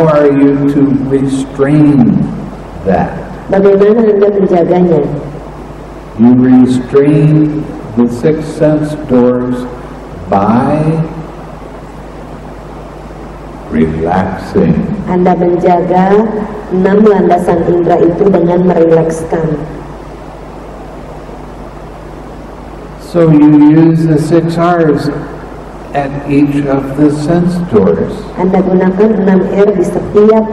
are you to restrain that?
Bagaimana Anda menjaganya?
You restrain the six sense doors by relaxing.
Anda menjaga 6 landasan indera itu dengan merilekskan.
So you use the 6R's at each of the sense doors.
Anda gunakan 6R di setiap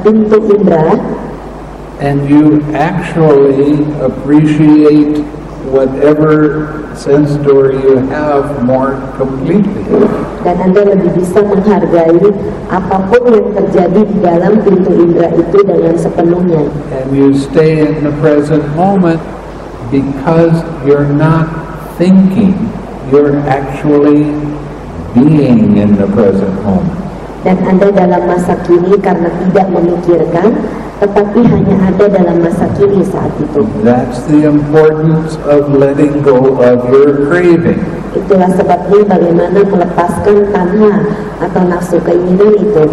pintu indera.
And you actually appreciate whatever sense door you have more completely.
Dan Anda lebih bisa menghargai apapun yang terjadi di dalam pintu indera itu dengan sepenuhnya.
And you stay in the present moment because you're not thinking, you're actually being in the present moment.
Dan Anda dalam masa kini karena tidak memikirkan, tetapi hanya ada dalam masa kini saat itu.
That's the importance of letting go of your craving.
Itulah sebabnya bagaimana melepaskan tanha atau nafsu keinginan itu.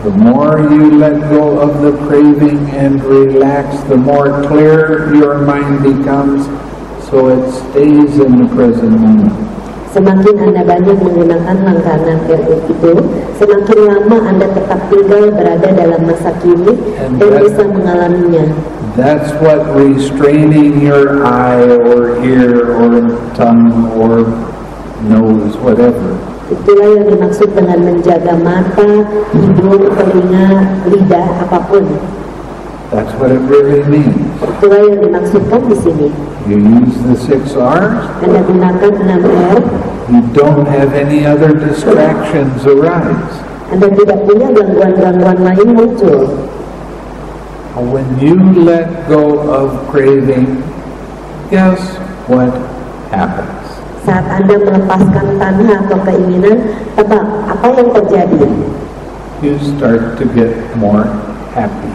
The more you let go of the craving and relax, the more clear your mind becomes, so it stays in the present moment.
Semakin Anda banyak menggunakan langkah 6R itu, semakin lama Anda tetap tinggal berada dalam masa kini dan bisa mengalaminya.
That's what restraining your eye or ear or tongue or nose, whatever.
Itulah yang dimaksud dengan menjaga mata, hidung, telinga, lidah, apapun.
That's what it really means.
Itulah yang dimaksudkan di sini.
You use the 6 R's.
Anda gunakan 6R.
You don't have any other distractions arise.
Anda tidak punya gangguan-gangguan lain muncul.
When you let go of craving, guess what happens?
Saat Anda melepaskan tanha atau keinginan, tebak apa yang terjadi?
You start to get more happy.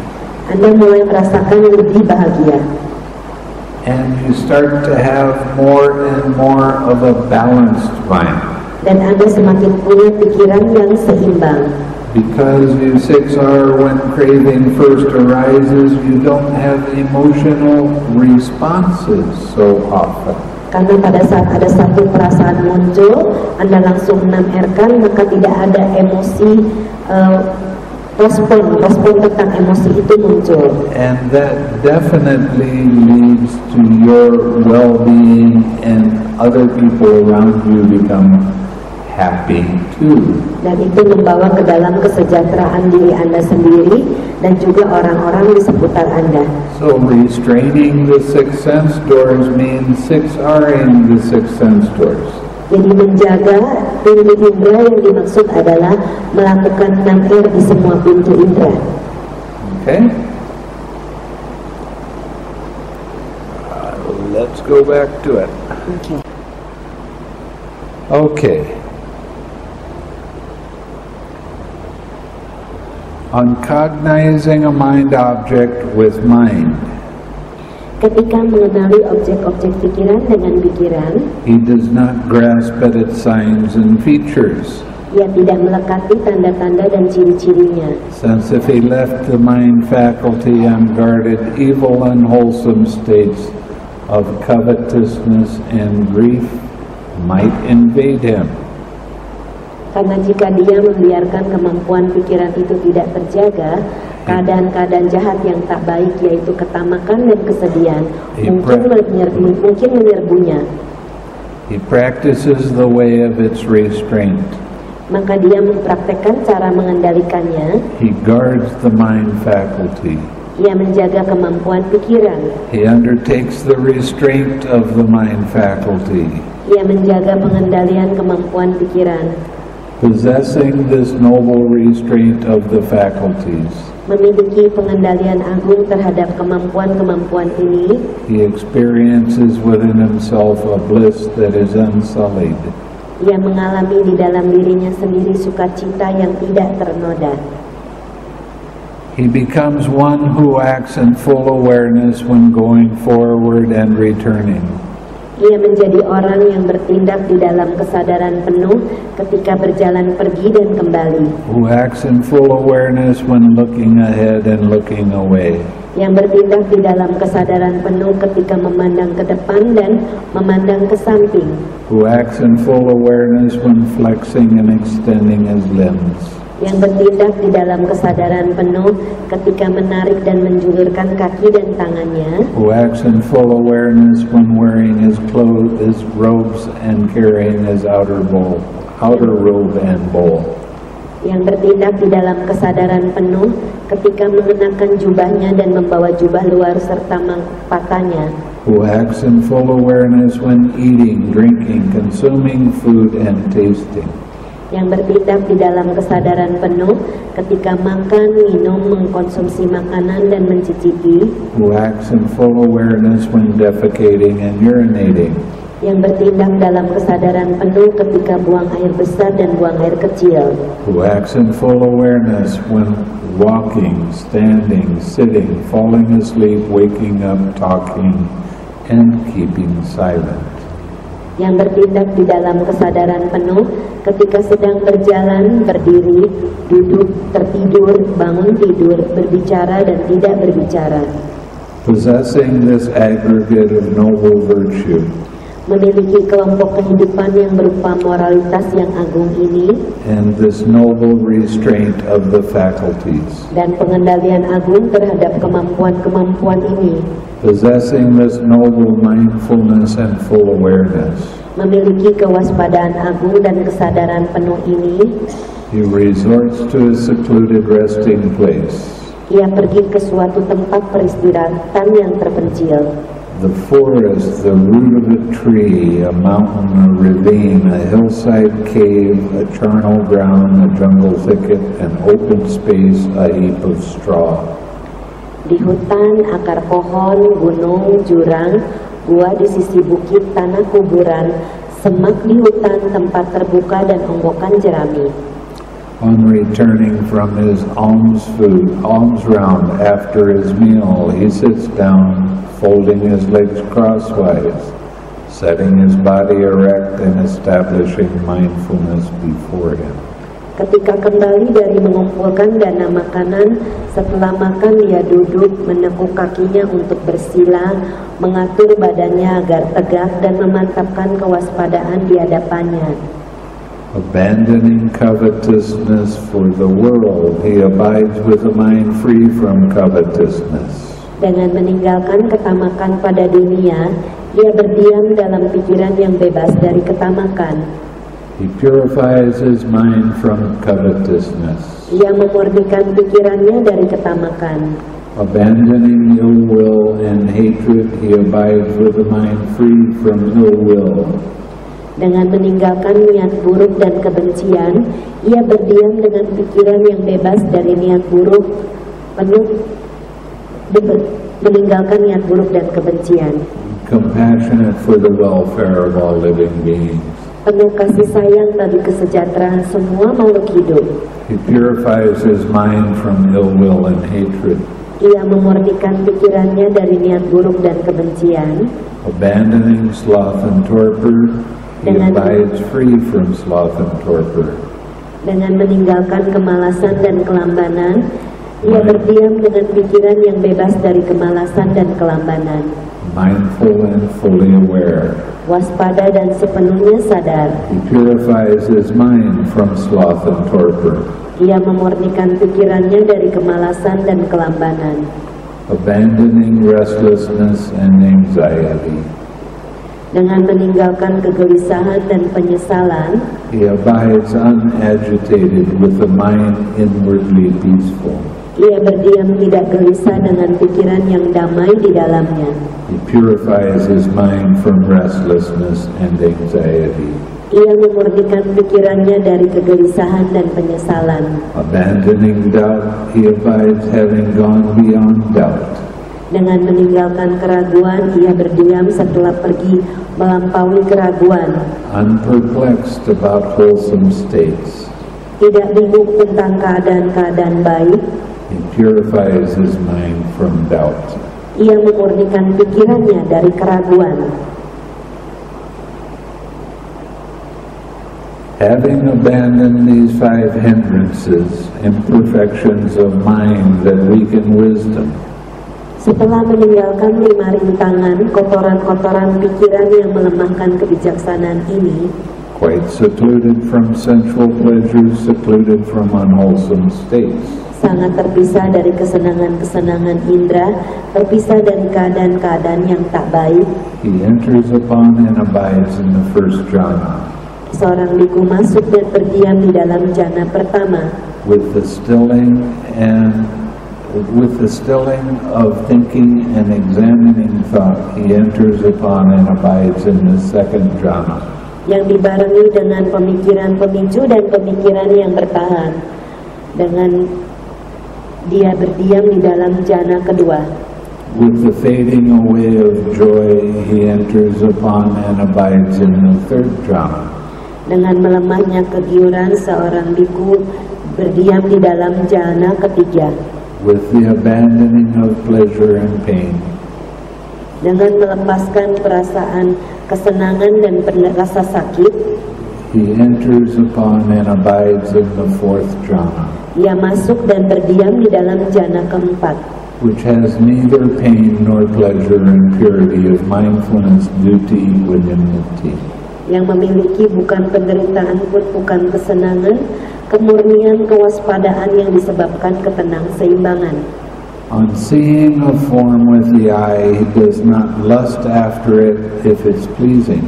Anda mulai merasakan lebih bahagia.
And you start to have more and more of a balanced mind.
Dan Anda semakin punya pikiran yang seimbang.
Because you 6R, when craving first arises, you don't have emotional responses so often.
Karena pada saat ada satu perasaan muncul, Anda langsung 6R-kan, maka tidak ada emosi respon tentang emosi itu muncul.
And that definitely leads to your well-being and other people around you become happy too.
Dan itu membawa ke dalam kesejahteraan diri Anda sendiri dan juga orang-orang di seputar Anda.
So restraining the 6 sense doors means 6Ring the 6 sense doors.
Jadi menjaga pintu indera yang dimaksud adalah melakukan 6R di semua pintu indera.
Okay? Let's go back to it.
Okay.
Okay. On cognizing a mind object with mind,
Ketika mengenali objek-objek pikiran dengan pikiran,
he does not grasp at its signs and features.
ia tidak melekati tanda-tanda dan ciri-cirinya.
Since if he left the mind faculty unguarded, evil unwholesome states of covetousness and grief might invade him.
Karena jika dia membiarkan kemampuan pikiran itu tidak terjaga, keadaan-keadaan jahat yang tak baik, yaitu ketamakan dan kesedihan, mungkin menyerbunya.
He practices the way of its restraint.
Maka dia mempraktekkan cara mengendalikannya.
He guards the mind faculty.
Ia menjaga kemampuan pikiran.
He undertakes the restraint of the mind faculty.
Ia menjaga pengendalian kemampuan pikiran.
Possessing this noble restraint of the faculties,
Memiliki pengendalian agung terhadap kemampuan-kemampuan ini,
he experiences within himself a bliss that is unsullied.
ia mengalami di dalam dirinya sendiri sukacita yang tidak ternoda.
He becomes one who acts in full awareness when going forward and returning.
Ia menjadi orang yang bertindak di dalam kesadaran penuh ketika berjalan pergi dan kembali.
Who acts in full awareness when looking ahead and looking away.
Yang bertindak di dalam kesadaran penuh ketika memandang ke depan dan memandang ke samping.
Who acts in full awareness when flexing and extending his limbs.
Yang bertindak di dalam kesadaran penuh ketika menarik dan menjulurkan kaki dan tangannya.
Who acts in full awareness when wearing his clothes, his robes, and carrying his outer robe and bowl.
Yang bertindak di dalam kesadaran penuh ketika mengenakan jubahnya dan membawa jubah luar serta mangkuk patahnya.
Who acts in full awareness when eating, drinking, consuming food, and tasting.
Yang bertindak di dalam kesadaran penuh ketika makan, minum, mengkonsumsi makanan dan mencicipi.
Who acts in full awareness when defecating and urinating.
Yang bertindak dalam kesadaran penuh ketika buang air besar dan buang air kecil.
Who acts in full awareness when walking, standing, sitting, falling asleep, waking up, talking, and keeping silent.
Yang bertindak di dalam kesadaran penuh ketika sedang berjalan, berdiri, duduk, tertidur, bangun tidur, berbicara dan tidak berbicara.
Possessing this aggregate of noble virtue.
memiliki kelompok kehidupan yang berupa moralitas yang agung ini,
and this noble restraint of the faculties,
dan pengendalian agung terhadap kemampuan-kemampuan ini,
possessing this noble mindfulness and full awareness,
memiliki kewaspadaan agung dan kesadaran penuh ini,
he resorts to a secluded resting place.
Ia pergi ke suatu tempat peristirahatan yang terpencil.
The forest, the root of a tree, a mountain, a ravine, a hillside cave, a charnel ground, a jungle thicket, an open space, a heap of straw.
Di hutan, akar pohon, gunung, jurang, gua di sisi bukit, tanah kuburan, semak di hutan, tempat terbuka dan onggokan jerami.
On returning from his alms round after his meal, he sits down, folding his legs crosswise, setting his body erect and establishing mindfulness before him.
Ketika kembali dari mengumpulkan dana makanan, setelah makan dia duduk, menekuk kakinya untuk bersila, mengatur badannya agar tegak dan memantapkan kewaspadaan di hadapannya.
Abandoning covetousness for the world, he abides with a mind free from covetousness.
Dengan meninggalkan ketamakan pada dunia, ia berdiam dalam pikiran yang bebas dari ketamakan.
He purifies his mind from covetousness.
Ia memurnikan pikirannya dari ketamakan.
Abandoning ill will and hatred, he abides with a mind free from ill will.
Dengan meninggalkan niat buruk dan kebencian, ia berdiam dengan pikiran yang bebas dari niat buruk, meninggalkan niat buruk dan kebencian.
Compassionate for the welfare of all living beings.
Penuh kasih sayang bagi kesejahteraan semua makhluk hidup.
He purifies his mind from ill will and hatred.
Ia memurnikan pikirannya dari niat buruk dan kebencian.
Abandoning sloth and torpor, he abides free from sloth and torpor.
Dengan meninggalkan kemalasan dan kelambanan, ia berdiam dengan pikiran yang bebas dari kemalasan dan kelambanan.
Mindful and fully aware.
Waspada dan sepenuhnya sadar.
He purifies his mind from sloth and torpor.
Ia memurnikan pikirannya dari kemalasan dan kelambanan.
Abandoning restlessness and anxiety.
Dengan meninggalkan kegelisahan dan penyesalan,
he abides unagitated with a mind inwardly peaceful.
Ia berdiam tidak gelisah dengan pikiran yang damai di dalamnya.
He purifies his mind from restlessness and anxiety.
Ia memurnikan pikirannya dari kegelisahan dan penyesalan.
Abandoning doubt, he abides having gone beyond doubt.
Dengan meninggalkan keraguan, ia berdiam setelah pergi melampaui keraguan.
Unperplexed about wholesome states.
Tidak bingung tentang keadaan-keadaan baik.
He purifies his mind from doubt.
Ia memurnikan pikirannya dari keraguan.
Having abandoned these 5 hindrances, imperfections of mind that weaken wisdom,
setelah meninggalkan 5 rintangan, kotoran-kotoran pikiran yang melemahkan kebijaksanaan ini,
quite secluded from sensual pleasures, secluded from unwholesome states,
sangat terpisah dari kesenangan-kesenangan indera, terpisah dari keadaan-keadaan yang tak baik,
he enters upon and abides in the first jhana.
Seorang bhikkhu masuk dan berdiam di dalam jhana pertama.
With the stilling of thinking and examining thought, he enters upon and abides in the second jhana.
Yang dibarengi dengan pemikiran pemicu dan pemikiran yang bertahan. Dengan dia berdiam di dalam jhana kedua.
With the fading away of joy, he enters upon and abides in the third jhana.
Dengan melemahnya kegiuran, seorang bhikkhu berdiam di dalam jhana ketiga.
With the abandoning of pleasure and pain,
dengan melepaskan perasaan kesenangan dan rasa sakit,
he enters upon and abides in the fourth jhana.
Ia masuk dan berdiam di dalam jhana keempat.
which has neither pain nor pleasure, and purity of mindfulness, duty, equanimity.
Yang memiliki bukan penderitaan pun bukan kesenangan, kemurnian, kewaspadaan yang disebabkan ketenang-seimbangan.
On seeing a form with the eye, he does not lust after it if it's pleasing.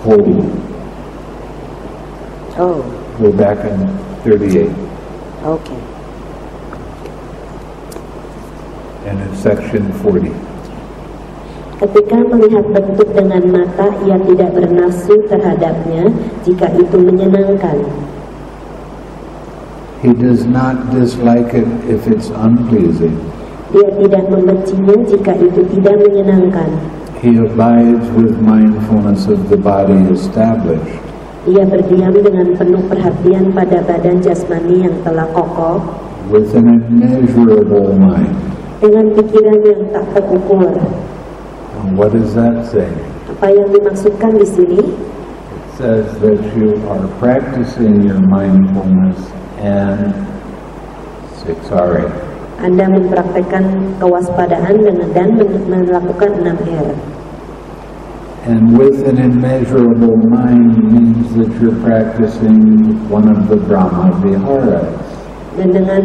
40.
Oh,
Go back in 38.
okay.
And in section 40.
Ketika melihat bentuk dengan mata, ia tidak bernafsu terhadapnya jika itu menyenangkan.
He does not dislike it if it's unpleasing.
Dia tidak membencinya jika itu tidak menyenangkan.
He abides with mindfulness of the body established.
Ia berdiam dengan penuh perhatian pada badan jasmani yang telah kokoh,
with an immeasurable mind.
dengan pikiran yang tak terukur.
And what does that say?
Apa yang dimaksudkan di sini?
It says that you are practicing your mindfulness and 6R.
Anda mempraktekkan kewaspadaan dan melakukan 6R.
And with an immeasurable mind means that you're practicing one of the Brahma Viharas.
Dan dengan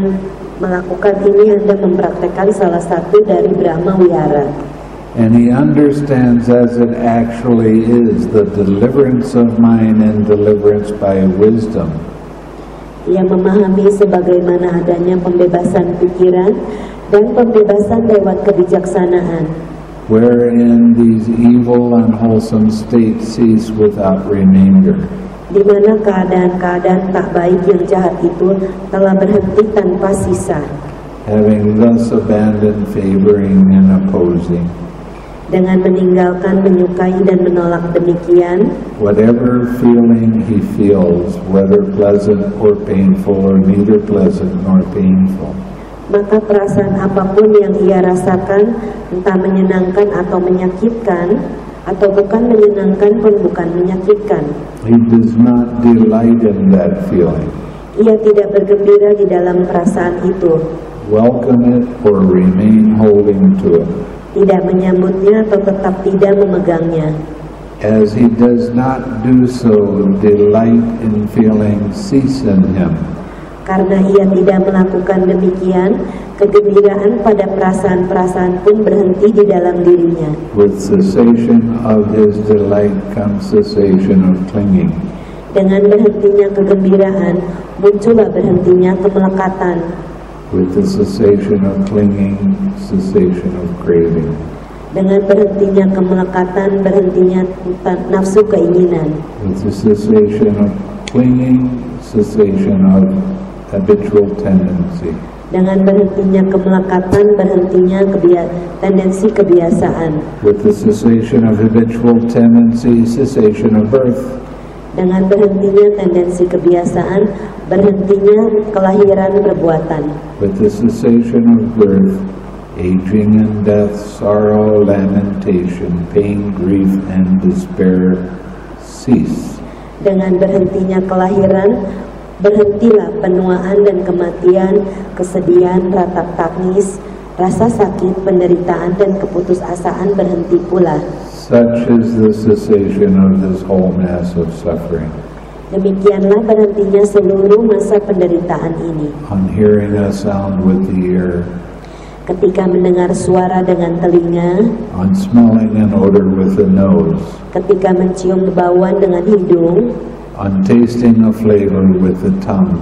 melakukan ini Anda mempraktekkan salah satu dari Brahma Wihara.
And he understands as it actually is the deliverance of mind and deliverance by wisdom.
Ia memahami sebagaimana adanya pembebasan pikiran dan pembebasan lewat kebijaksanaan,
wherein these evil, unwholesome states cease without remainder.
di mana keadaan-keadaan tak baik yang jahat itu telah berhenti tanpa sisa.
Having thus abandoned favoring and opposing,
Dengan meninggalkan, menyukai dan menolak demikian,
whatever feeling he feels, whether pleasant or painful or neither pleasant nor painful,
maka perasaan apapun yang ia rasakan, entah menyenangkan atau menyakitkan, atau bukan menyenangkan pun bukan menyakitkan,
he does not delight in that feeling,
ia tidak bergembira di dalam perasaan itu,
welcome it or remain holding to it.
tidak menyambutnya atau tetap tidak memegangnya.
As he does not do so, delight in feeling cease in him.
Karena ia tidak melakukan demikian, kegembiraan pada perasaan-perasaan pun berhenti di dalam dirinya.
With cessation of his delight comes cessation of clinging.
Dengan berhentinya kegembiraan, muncullah berhentinya kemelekatan.
With the cessation of clinging, cessation of craving.
Dengan berhentinya kemelekatan, berhentinya nafsu keinginan.
With the cessation of clinging, cessation of habitual tendency.
Dengan berhentinya kemelekatan, berhentinya tendensi kebiasaan.
With the cessation of habitual tendency, cessation of birth.
Dengan berhentinya tendensi kebiasaan, berhentinya kelahiran perbuatan.
With the cessation of birth, aging and death, sorrow, lamentation, pain, grief, and despair cease.
Dengan berhentinya kelahiran, berhentilah penuaan dan kematian, kesedihan, ratap tangis, rasa sakit, penderitaan, dan keputusasaan berhenti pula.
Such is the cessation of this whole mass of suffering.
Demikianlah berhentinya seluruh masa penderitaan ini.
On hearing a sound with the ear,
Ketika mendengar suara dengan telinga,
on smelling an odor with the nose,
ketika mencium bauan dengan hidung,
on tasting a flavor with the tongue,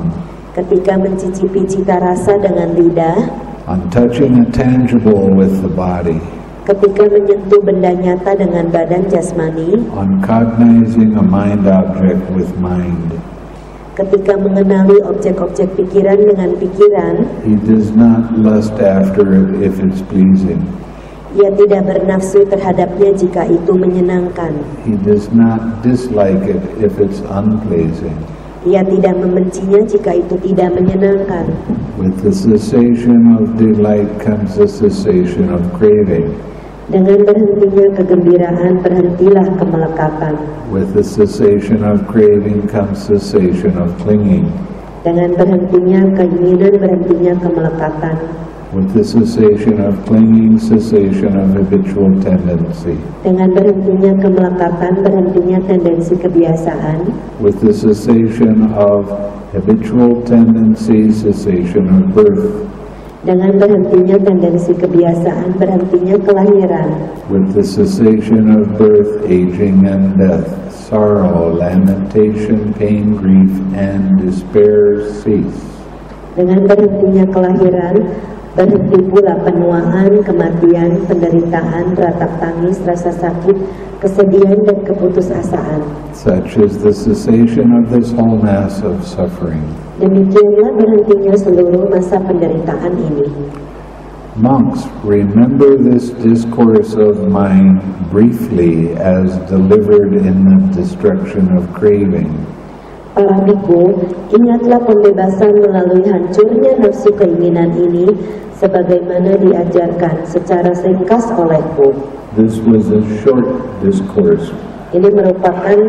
ketika mencicipi cita rasa dengan lidah,
on touching a tangible with the body,
ketika menyentuh benda nyata dengan badan jasmani,
on cognizing a mind object with mind.
ketika mengenali objek-objek pikiran dengan pikiran,
He does not lust after it if it's pleasing.
ia tidak bernafsu terhadapnya jika itu menyenangkan.
He does not dislike it if it's unpleasing.
Ia tidak membencinya jika itu tidak menyenangkan.
With the cessation of delight comes the cessation of craving.
Dengan berhentinya kegembiraan, berhentilah kemelekatan.
With the cessation of craving comes cessation of clinging.
Dengan berhentinya keinginan, berhentinya kemelekatan.
With the cessation of clinging, cessation of habitual tendency.
Dengan berhentinya kemelekatan, berhentinya tendensi kebiasaan.
With the cessation of habitual tendency, cessation of birth.
Dengan berhentinya tendensi kebiasaan, berhentinya kelahiran.
With the cessation of birth, aging and death, sorrow, lamentation, pain, grief, and despair cease.
Dengan berhentinya kelahiran, berhenti pula penuaan, kematian, penderitaan, ratap tangis, rasa sakit, kesedihan, dan keputusasaan.
Such is the cessation of this whole mass of suffering.
Demikianlah berhentinya seluruh masa penderitaan ini.
Monks, remember this discourse of mine briefly as delivered in the destruction of craving.
Para bhikkhu, ingatlah pembebasan melalui hancurnya nafsu keinginan ini sebagaimana diajarkan secara ringkas olehku.
This was a short discourse.
Ini merupakan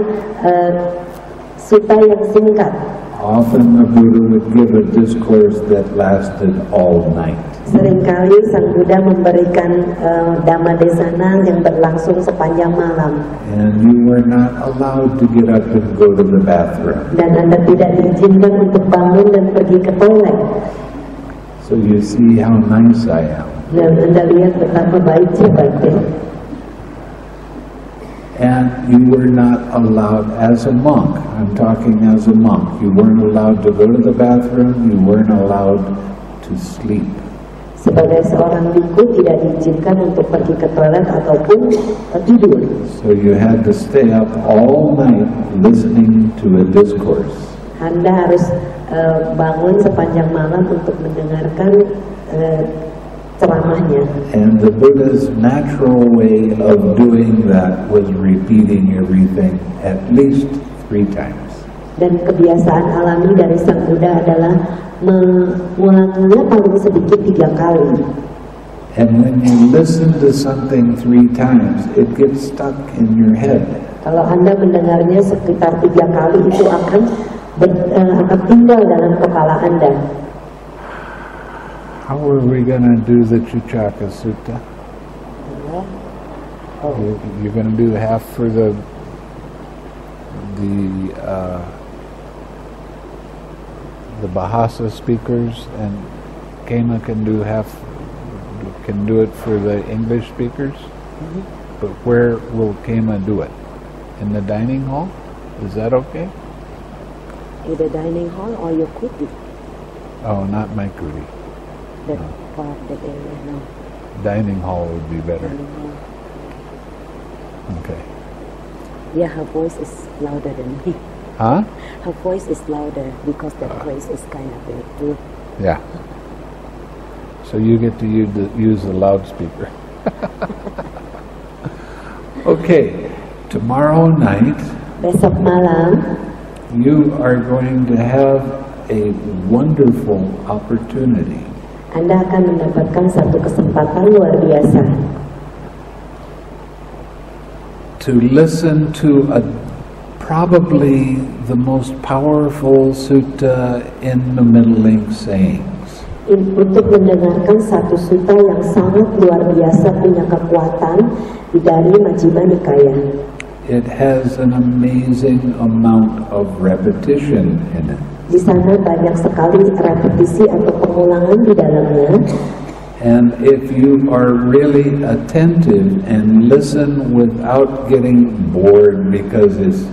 sutta yang singkat.
Often the Buddha would give a discourse that lasted all night.
Seringkali Sang Buddha memberikan dhamma desana yang berlangsung sepanjang malam.
And you were not allowed to get up and go to the bathroom.
Dan Anda tidak diizinkan untuk bangun dan pergi ke toilet.
So you see how nice I am.
Dan Anda lihat betapa baik saya.
And you were not allowed as a monk, I'm talking as a monk, you weren't allowed to go to the bathroom, you weren't allowed to sleep.
Sebagai seorang bhikkhu tidak diizinkan untuk pergi ke toilet ataupun tidur.
So you had to stay up all night listening to a discourse.
Anda harus bangun sepanjang malam untuk mendengarkan ceramahnya.
And the Buddha's natural way of doing that was repeating everything at least 3 times.
Dan kebiasaan alami dari Sang Buddha adalah mengulanginya paling sedikit 3 kali.
And when you listen to something 3 times, it gets stuck in your head.
Kalau Anda mendengarnya sekitar 3 kali, itu akan tinggal dalam kepala Anda.
How are we going to do the Chuchaka Sutta? You're going to do half for the Bahasa speakers, and Kema can do it for the English speakers. But where will Kema do it? In the dining hall? Is that okay?
In the dining hall or your kuti?
Oh, not my kuti.
That part, that area, no.
Dining hall would be better. Okay.
Yeah, her voice is louder than me.
Huh?
Her voice is louder because that place is kind of big too.
Yeah. So you get to use the loudspeaker. Okay. Tomorrow night,
besok malam,
you are going to have a wonderful opportunity.
Anda akan mendapatkan satu kesempatan luar biasa.
To listen to probably the most powerful sutta in the Middle Link sayings.
Untuk mendengarkan satu sutta yang sangat luar biasa punya kekuatan dari Majjhima Nikaya.
It has an amazing amount of repetition in it.
Di sana banyak sekali repetisi atau pengulangan di dalamnya.
And if you are really attentive and listen without getting bored because it's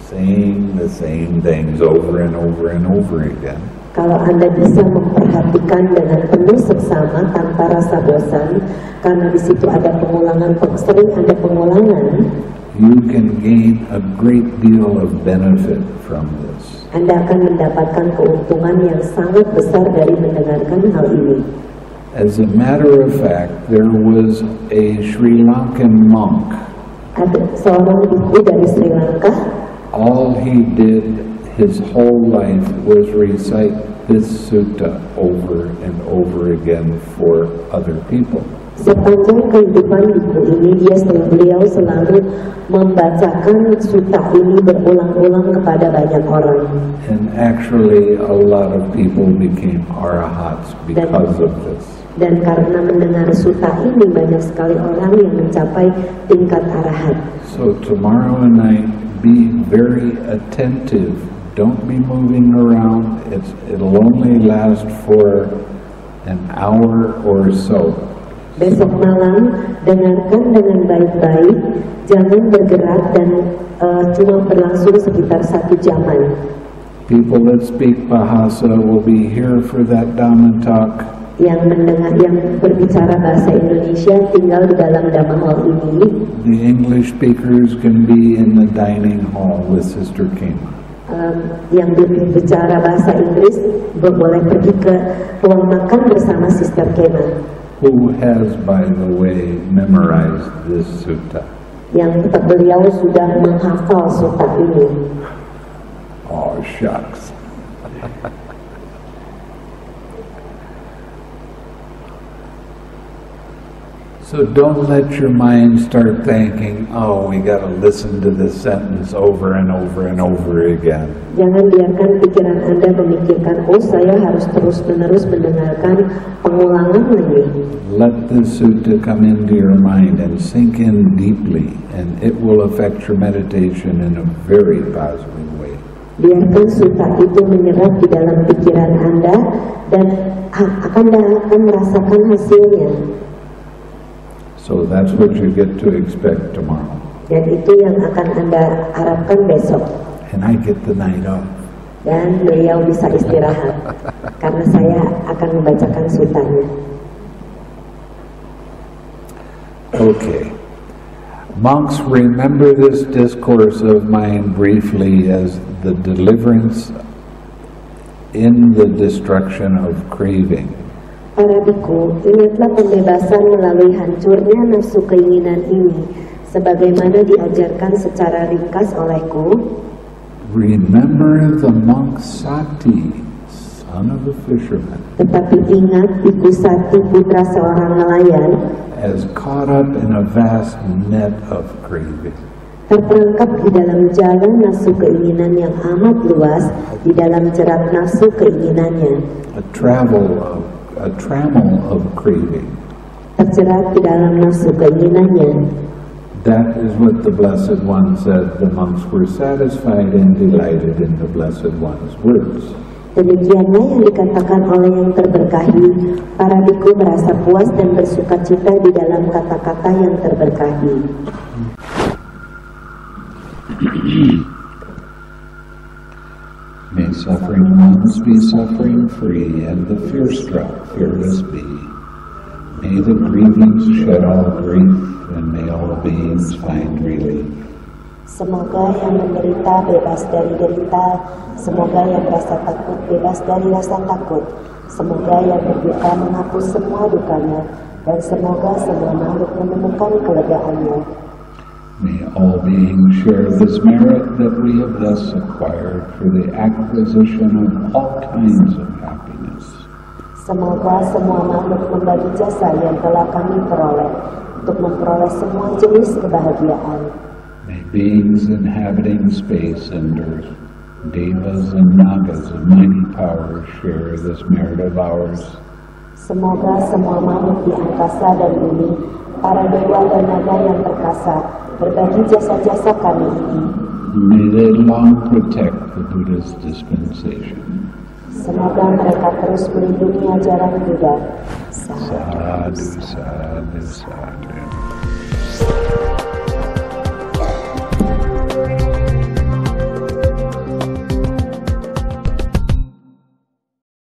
saying the same things over and over and over again.
Kalau Anda bisa memperhatikan dengan penuh seksama tanpa rasa bosan, karena di situ ada pengulangan, sering ada pengulangan,
you can gain a great deal of benefit from this.
Anda akan mendapatkan keuntungan yang sangat besar dari mendengarkan hal ini.
As a matter of fact, there was a Sri Lankan monk.
Ada seorang bhikkhu dari Sri Lanka.
All he did his whole life was recite this sutta over and over again for other people.
Sepanjang kehidupan bhikkhu ini beliau selalu membacakan sutta ini berulang-ulang kepada banyak orang.
And actually a lot of people became arahats because of this.
Dan karena mendengar sutta ini banyak sekali orang yang mencapai tingkat arahat.
So tomorrow night be very attentive. Don't be moving around. It'll only last for an hour or so.
Besok malam dengarkan dengan baik-baik, jangan bergerak dan cuma berlangsung sekitar 1 jaman.
People that speak Bahasa will be here for that Dhamma talk.
Yang berbicara bahasa Indonesia tinggal di dalam Dhamma Hall ini.
The English speakers can be in the dining hall with Sister Kema.
Yang berbicara bahasa Inggris boleh pergi ke ruang makan bersama Sister Kema.
Who has, by the way, memorized this sutta?
Yang beliau sudah menghafal sutta ini.
Oh, shucks. So don't let your mind start thinking, oh, we got to listen to this sentence over and over and over again.
Jangan biarkan pikiran Anda memikirkan, oh saya harus terus-menerus mendengarkan pengulangan lagi.
Let the sutta come into your mind and sink in deeply, and it will affect your meditation in a very positive way.
Biarkan sutta itu menyerap di dalam pikiran Anda dan Anda akan merasakan hasilnya.
So that's what you get to expect tomorrow.
Dan itu yang akan Anda harapkan besok.
And I get the night off.
Dan beliau bisa istirahat karena saya akan membacakan suttanya.
Okay. Monks, remember this discourse of mine briefly as the deliverance in the destruction of craving.
Para bhikkhu, ingatlah pembebasan melalui hancurnya nafsu keinginan ini, sebagaimana diajarkan secara ringkas olehku.
Remember the monk Sāti, son of a fisherman,
Tetapi ingat bhikkhu Sāti, putra seorang nelayan,
as caught up in a vast net of craving.
terperangkap di dalam jalan nafsu keinginan yang amat luas, di dalam jerat nafsu keinginannya.
A trammel of craving.
Terjerat di dalam nafsu keinginannya.
That is what the Blessed One said. The monks were satisfied and delighted in the Blessed One's words.
Demikianlah yang dikatakan oleh yang terberkahi. Para bhikkhu merasa puas dan bersukacita di dalam kata-kata yang terberkahi.
May suffering ones be suffering free, and the fear-struck fearless be. May the grieving shed all grief, and may all beings find relief.
Semoga yang menderita bebas dari derita, semoga yang merasa takut bebas dari rasa takut, semoga yang berduka menghapus semua dukanya, dan semoga semua makhluk menemukan kelegaannya.
May all beings share this merit that we have thus acquired for the acquisition of all kinds of happiness.
Semoga semua makhluk membagi jasa yang telah kami peroleh untuk memperoleh semua jenis kebahagiaan.
May beings inhabiting space and earth, devas and nagas of mighty power share this merit of ours.
Semoga semua makhluk di angkasa dan bumi, para dewa dan naga yang perkasa, berbagi jasa-jasa kami ini.
May they long protect the Buddha's dispensation.
Semoga mereka terus melindungi ajaran Buddha.
Sadhu, sadhu, sadhu.